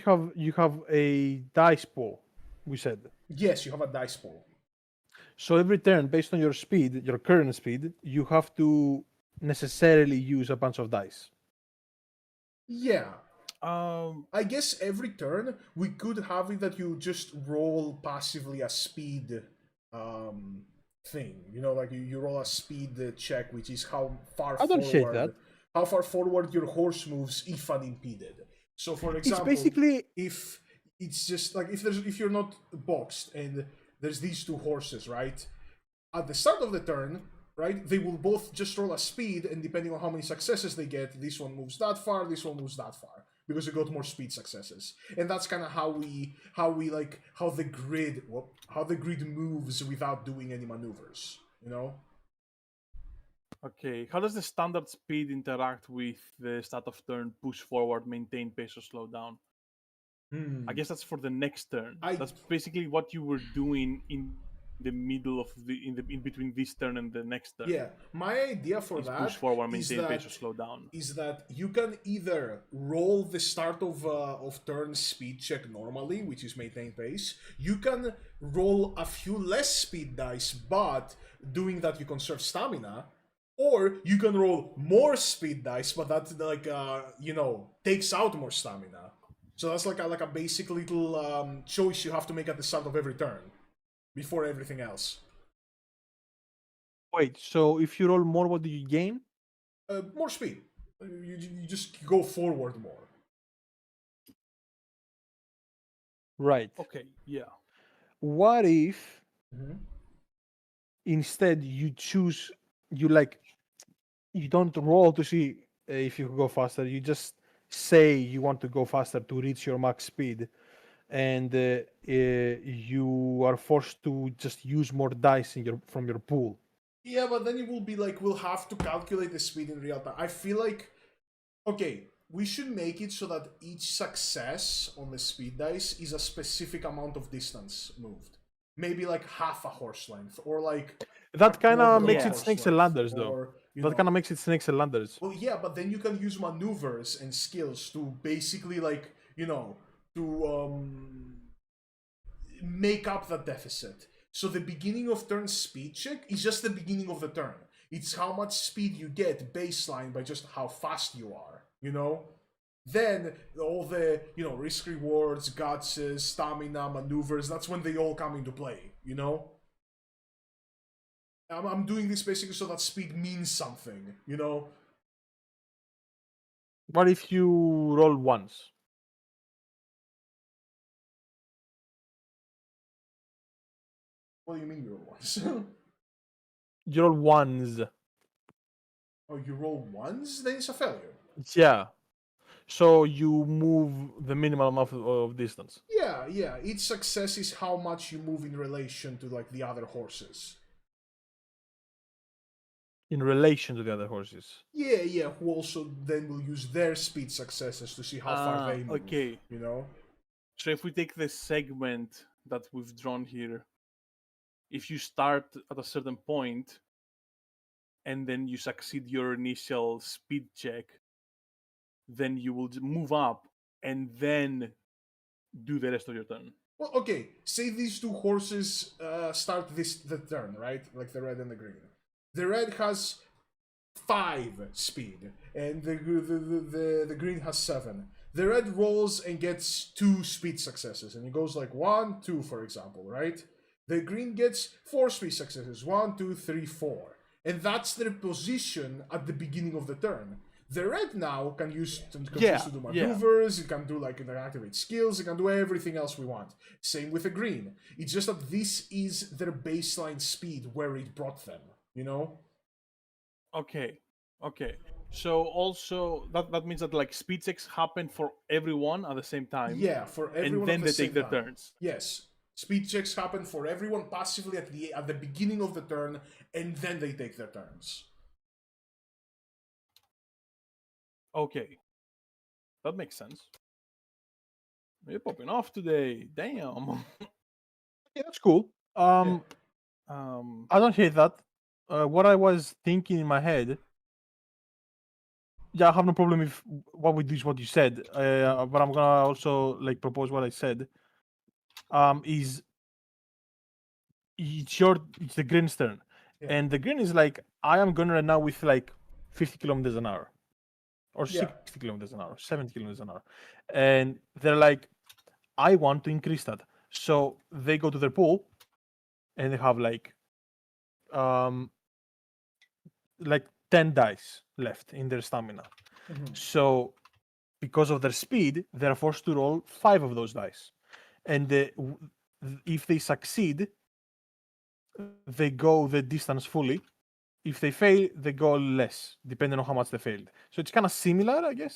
you have a dice pool. We said. Yes, you have a dice pool. So every turn, based on your speed, your current speed, you have to necessarily use a bunch of dice. Yeah. Um, I guess every turn we could have it that you just roll passively a speed thing. You know, like you roll a speed check, which is I don't hate that. how far forward your horse moves if unimpeded. So, for It's example, basically if it's just like if you're not boxed and there's these two horses, right? At the start of the turn, right, they will both just roll a speed, and depending on how many successes they get, this one moves that far, this one moves that far, because you got more speed successes. And that's kind of how the grid moves without doing any maneuvers, you know? okay. How does the standard speed interact with the start of turn, push forward, maintain pace, or slow down? I guess that's for the next turn. That's basically what you were doing in the middle of in between this turn and the next turn. Yeah, my idea for Is that push forward, is maintain pace, or that slow down. is that you can either roll the start of turn speed check normally, which is maintain pace. You can roll a few less speed dice, but doing that you conserve stamina. Or you can roll more speed dice, but that takes out more stamina. So that's like a basic little choice you have to make at the start of every turn, before everything else. wait. So if you roll more, what do you gain? More speed. You just go forward more. Right. Okay, yeah. What if Mhm. instead you choose you don't roll to see if you go faster. You just say you want to go faster to reach your max speed, and you are forced to just use more dice from your pool. Yeah, but then it will be like we'll have to calculate the speed in real time. I feel like okay, we should make it so that each success on the speed dice is a specific amount of distance moved. Maybe like half a horse length, or like That kind quarter of of a makes it horse snakes and length, ladders, though. or That kind of makes it snakes and ladders. well, yeah, but then you can use maneuvers and skills to basically to make up that deficit. So the beginning of turn speed check is just the beginning of the turn. It's how much speed you get baseline by just how fast you are, you know? Then all the, risk rewards, guts, stamina, maneuvers, that's when they all come into play, you know? I'm doing this basically so that speed means something, you know? What if you roll once? What do you mean you roll once? You roll ones. Oh, you roll once? Then it's a failure. Yeah. So you move the minimal amount of distance. Yeah. Each success is how much you move in relation to like the other horses. In relation to the other horses. Yeah, who also then will use their speed successes to see how far they move. Okay. You know? So if we take the segment that we've drawn here, if you start at a certain point and then you succeed your initial speed check, then you will move up and then do the rest of your turn. Well, okay. Say these two horses start the turn, right? Like the red and the green. The red has 5 speed, and the green has 7. The red rolls and gets 2 speed successes, and it goes like 1, 2, for example, right? The green gets 4 speed successes, 1, 2, 3, 4, and that's their position at the beginning of the turn. The red now can choose to do maneuvers, it can do it can activate skills, it can do everything else we want. Same with the green. It's just that this is their baseline speed where it brought them, you know? Okay. So also that means that like speed checks happen for everyone at the same time. Yeah, for everyone and then at the they same take their time. turns. Yes. Speed checks happen for everyone passively at the beginning of the turn, and then they take their turns. Okay. That makes sense. You're popping off today. Damn. Yeah, that's cool. um I don't hate that. What I was thinking in my head Yeah, I have no problem if what we do is what you said, but I'm gonna also like propose what I said. Is it's the green's turn, Yeah. and the green is like, I am gonna run now with like 50 kilometers an hour, or Yeah. 60 kilometers an hour, 70 kilometers an hour, and they're like, I want to increase that, so they go to their pool, and they have um like 10 dice left in their stamina. Mhm. So because of their speed, they're forced to roll 5 of those dice, and if they succeed, they go the distance fully. If they fail, they go less, depending on how much they failed. So it's kind of similar, I guess.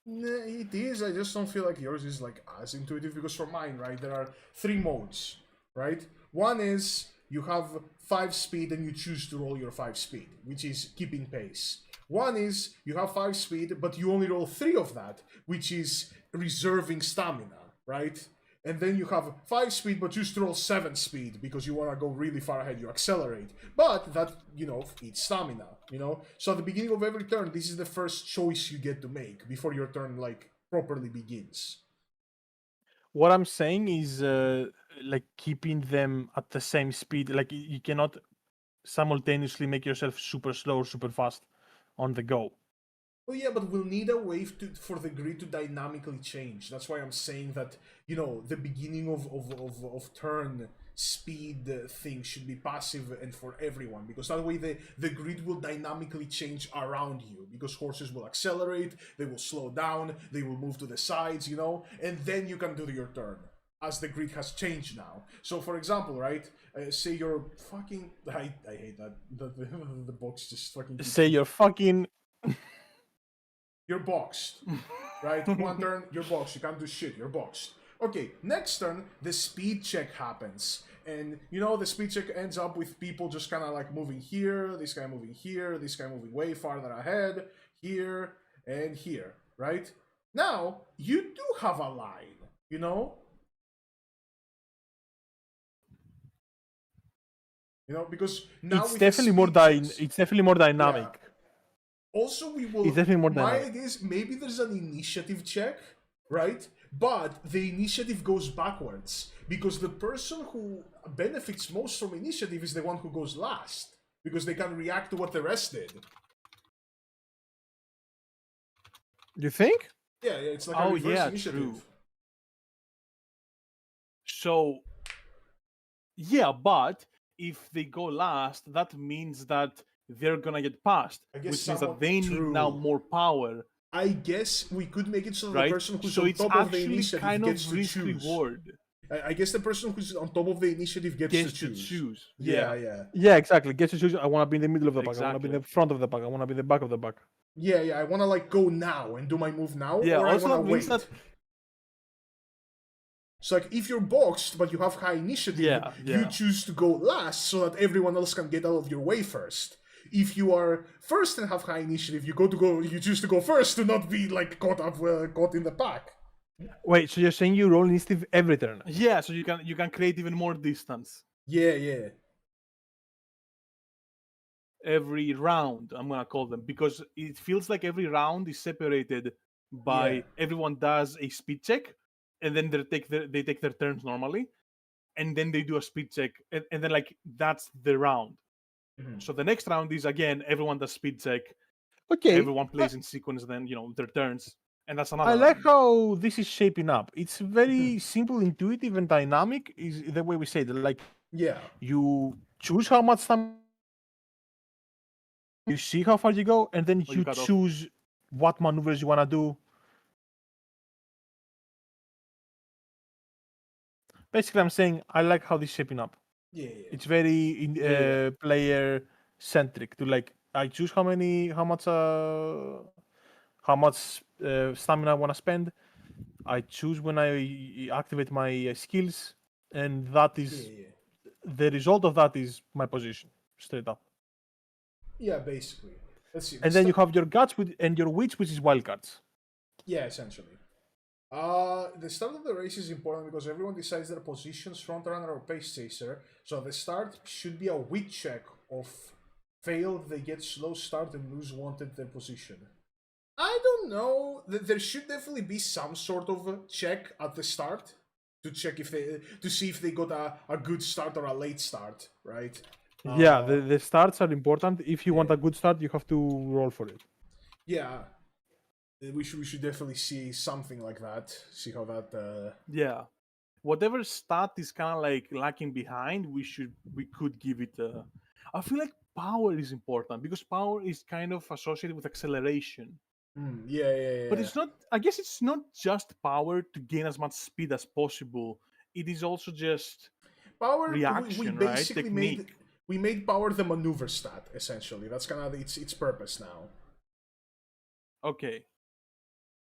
Nah, it is. I just don't feel like yours is like as intuitive because for mine, right, there are 3 modes, right? One is you have 5 speed and you choose to roll your 5 speed, which is keeping pace. One is you have 5 speed, but you only roll 3 of that, which is reserving stamina, right? And then you have 5 speed, but choose to roll 7 speed because you want to go really far ahead. You accelerate, but that eats stamina. So at the beginning of every turn, this is the first choice you get to make before your turn like properly begins. What I'm saying is like keeping them at the same speed. Like you cannot simultaneously make yourself super slow or super fast on the go. Well, yeah, but we'll need a way for the grid to dynamically change. That's why I'm saying that, the beginning of turn speed thing should be passive and for everyone, because that way the grid will dynamically change around you, because horses will accelerate, they will slow down, they will move to the sides, and then you can do your turn. As the grid has changed now. So, for example, right, say you're fucking... I hate that. The box just fucking... Say you're fucking... You're boxed, right? One turn, you're boxed. You can't do shit. You're boxed. Okay, next turn, the speed check happens. And, the speed check ends up with people just kind of like moving here, this guy moving here, this guy moving way farther ahead, here, and here, right? Now, you do have a line, because now It's with the definitely more speed checks, it's definitely more dynamic. yeah. Also, we will. It's definitely more My dynamic. idea is maybe there's an initiative check, right? But the initiative goes backwards because the person who benefits most from initiative is the one who goes last because they can react to what the rest did. You think? Yeah, it's like a reverse initiative. True. So, yeah, but if they go last, that means that they're gonna get passed, I guess which means someone- that they need now true. more power, I guess we could make it so that right? the person who's So on it's top of the actually initiative kind gets of to risk choose. reward. I guess the person who's on top of the initiative gets to choose. Yeah, yeah. Yeah, exactly. Get to choose. I want to be in the middle of the pack. I want to be in Exactly. the front of the pack. I want to be in the back of the pack. Yeah, I want to like go now and do my move now, Yeah, or I also want to that means wait. that So like if you're boxed but you have high initiative, Yeah, you yeah. choose to go last so that everyone else can get out of your way first. If you are first and have high initiative, you choose to go first to not be like caught in the pack. Wait, so you're saying you roll initiative every turn? yeah, so you can create even more distance Yeah. every round. I'm gonna call them because it feels like every round is separated by Yeah. everyone does a speed check, and then they take their turns normally, and then they do a speed check, and then like that's the round. Mhm. So the next round is again everyone does speed check, Okay. everyone plays in sequence, then their turns, and that's another. I like round. how this is shaping up. It's very simple, intuitive, and dynamic. Is the way we say it. Like Yeah. you choose how much time, you see how far you go, and then Oh, you you cut off. choose what maneuvers you want to do. Basically, I'm saying I like how this is shaping up. Yeah. It's very Yeah. player centric. To like, I choose how much stamina I want to spend. I choose when I activate my skills, and that is Yeah. the result of that is my position, straight up. Yeah, basically. Let's see. And then you have your guts and your wits, which is wild cards. Yeah, essentially. The start of the race is important because everyone decides their positions, front runner or pace chaser. So the start should be a wit check of failed, they get slow start and lose wanted their position. I don't know. There should definitely be some sort of a check at the start to check if they to see if they got a good start or a late start, right? Yeah, the starts are important. If you want yeah. a good start, you have to roll for it. Yeah, we should definitely see something like that. See how that. Yeah. Whatever stat is kind of like lacking behind, we could give it a. I feel like power is important because power is kind of associated with acceleration. Yeah. But it's not. I guess it's not just power to gain as much speed as possible. It is also just Power. We reaction, right? basically Technique. made power the maneuver stat essentially. That's kind of its purpose now. Okay.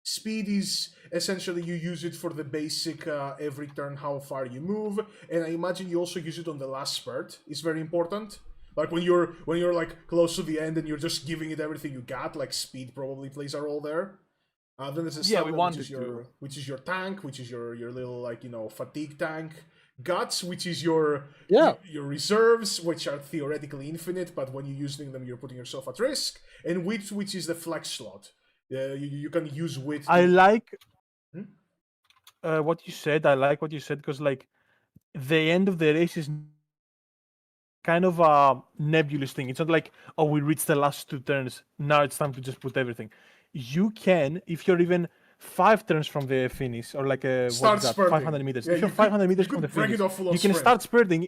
Speed is essentially you use it for the basic every turn how far you move, and I imagine you also use it on the last spurt. It's very important. Like when you're like close to the end and you're just giving it everything you got. Like speed probably plays a role there. Then there's a Yeah, we stat wanted which is your tank, which is your little like fatigue tank. Guts, which is your Yeah. your reserves, which are theoretically infinite, but when you're using them, you're putting yourself at risk. And wit, which is the flex slot. You can use wit. I like Hmm? what you said. I like what you said because like the end of the race is kind of a nebulous thing. It's not like, oh, we reached the last 2 turns. Now it's time to just put everything. You can, if you're even 5 turns from the finish, or like Start spurting. 500 meters. Yeah, if you're you 500 meters you from the could break finish, it off full on you can sprint. start spurting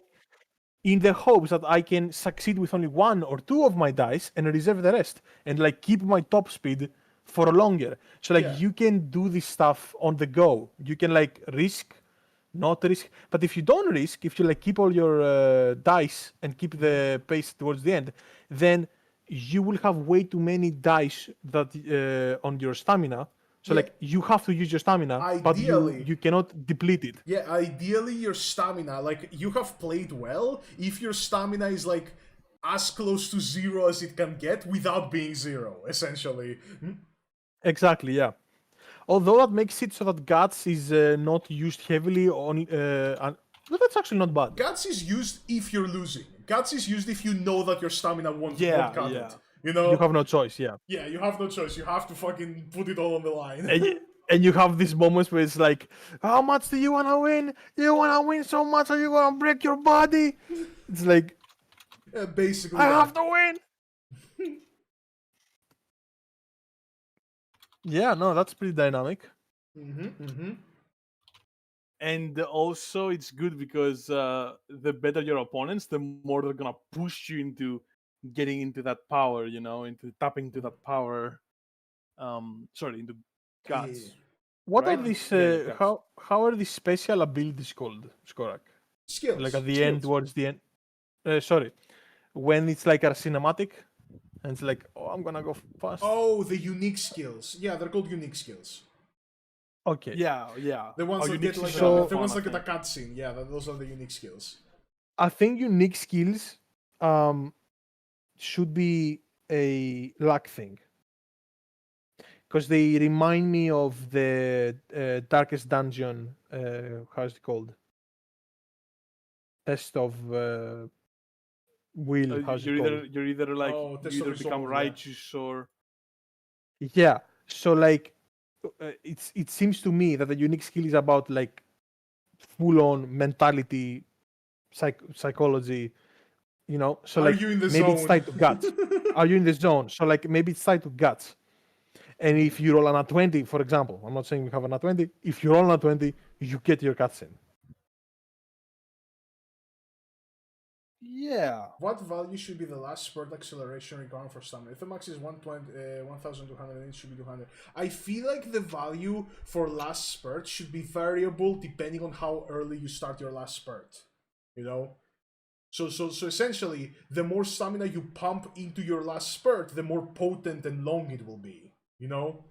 in the hopes that I can succeed with only 1 or 2 of my dice and reserve the rest, and like keep my top speed for longer. So like Yeah. you can do this stuff on the go. You can like risk, not risk. But if you don't risk, if you like keep all your dice and keep the pace towards the end, then you will have way too many dice that on your stamina. So Yeah. like you have to use your stamina, but Ideally. you cannot deplete it. Yeah, ideally your stamina, like you have played well if your stamina is like as close to 0 as it can get without being 0, essentially. Exactly, yeah. Although that makes it so that guts is not used heavily on. But that's actually not bad. Guts is used if you're losing. Guts is used if you know that your stamina won't cut Yeah. it. You know? You have no choice, yeah. Yeah, you have no choice. You have to fucking put it all on the line. And you have these moments where it's like, how much do you want to win? You want to win so much, are you going to break your body? It's like, Yeah, basically. I that. have to win. Yeah, no, that's pretty dynamic. And also, it's good because the better your opponents, the more they're gonna push you into getting into that power. Into tapping into that power. Into guts. Yeah. What Right? are these? Yeah, guts. How are these special abilities called, Skorak? Skills. Like at the Skills. end, towards the end. Sorry, when it's like a cinematic, and it's like, oh, I'm gonna go fast. Oh, the unique skills. Yeah, they're called unique skills. Okay. Yeah. The ones that unique get like skills are the ones fun, that I get a think. cutscene. Yeah, those are the unique skills. I think unique skills should be a luck thing. Because they remind me of the Darkest Dungeon, how's it called? Test of will, how's it called? You're either like Oh, Test you of either become Resolve, yeah. righteous or Yeah, so like it seems to me that the unique skill is about like full-on mentality, psychology, so Are like you in the maybe zone? it's tied to guts. Are you in the zone? So like maybe it's tied to guts. And if you roll an A20, for example, I'm not saying we have an A20, if you roll an A20, you get your cutscene. yeah. What value should be the last spurt acceleration required for stamina? If the max is 120, 1200, it should be 200. I feel like the value for last spurt should be variable depending on how early you start your last spurt. You know? So essentially, the more stamina you pump into your last spurt, the more potent and long it will be. You know?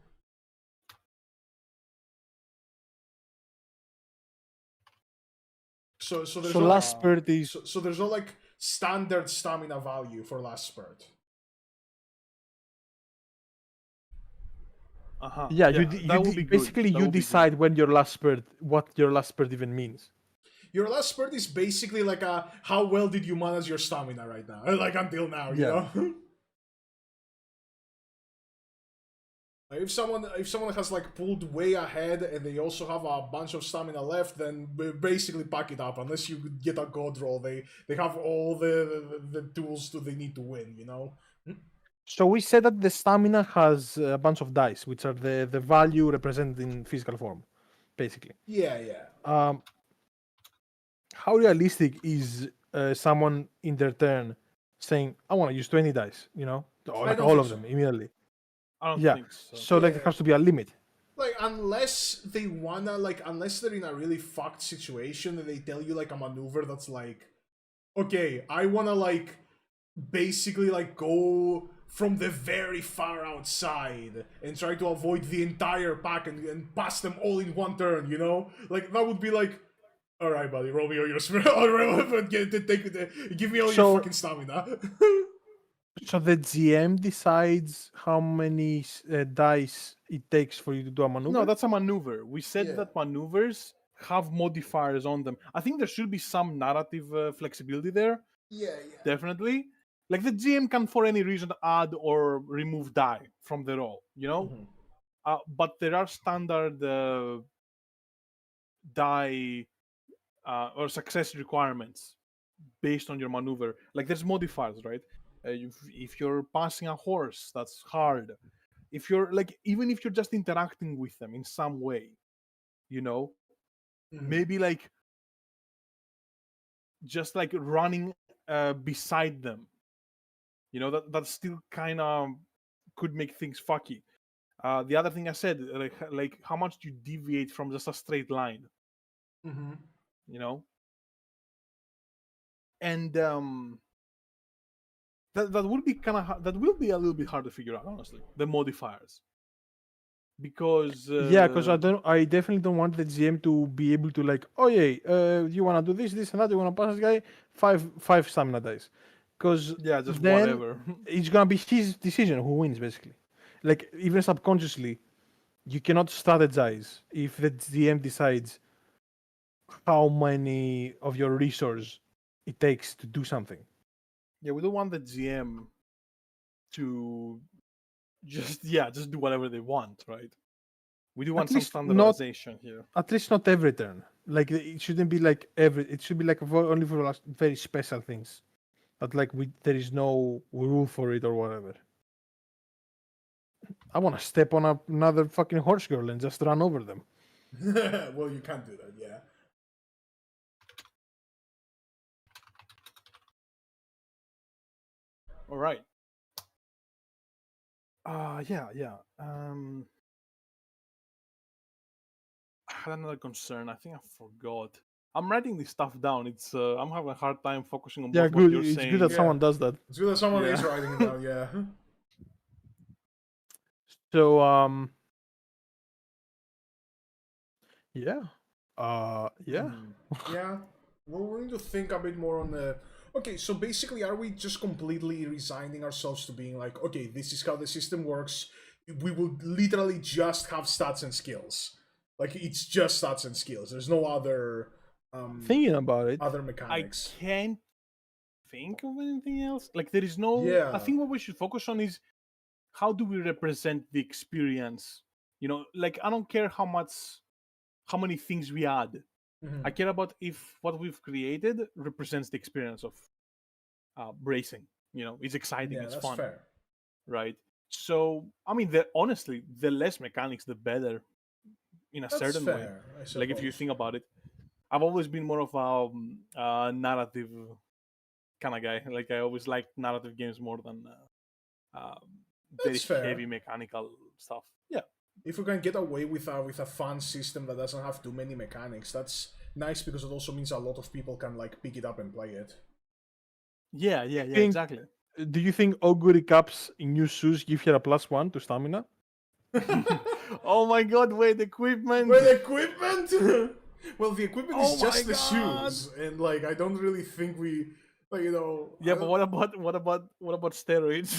So there's So no, last spurt is so there's no like standard stamina value for last spurt. yeah. That would be good. Basically That you would be good. decide when your last spurt, what your last spurt even means. Your last spurt is basically like how well did you manage your stamina right now? Like until now, you Yeah. know? If someone has like pulled way ahead and they also have a bunch of stamina left, then basically pack it up. Unless you get a god roll, they have all the tools they need to win. You know. So we said that the stamina has a bunch of dice, which are the value represented in physical form, basically. Yeah, yeah. How realistic is someone in their turn saying, "I want to use 20 dice," you know, or I like don't all think of so. them immediately? I don't Yeah. think so. So like there has to be a limit. Like unless they wanna unless they're in a really fucked situation and they tell you like a maneuver that's like, okay, I wanna basically go from the very far outside and try to avoid the entire pack and pass them all in one turn, you know? Like that would be like, all right, buddy, roll me all your spirit. All right, give me all your fucking stamina. So the GM decides how many dice it takes for you to do a maneuver. No, that's a maneuver. We said Yeah. that maneuvers have modifiers on them. I think there should be some narrative flexibility there. Yeah, Definitely. Like the GM can, for any reason, add or remove die from the roll, you know? But there are standard die or success requirements based on your maneuver. Like there's modifiers, right? If you're passing a horse, that's hard. If you're even if you're just interacting with them in some way, you know, maybe just running beside them, you know, that still kind of could make things fucky. The other thing I said, like how much do you deviate from just a straight line, you know? And that would be that will be a little bit hard to figure out, honestly, the modifiers, because because I definitely don't want the GM to be able to oh yeah, you want to do this and that, you want to pass this guy five stamina dice, because yeah, just then whatever. it's gonna be his decision who wins, basically. Like even subconsciously, you cannot strategize if the GM decides how many of your resource it takes to do something. Yeah, we don't want the GM to just do whatever they want, right? We do want some least standardization here. At least not every turn. Like it shouldn't be like it should be like only for very special things. But there is no rule for it or whatever. I want to step on another fucking horse girl and just run over them. Well, you can't do that, yeah. All right. Yeah. I had another concern. I think I forgot. I'm writing this stuff down. It's I'm having a hard time focusing on both what you're it's saying. good that someone does that. It's good that someone is writing it down, yeah. So yeah. Yeah. Yeah. Well, we need to think a bit more on the... Okay, so basically, are we just completely resigning ourselves to being like, okay, this is how the system works. We will literally just have stats and skills. Like, it's just stats and skills. There's no other... Thinking about it, other mechanics. I can't think of anything else. Like there is no... Yeah. I think what we should focus on is how do we represent the experience? You know, like I don't care how many things we add. I care about if what we've created represents the experience of bracing. You know, it's exciting, Yeah, it's that's fun, fair. right? So, I mean, honestly, the less mechanics, the better. In a That's certain way, fair, I like if you suppose. think about it, I've always been more of a narrative kind of guy. Like I always liked narrative games more than very That's fair. heavy mechanical stuff. Yeah. If we can get away with a fun system that doesn't have too many mechanics, that's nice because it also means a lot of people can pick it up and play it. Yeah, exactly. Do you think Oguri Caps in new shoes give her a +1 to stamina? Oh my god, wait, equipment! Well, equipment? Well, the equipment is Oh just my the God. shoes, and I don't really think we, you know. Yeah, but what about steroids?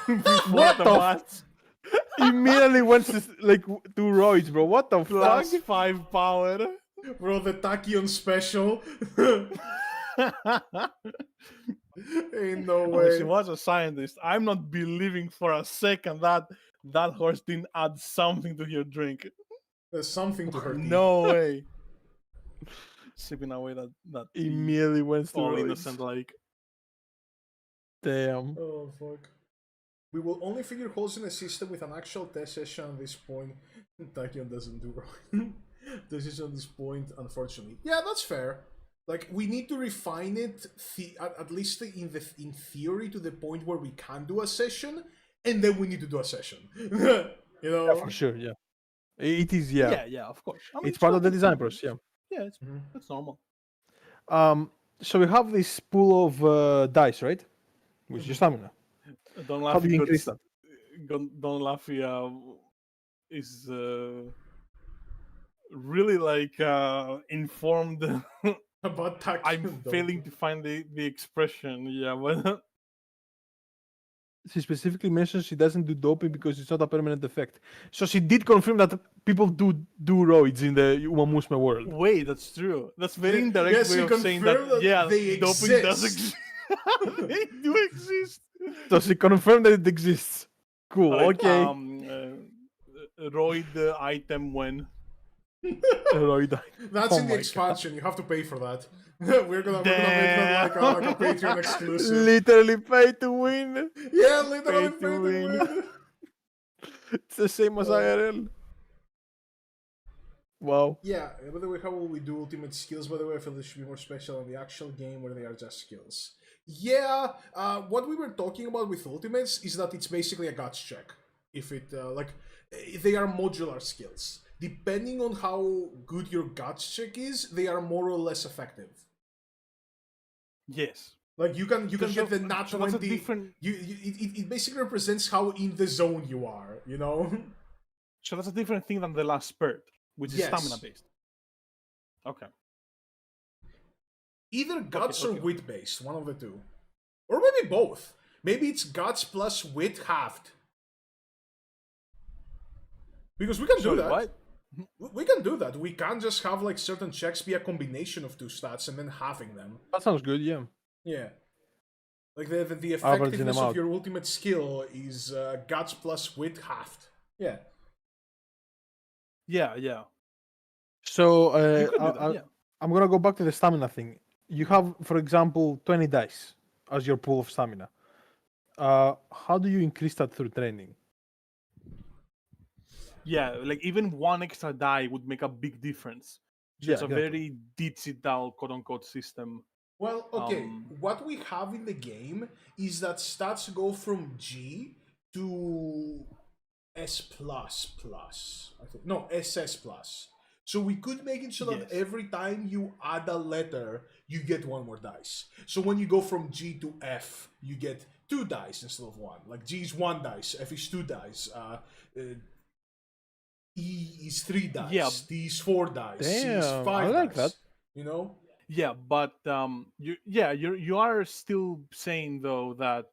Before What the the match? Immediately went to roids, bro. What the fuck? +5 power. Bro, the Tachyon special. Ain't no Well, way. she was a scientist. I'm not believing for a second that that horse didn't add something to your drink. There's something to her teeth. No way. Sipping away that tea, Immediately went to all Royce. innocent like. Damn. Oh fuck. We will only figure holes in the system with an actual test session at this point. Tachyon doesn't do right. Decision at this point, unfortunately. Yeah, that's fair. Like, we need to refine it, at least in theory, to the point where we can do a session, and then we need to do a session. You know? Yeah, for sure, yeah. It is, yeah. Yeah, of course. I mean, It's part of the nothing design serious. process, yeah. Yeah, that's normal. So we have this pool of dice, right? Which is your stamina. Don't How laugh. do you increase that? Don't laugh. Is really like informed. About Tachyon. I'm failing to find the expression. Yeah, but She specifically mentions she doesn't do doping because it's not a permanent effect. So she did confirm that people do roids in the Umamusume world. wait, that's true. That's very Yeah, indirect yes, way you of saying that. confirm that Yeah, they doping does exist. exist. They do exist. So she confirmed that it exists. Cool, Like, okay. Roid the item when. Roid. That's Oh in the my expansion. You have to pay for that. we're gonna make that like a Patreon exclusive. Literally pay to win. Yeah, literally Pay to pay to win. win. It's the same as IRL. Wow. Yeah, by the way, how will we do ultimate skills? By the way, I feel this should be more special in the actual game where they are just skills. Yeah, what we were talking about with ultimates is that it's basically a guts check. If it, they are modular skills. Depending on how good your guts check is, they are more or less effective. Yes. Like you can get the nat so that's a 20. different. It basically represents how in the zone you are, you know? So that's a different thing than the last spurt, which is Yes. stamina based. Okay. Either guts or okay. wit based, one of the two. Or maybe both. Maybe it's guts plus wit halved. Because we can do Sorry, that. what? We can do that. We can just have like certain checks be a combination of two stats and then halving them. That sounds good, yeah. Yeah. Like the Averaging effectiveness them of out. your ultimate skill is guts plus wit halved. Yeah. Yeah. So You could do that, yeah. I'm gonna go back to the stamina thing. You have, for example, 20 dice as your pool of stamina. How do you increase that through training? Yeah, like even one extra die would make a big difference. So Yeah, it's a exactly. very digital, quote unquote, system. Well, okay. What we have in the game is that stats go from G to S plus plus. I think no SS plus. So we could make it so that Yes. every time you add a letter, you get one more dice. So when you go from G to F, you get 2 dice instead of 1. Like G is 1 dice, F is 2 dice. E is 3 dice. Yeah. D is 4 dice. C is Damn, 5 I like dice. that. You know? Yeah, but you are still saying though that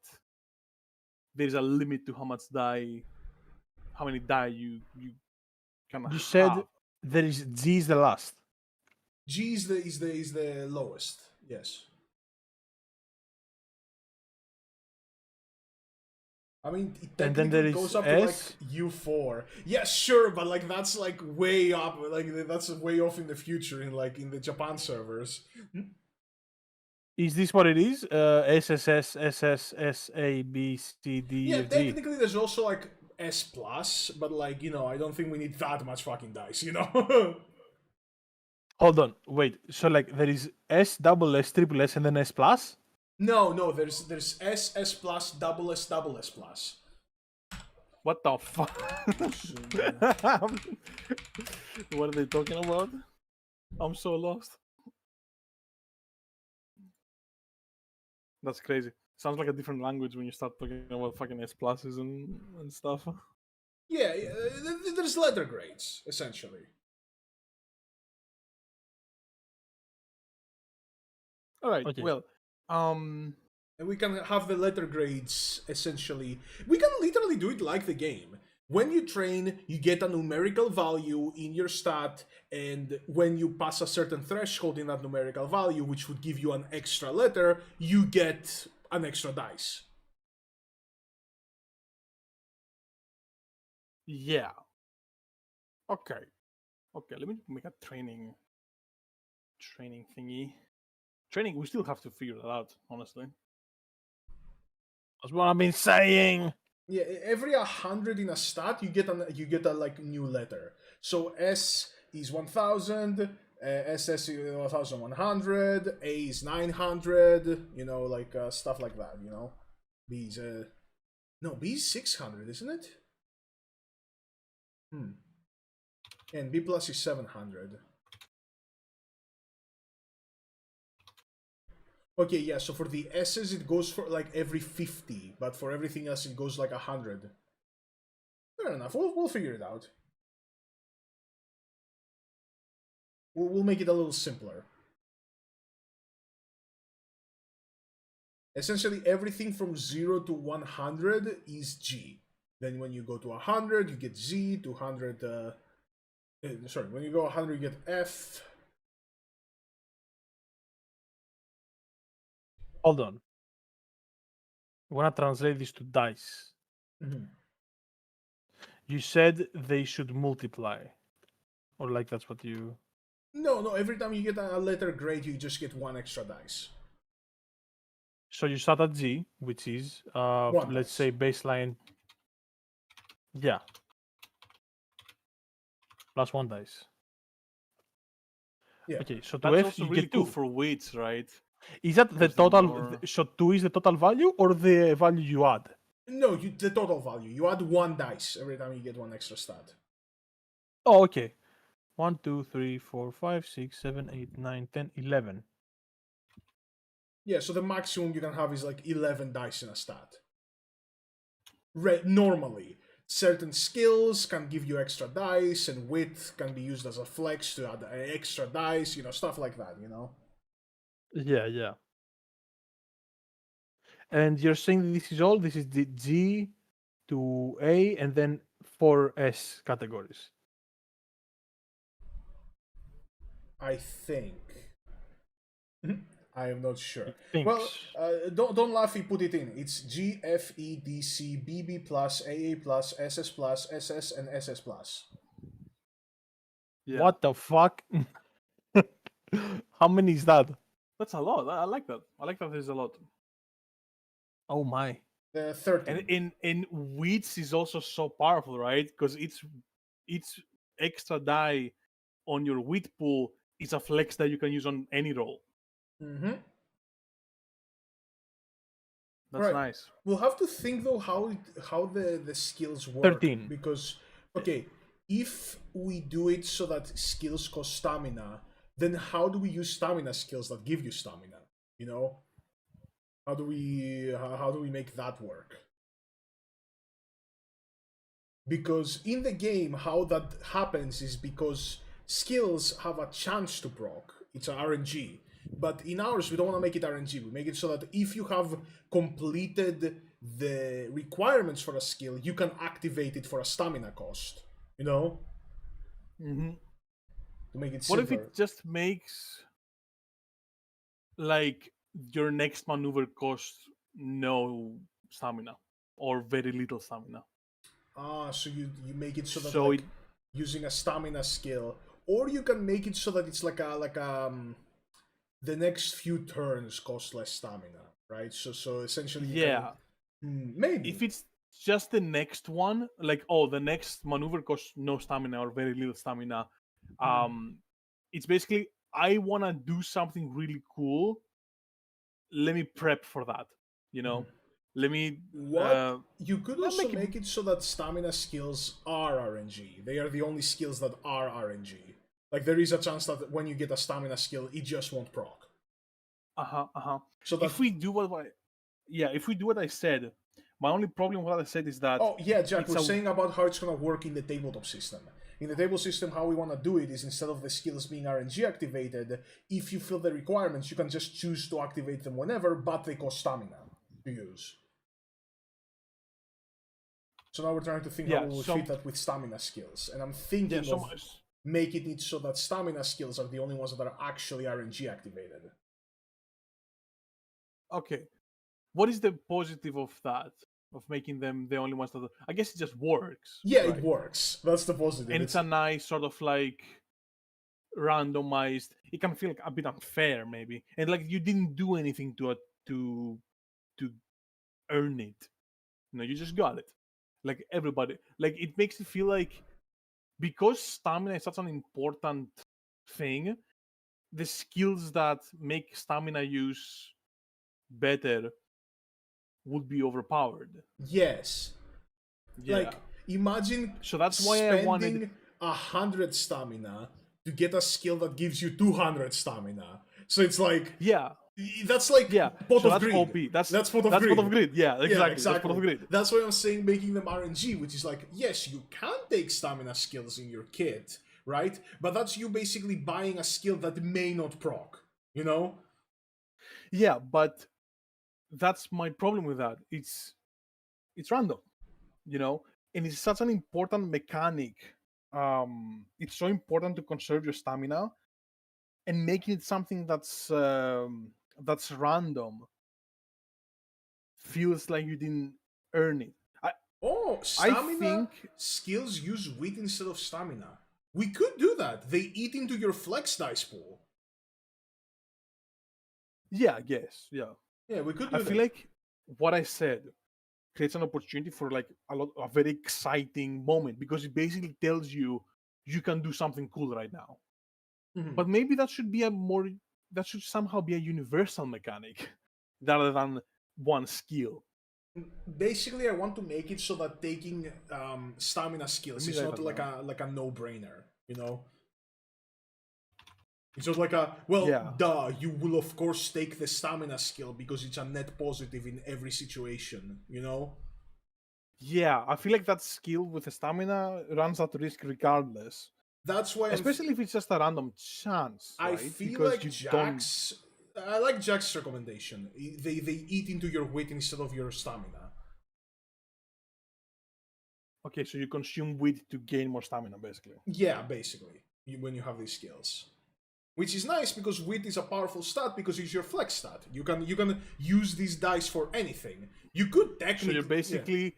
there's a limit to how many die you can You said have. there is G is the last. G is the lowest. Yes. I mean, it And then there technically is goes up S? to like U4. Yeah, sure, but like that's like way up. Like that's way off in the future in the Japan servers. Is this what it is? SSS, SS, SA, B, C, D, Yeah, F, G. technically there's also like S plus, but like I don't think we need that much fucking dice. Hold on, wait. So like there is S, double S, triple S, and then S plus? No, there's S, S plus, double S plus. What the fuck? What are they talking about? I'm so lost. That's crazy. Sounds like a different language when you start talking about fucking S pluses and stuff. Yeah, there's letter grades essentially. All right. Okay. Well, And we can have the letter grades essentially. We can literally do it like the game. When you train, you get a numerical value in your stat, and when you pass a certain threshold in that numerical value, which would give you an extra letter, you get an extra dice. Yeah. Okay. Okay. Let me make a training thingy. Training. We still have to figure that out. Honestly. That's what I've been saying. Yeah, every 100 in a stat, you get a like new letter. So S is 1000, SS is 1100, A is 900. You know, like stuff like that. You know, B is no, B is 600, isn't it? And B plus is 700. Okay, yeah, so for the S's it goes for like every 50, but for everything else it goes like 100. Fair enough, we'll figure it out. We'll make it a little simpler. Essentially everything from 0 to 100 is G. Then when you go to 100 you get Z, 200, sorry, when you go 100 you get F. Hold on. I want to translate this to dice. Mhm. You said they should multiply. Or like that's what you... No, every time you get a letter grade you just get one extra dice. So you start at G, which is, One let's dice. say baseline... Yeah. Plus 1 dice. Yeah. Okay, so to That's F also you really get cool 2. for wits, right? Is that the Because total? more- So 2 is the total value or the value you add? No, the total value. You add one dice every time you get one extra stat. Oh, okay. 1, 2, 3, 4, 5, 6, 7, 8, 9, 10, 11. Yeah, so the maximum you can have is like 11 dice in a stat. Normally, certain skills can give you extra dice, and wit can be used as a flex to add extra dice, you know, stuff like that, you know? Yeah. And you're saying this is all? This is the G to A and then 4 S categories. I think. I am not sure. Thinks. Well, don't laugh. He put it in. It's G, F, E, D, C, BB plus, AA plus, SS, and SS plus. Yeah. What the fuck? How many is that? That's a lot. I like that. I like that there's a lot. Oh my. 13. And in wits is also so powerful, right? Because it's extra die on your wit pool is a flex that you can use on any roll. Mm-hmm. That's Right. nice. We'll have to think though how the skills work. 13. Because okay, if we do it so that skills cost stamina, then how do we use stamina skills that give you stamina? You know? How do we make that work? Because in the game, how that happens is because skills have a chance to proc. It's an RNG. But in ours, we don't want to make it RNG. We make it so that if you have completed the requirements for a skill, you can activate it for a stamina cost. You know? Mm-hmm. To make it What simpler. if it just makes like your next maneuver cost no stamina or very little stamina? So you make it so that So like, using a stamina skill, or you can make it so that it's like the next few turns cost less stamina, right? So essentially, yeah. maybe. If it's just the next one, like the next maneuver costs no stamina or very little stamina, it's basically I want to do something really cool. Let me prep for that, you know. Let me What you could also make it- make it so that stamina skills are RNG. They are the only skills that are RNG. Like there is a chance that when you get a stamina skill, it just won't proc. So So that if we do what I said, my only problem with what I said is that oh yeah, Jack it's was saying about how it's gonna work in the tabletop system. In the table system, how we want to do it is instead of the skills being RNG activated, if you fill the requirements, you can just choose to activate them whenever, but they cost stamina to use. So now we're trying to think how we would fit that with stamina skills. And I'm thinking of making it so that stamina skills are the only ones that are actually RNG activated. Okay. What is the positive of that? of making them the only ones that. I guess it just works. Yeah, right? it works. That's the positive. And it's a nice sort of like randomized. It can feel like a bit unfair, maybe, and like you didn't do anything to to earn it. You just got it. Like everybody, like it makes it feel like because stamina is such an important thing, the skills that make stamina use better would be overpowered. Yes. Yeah. Like, imagine So that's why I spending wanted. 100 stamina to get a skill that gives you 200 stamina. So it's like, Yeah. that's like Yeah. pot So of that's greed. OP. That's pot of that's greed. pot of greed. Yeah, exactly. Yeah, That's pot of greed. That's why I'm saying making them RNG, which is like, yes, you can take stamina skills in your kit, right? But that's you basically buying a skill that may not proc, you know? Yeah, but that's my problem with that. It's random, and it's such an important mechanic. It's so important to conserve your stamina, and making it something that's random feels like you didn't earn it. Oh, stamina think skills use wit instead of stamina. We could do that. They eat into your flex dice pool. Yeah, I guess. Yeah. Yeah, we could do I that. feel like what I said creates an opportunity for like a very exciting moment, because it basically tells you can do something cool right now. Mhm. But maybe that should somehow be a universal mechanic rather than one skill. Basically, I want to make it so that taking stamina skills Let me is write not that like a no-brainer, you know? It's not like a, well, Yeah. duh, you will of course take the stamina skill because it's a net positive in every situation, you know? Yeah, I feel like that skill with the stamina runs at risk regardless. That's why Especially if it's just a random chance, I right? feel Because like you Jack's... I like Jack's recommendation. They eat into your wit instead of your stamina. Okay, so you consume wit to gain more stamina, basically. Yeah, basically, when you have these skills. Which is nice because wit is a powerful stat because it's your flex stat. You can use these dice for anything. You could technically... So you're basically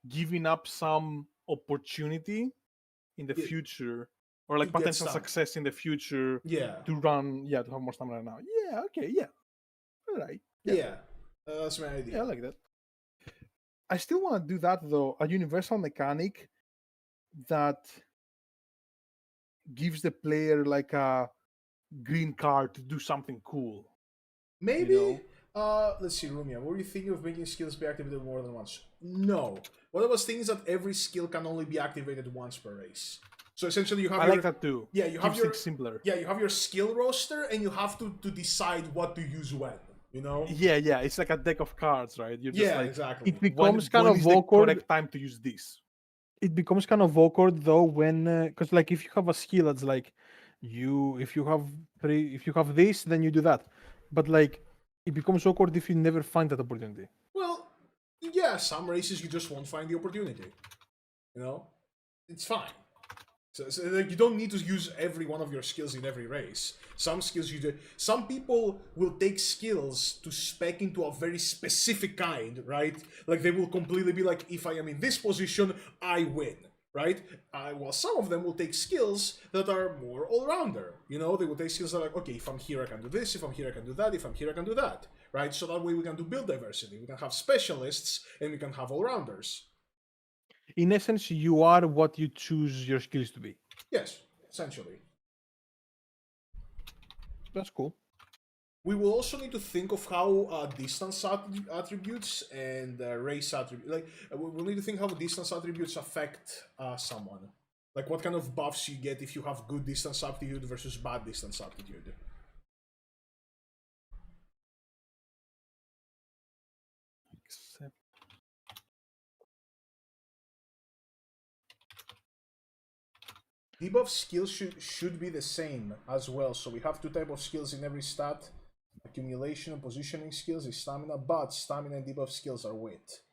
giving up some opportunity in the future, or like to get potential stamina. success in the future Yeah. to have more stamina now. Yeah, okay, yeah. All right. Yeah. That's my idea. Yeah, I like that. I still want to do that though, a universal mechanic that gives the player like a green card to do something cool. Maybe, let's see, Rumia, were you thinking of making skills be activated more than once? No. What I was thinking is that every skill can only be activated once per race. So essentially you have I your... like that too. Yeah, you have Keeps your... things simpler. Yeah, you have your skill roster and you have to decide what to use when, you know? Yeah. It's like a deck of cards, right? You're just like, exactly. It becomes kind when of is the awkward. correct time to use this? It becomes kind of awkward though when, because like if you have a skill that's like, if you have this, then you do that. But like, it becomes awkward if you never find that opportunity. Well, yeah, some races you just won't find the opportunity. You know? It's fine. So like, you don't need to use every one of your skills in every race. Some skills you do. Some people will take skills to spec into a very specific kind, right? Like they will completely be like, if I am in this position, I win, right? While some of them will take skills that are more all-rounder. You know, they will take skills that are like, okay, if I'm here I can do this, if I'm here I can do that, if I'm here I can do that, right? So that way we can do build diversity. We can have specialists and we can have all-rounders. In essence, you are what you choose your skills to be. Yes, essentially. That's cool. We will also need to think of how distance attributes and race attributes, like we'll need to think how distance attributes affect someone. Like what kind of buffs you get if you have good distance aptitude versus bad distance aptitude. Except Debuff skills should be the same as well. So we have two types of skills in every stat. Accumulation and positioning skills is stamina, but stamina and debuff skills are wit.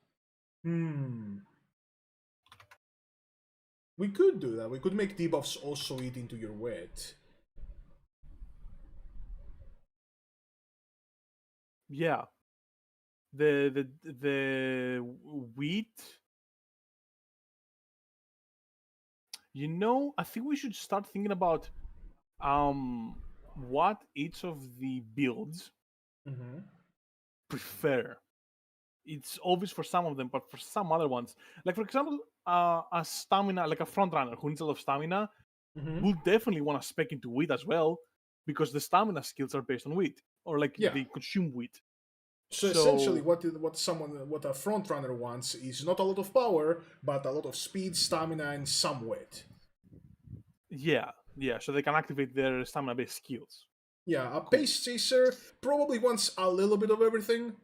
We could do that. We could make debuffs also eat into your wit. yeah, the wheat. I think we should start thinking about what each of the builds Mm-hmm. prefer. It's obvious for some of them, but for some other ones, like for example, a stamina, like a front runner who needs a lot of stamina, Mm-hmm. will definitely want to spec into wheat as well, because the stamina skills are based on wheat, or like Yeah. they consume wheat. So essentially, what a front runner wants is not a lot of power, but a lot of speed, stamina, and some wit. Yeah, so they can activate their stamina-based skills. Yeah, a pace chaser probably wants a little bit of everything.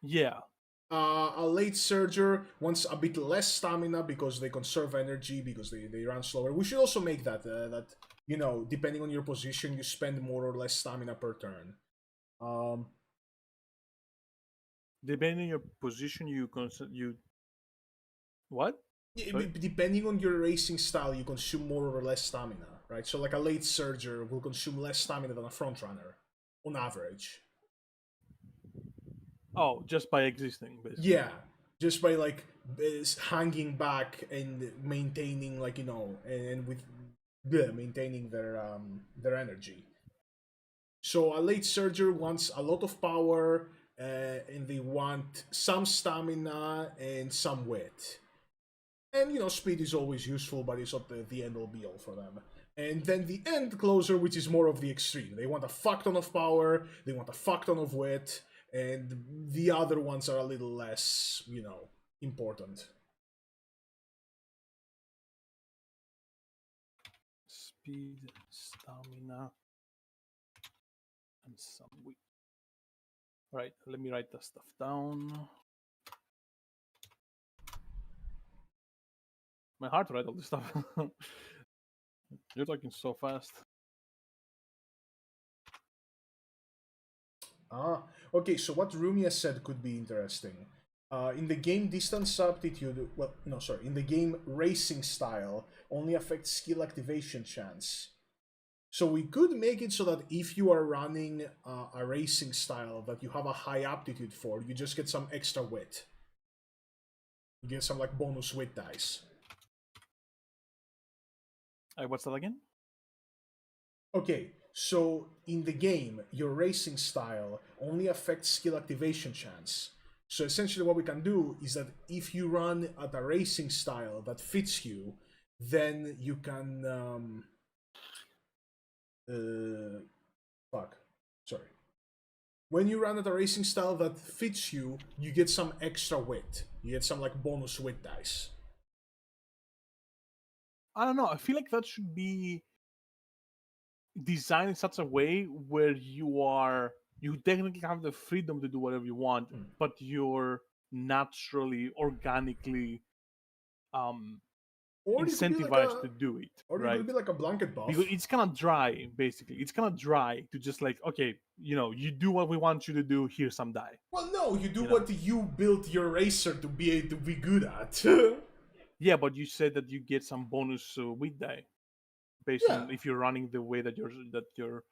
Yeah, A late surger wants a bit less stamina because they conserve energy because they run slower. We should also make that depending on your position, you spend more or less stamina per turn. depending on your position, you what? Sorry? Depending on your racing style, you consume more or less stamina, right? So like a late surger will consume less stamina than a front runner, on average. Oh, just by existing, basically. Yeah, just by like hanging back and maintaining, like and with maintaining their energy. So a late surger wants a lot of power, and they want some stamina and some wit. And speed is always useful, but it's not the end all be all for them. And then the end closer, which is more of the extreme. They want a fuck ton of power, they want a fuck ton of wit, and the other ones are a little less, important. Speed, stamina, and some wheat. Right, let me write that stuff down. My heart to write all this stuff. You're talking so fast. Okay, so what Rumia said could be interesting. In the game, distance substitute, in the game, racing style only affects skill activation chance. So we could make it so that if you are running a racing style that you have a high aptitude for, you just get some extra wit. You get some like bonus wit dice. What's that again? Okay, so in the game, your racing style only affects skill activation chance. So essentially what we can do is that if you run at a racing style that fits you, then you can when you run at a racing style that fits you, you get some extra wit. You get some like bonus wit dice. I don't know. I feel like that should be designed in such a way where you technically have the freedom to do whatever you want, but you're naturally, organically incentivized to do it. Or right? it could be like a blanket buff. Because it's kind of dry, basically. It's kind of dry to just like, okay, you do what we want you to do. Here's some die. Well, no, you do what you built your racer to be good at. Yeah, but you said that you get some bonus wheat die based on if you're running the way that your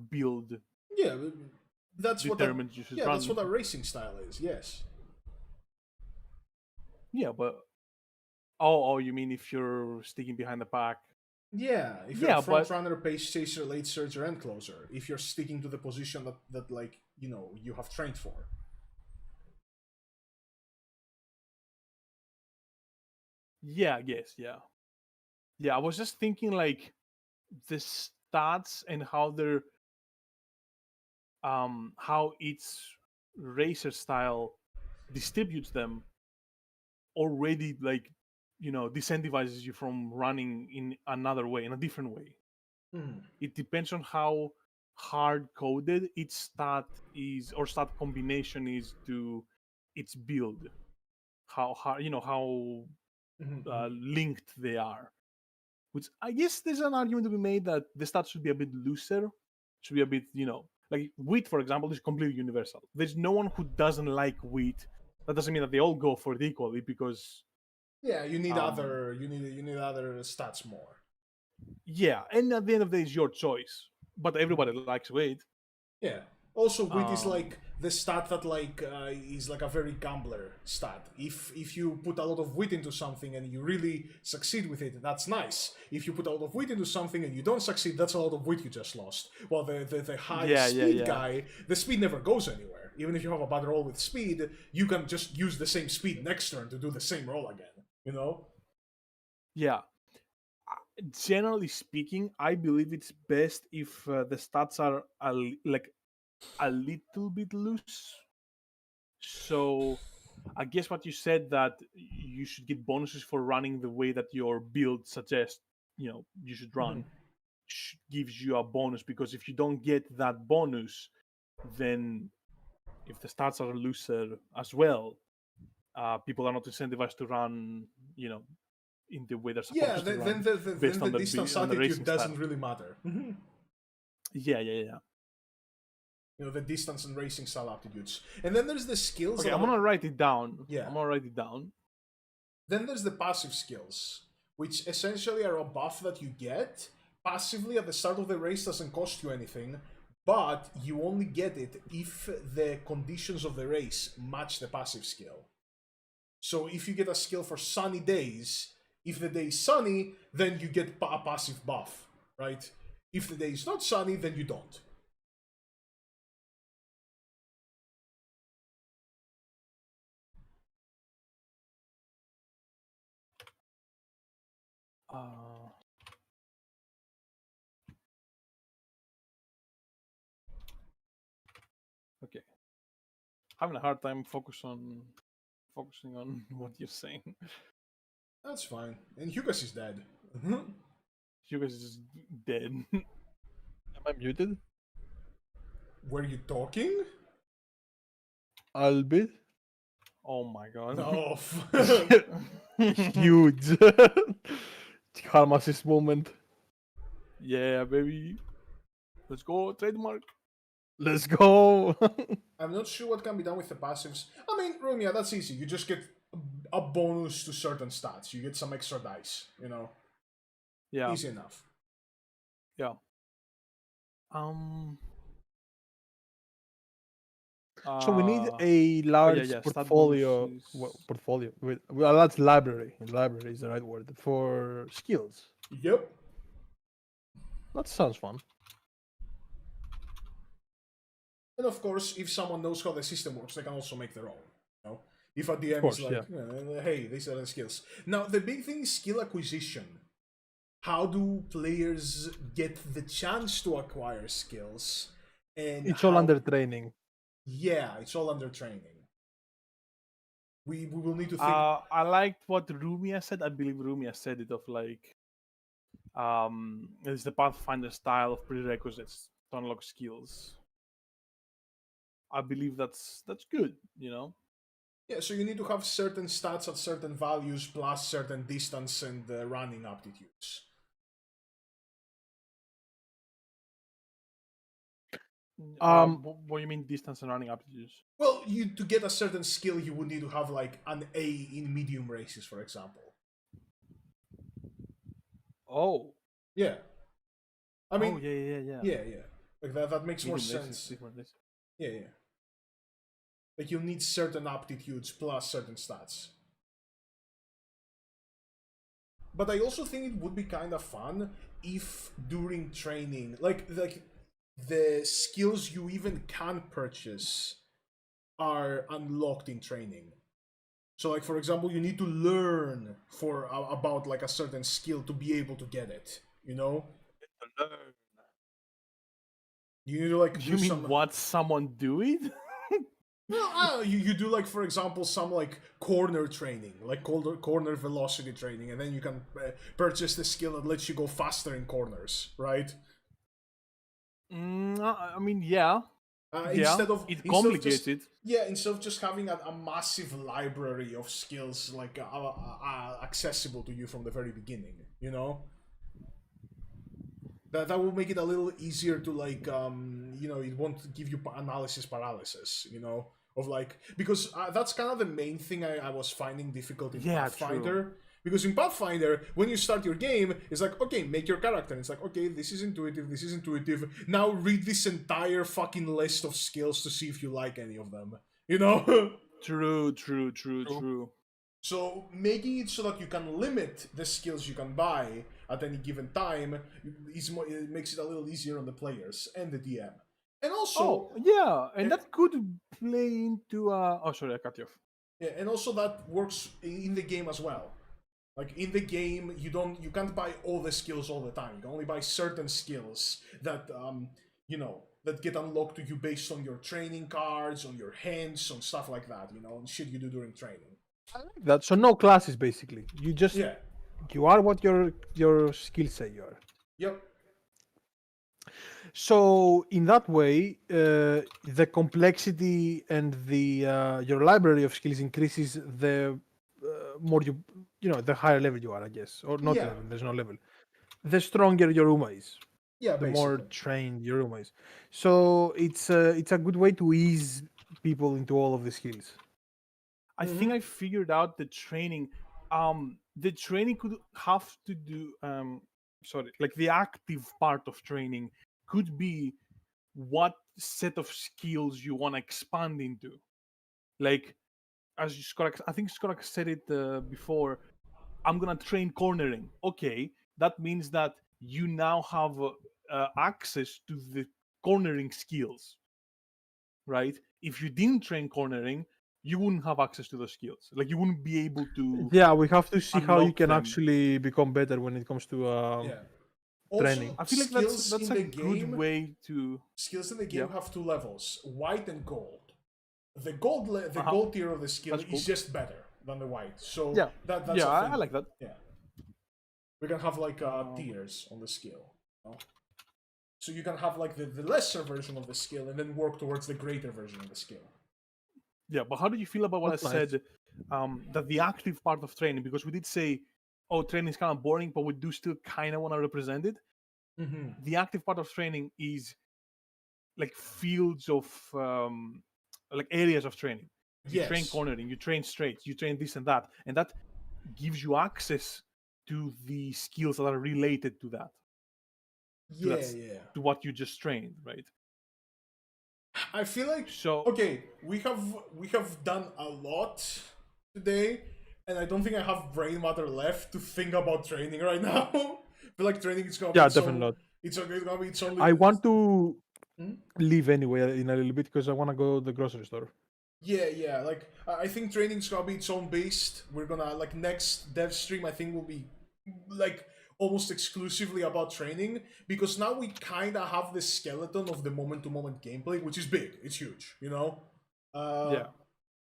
build. Yeah, that's determines you should run. That's what a racing style is. Yes. Yeah, but oh, you mean if you're sticking behind the pack? Yeah, if you're a front runner, pace chaser, late surger, and closer. If you're sticking to the position that like you have trained for. Yeah, I guess. Yeah, I was just thinking like the stats and how they're how each racer style distributes them already, like disincentivizes you from running in another way, in a different way. It depends on how hard coded each stat is or stat combination is to its build, how hard how linked they are. Which I guess there's an argument to be made that the stats should be a bit looser, should be a bit like wheat, for example, is completely universal. There's no one who doesn't like wheat. That doesn't mean that they all go for it equally, because you need other stats more. Yeah, and at the end of the day, it's your choice. But everybody likes wheat. Yeah. Also, wheat is like the stat that like is like a very gambler stat. If you put a lot of wit into something and you really succeed with it, that's nice. If you put a lot of wit into something and you don't succeed, that's a lot of wit you just lost. Well, the high speed guy, the speed never goes anywhere. Even if you have a bad roll with speed, you can just use the same speed next turn to do the same roll again. You know? Yeah. Generally speaking, I believe it's best if the stats are like a little bit loose. So I guess what you said, that you should get bonuses for running the way that your build suggests, you should run, gives you a bonus, because if you don't get that bonus, then if the stats are looser as well, people are not incentivized to run, in the way they're supposed Yeah, to run. then the distance attitude doesn't really matter. Yeah. You know, the distance and racing style aptitudes. And then there's the skills. Okay, I'm gonna write it down. Yeah. I'm gonna write it down. Then there's the passive skills, which essentially are a buff that you get passively at the start of the race. Doesn't cost you anything, but you only get it if the conditions of the race match the passive skill. So if you get a skill for sunny days, if the day is sunny, then you get a passive buff, right? If the day is not sunny, then you don't. Okay. Having a hard time focusing on what you're saying. That's fine. And Hiukas is dead. You guys is dead. Am I muted? Were you talking? I'll be Oh my god. No. huge. Harmas's moment. Yeah, baby. Let's go, trademark. Let's go. I'm not sure what can be done with the passives. I mean, Rumia, that's easy. You just get a bonus to certain stats. You get some extra dice, you know? Yeah. Easy enough. Yeah. So we need a large stat portfolio. bonuses. Portfolio with a large library. Library is the right word for skills. Yep. That sounds fun. And of course, if someone knows how the system works, they can also make their own. You know? If a DM course, is like, hey, these are the skills. Now, the big thing is skill acquisition. How do players get the chance to acquire skills? And It's all under training. Yeah, it's all under training. We will need to think. I liked what Rumia said. I believe Rumia said it, of like, it's the Pathfinder style of prerequisites to unlock skills. I believe that's good, you know? Yeah, so you need to have certain stats at certain values plus certain distance and running aptitudes. What do you mean distance and running aptitudes? Well, to get a certain skill, you would need to have like an A in medium races, for example. Oh. Yeah. I mean, yeah. Yeah. Like that makes more sense. Yeah. Like you'll need certain aptitudes plus certain stats. But I also think it would be kind of fun if during training, like the skills you even can purchase are unlocked in training. So like, for example, you need to learn about like a certain skill to be able to get it, you know? You need to like You mean watch someone do it? Well, you do like, for example, some like corner training, like corner velocity training, and then you can purchase the skill that lets you go faster in corners, right? I mean, yeah. Instead of it complicates just, it. Yeah, instead of just having a massive library of skills like accessible to you from the very beginning, you know. That will make it a little easier to like you know, it won't give you analysis paralysis, you know, of like, because that's kind of the main thing I was finding difficult in Pathfinder, Because in Pathfinder, when you start your game, it's like, okay, make your character. And it's like, okay, this is intuitive. Now read this entire fucking list of skills to see if you like any of them. You know? True. So making it so that you can limit the skills you can buy at any given time it makes it a little easier on the players and the DM. And also, Oh, yeah, and that could play into. Oh, sorry, I cut you off. yeah, and also that works in the game as well. Like in the game, you can't buy all the skills all the time. You can only buy certain skills that that get unlocked to you based on your training cards, on your hands, on stuff like that. On shit you do during training. I like that. So no classes basically. You just Yeah. you are what your skills say you are. Yep. So in that way, the complexity and the your library of skills increases the more the higher level you are, I guess, or not Yeah. level. There's no level. The stronger your Uma is, Yeah. the Basically. more trained your Uma is. So it's a good way to ease people into all of the skills. I think I figured out the training. The training could have to do. Like the active part of training could be what set of skills you want to expand into. Like, as Skorak, I think Skorak said it before. I'm gonna train cornering. Okay, that means that you now have access to the cornering skills, right? If you didn't train cornering, you wouldn't have access to those skills. Like you wouldn't be able to. Yeah, we have to see how you unlock can them. actually become better when it comes to Yeah. training. Also, I feel like skills that's in a the good game. way to. Skills in the game Yeah. have two levels: white and gold. The gold gold tier of the skill That's cool. is just better than the white. So Yeah. that's Yeah, a I thing. like that. Yeah. We can have like tiers on the skill. So you can have like the lesser version of the skill and then work towards the greater version of the skill. Yeah, but how do you feel about what That's I nice. said? That the active part of training, because we did say, oh, training is kind of boring, but we do still kind of want to represent it. Mm-hmm. The active part of training is like fields of like areas of training. You train Yes. cornering, you train straight, you train this and that gives you access to the skills that are related to that. Yeah. To what you just trained, right? I feel like So okay, we have done a lot today, and I don't think I have brain matter left to think about training right now. I feel like training is gonna be Definitely not. It's gonna be its only. I want to Hmm? leave anyway in a little bit because I want to go to the grocery store. Yeah. Like I think training's gonna be its own beast. We're gonna like next dev stream. I think will be like almost exclusively about training because now we kind of have the skeleton of the moment-to-moment gameplay, which is big. It's huge. yeah.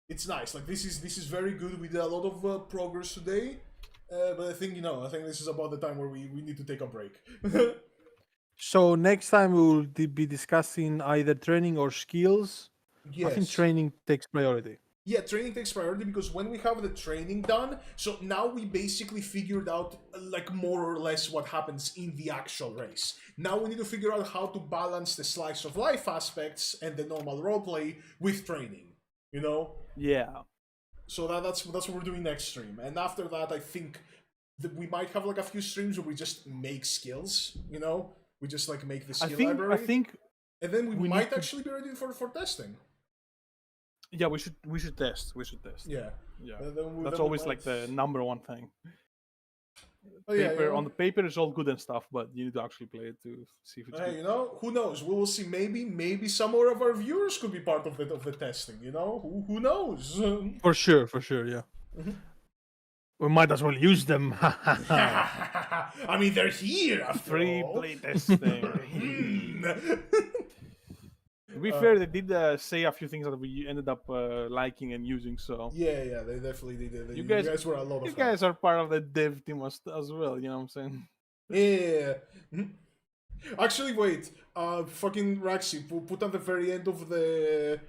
It's nice. Like this is very good. We did a lot of progress today, but I think this is about the time where we need to take a break. So next time we will be discussing either training or skills. Yes. I think training takes priority. Yeah, training takes priority because when we have the training done, so now we basically figured out like more or less what happens in the actual race. Now we need to figure out how to balance the slice of life aspects and the normal roleplay with training. Yeah. So that's what we're doing next stream, and after that, I think that we might have like a few streams where we just make skills. We just like make the skill library. I think and then we might need to- actually be ready for testing. yeah, we should test. Yeah. Yeah. Then That's we always might- like the number one thing. Oh, yeah, Paper on the paper is all good and stuff, but you need to actually play it to see if it's Hey, good. who knows? We will see. Maybe some more of our viewers could be part of the testing. Who knows? For sure, yeah. We might as well use them. I mean, they're here after Free all. play testing. To be fair, they did say a few things that we ended up liking and using. So Yeah, they definitely did. You You guys- guys were a lot of you fun. guys are part of the dev team as well. You know what I'm saying? Yeah. Actually, wait. Fucking Raxi, put at the very end of the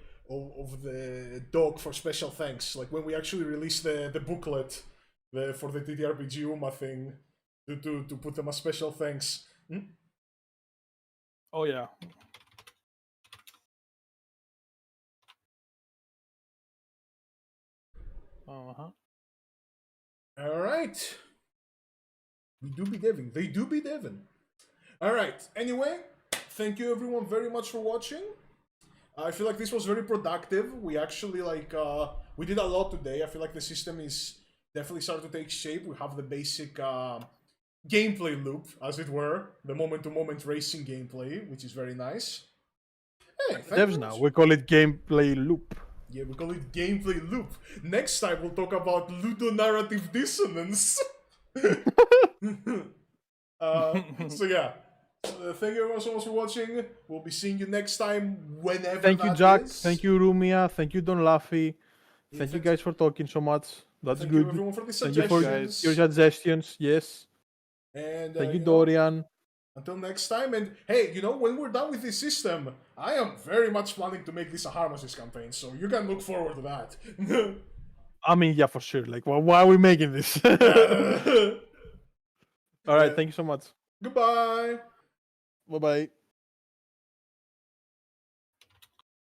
doc for special thanks. Like when we actually release the booklet for the TTRPG Uma thing, to put them a special thanks. Oh yeah. Uh huh. All right. We do be deving. They do be deving. All right. Anyway, thank you everyone very much for watching. I feel like this was very productive. We actually we did a lot today. I feel like the system is definitely starting to take shape. We have the basic gameplay loop, as it were, the moment-to-moment racing gameplay, which is very nice. Hey, thank you Devs very now, much. we call it gameplay loop. Yeah, we call it gameplay loop. Next time we'll talk about ludonarrative dissonance. So yeah. Thank you everyone so much for watching. We'll be seeing you next time, whenever Thank you, that Jack. is. Thank you, Rumia. Thank you, Don Laffy. Yeah, Thank you thanks- guys for talking so much. That's Thank good. you everyone for the Thank you for suggestions. your suggestions. Yes. And Thank you, you know, Dorian. until next time. And hey, you know, when we're done with this system, I am very much planning to make this a Harmoses campaign, so you can look forward to that. I mean, yeah, for sure. Like, why are we making this? All right. Thank you so much. Goodbye. Bye bye.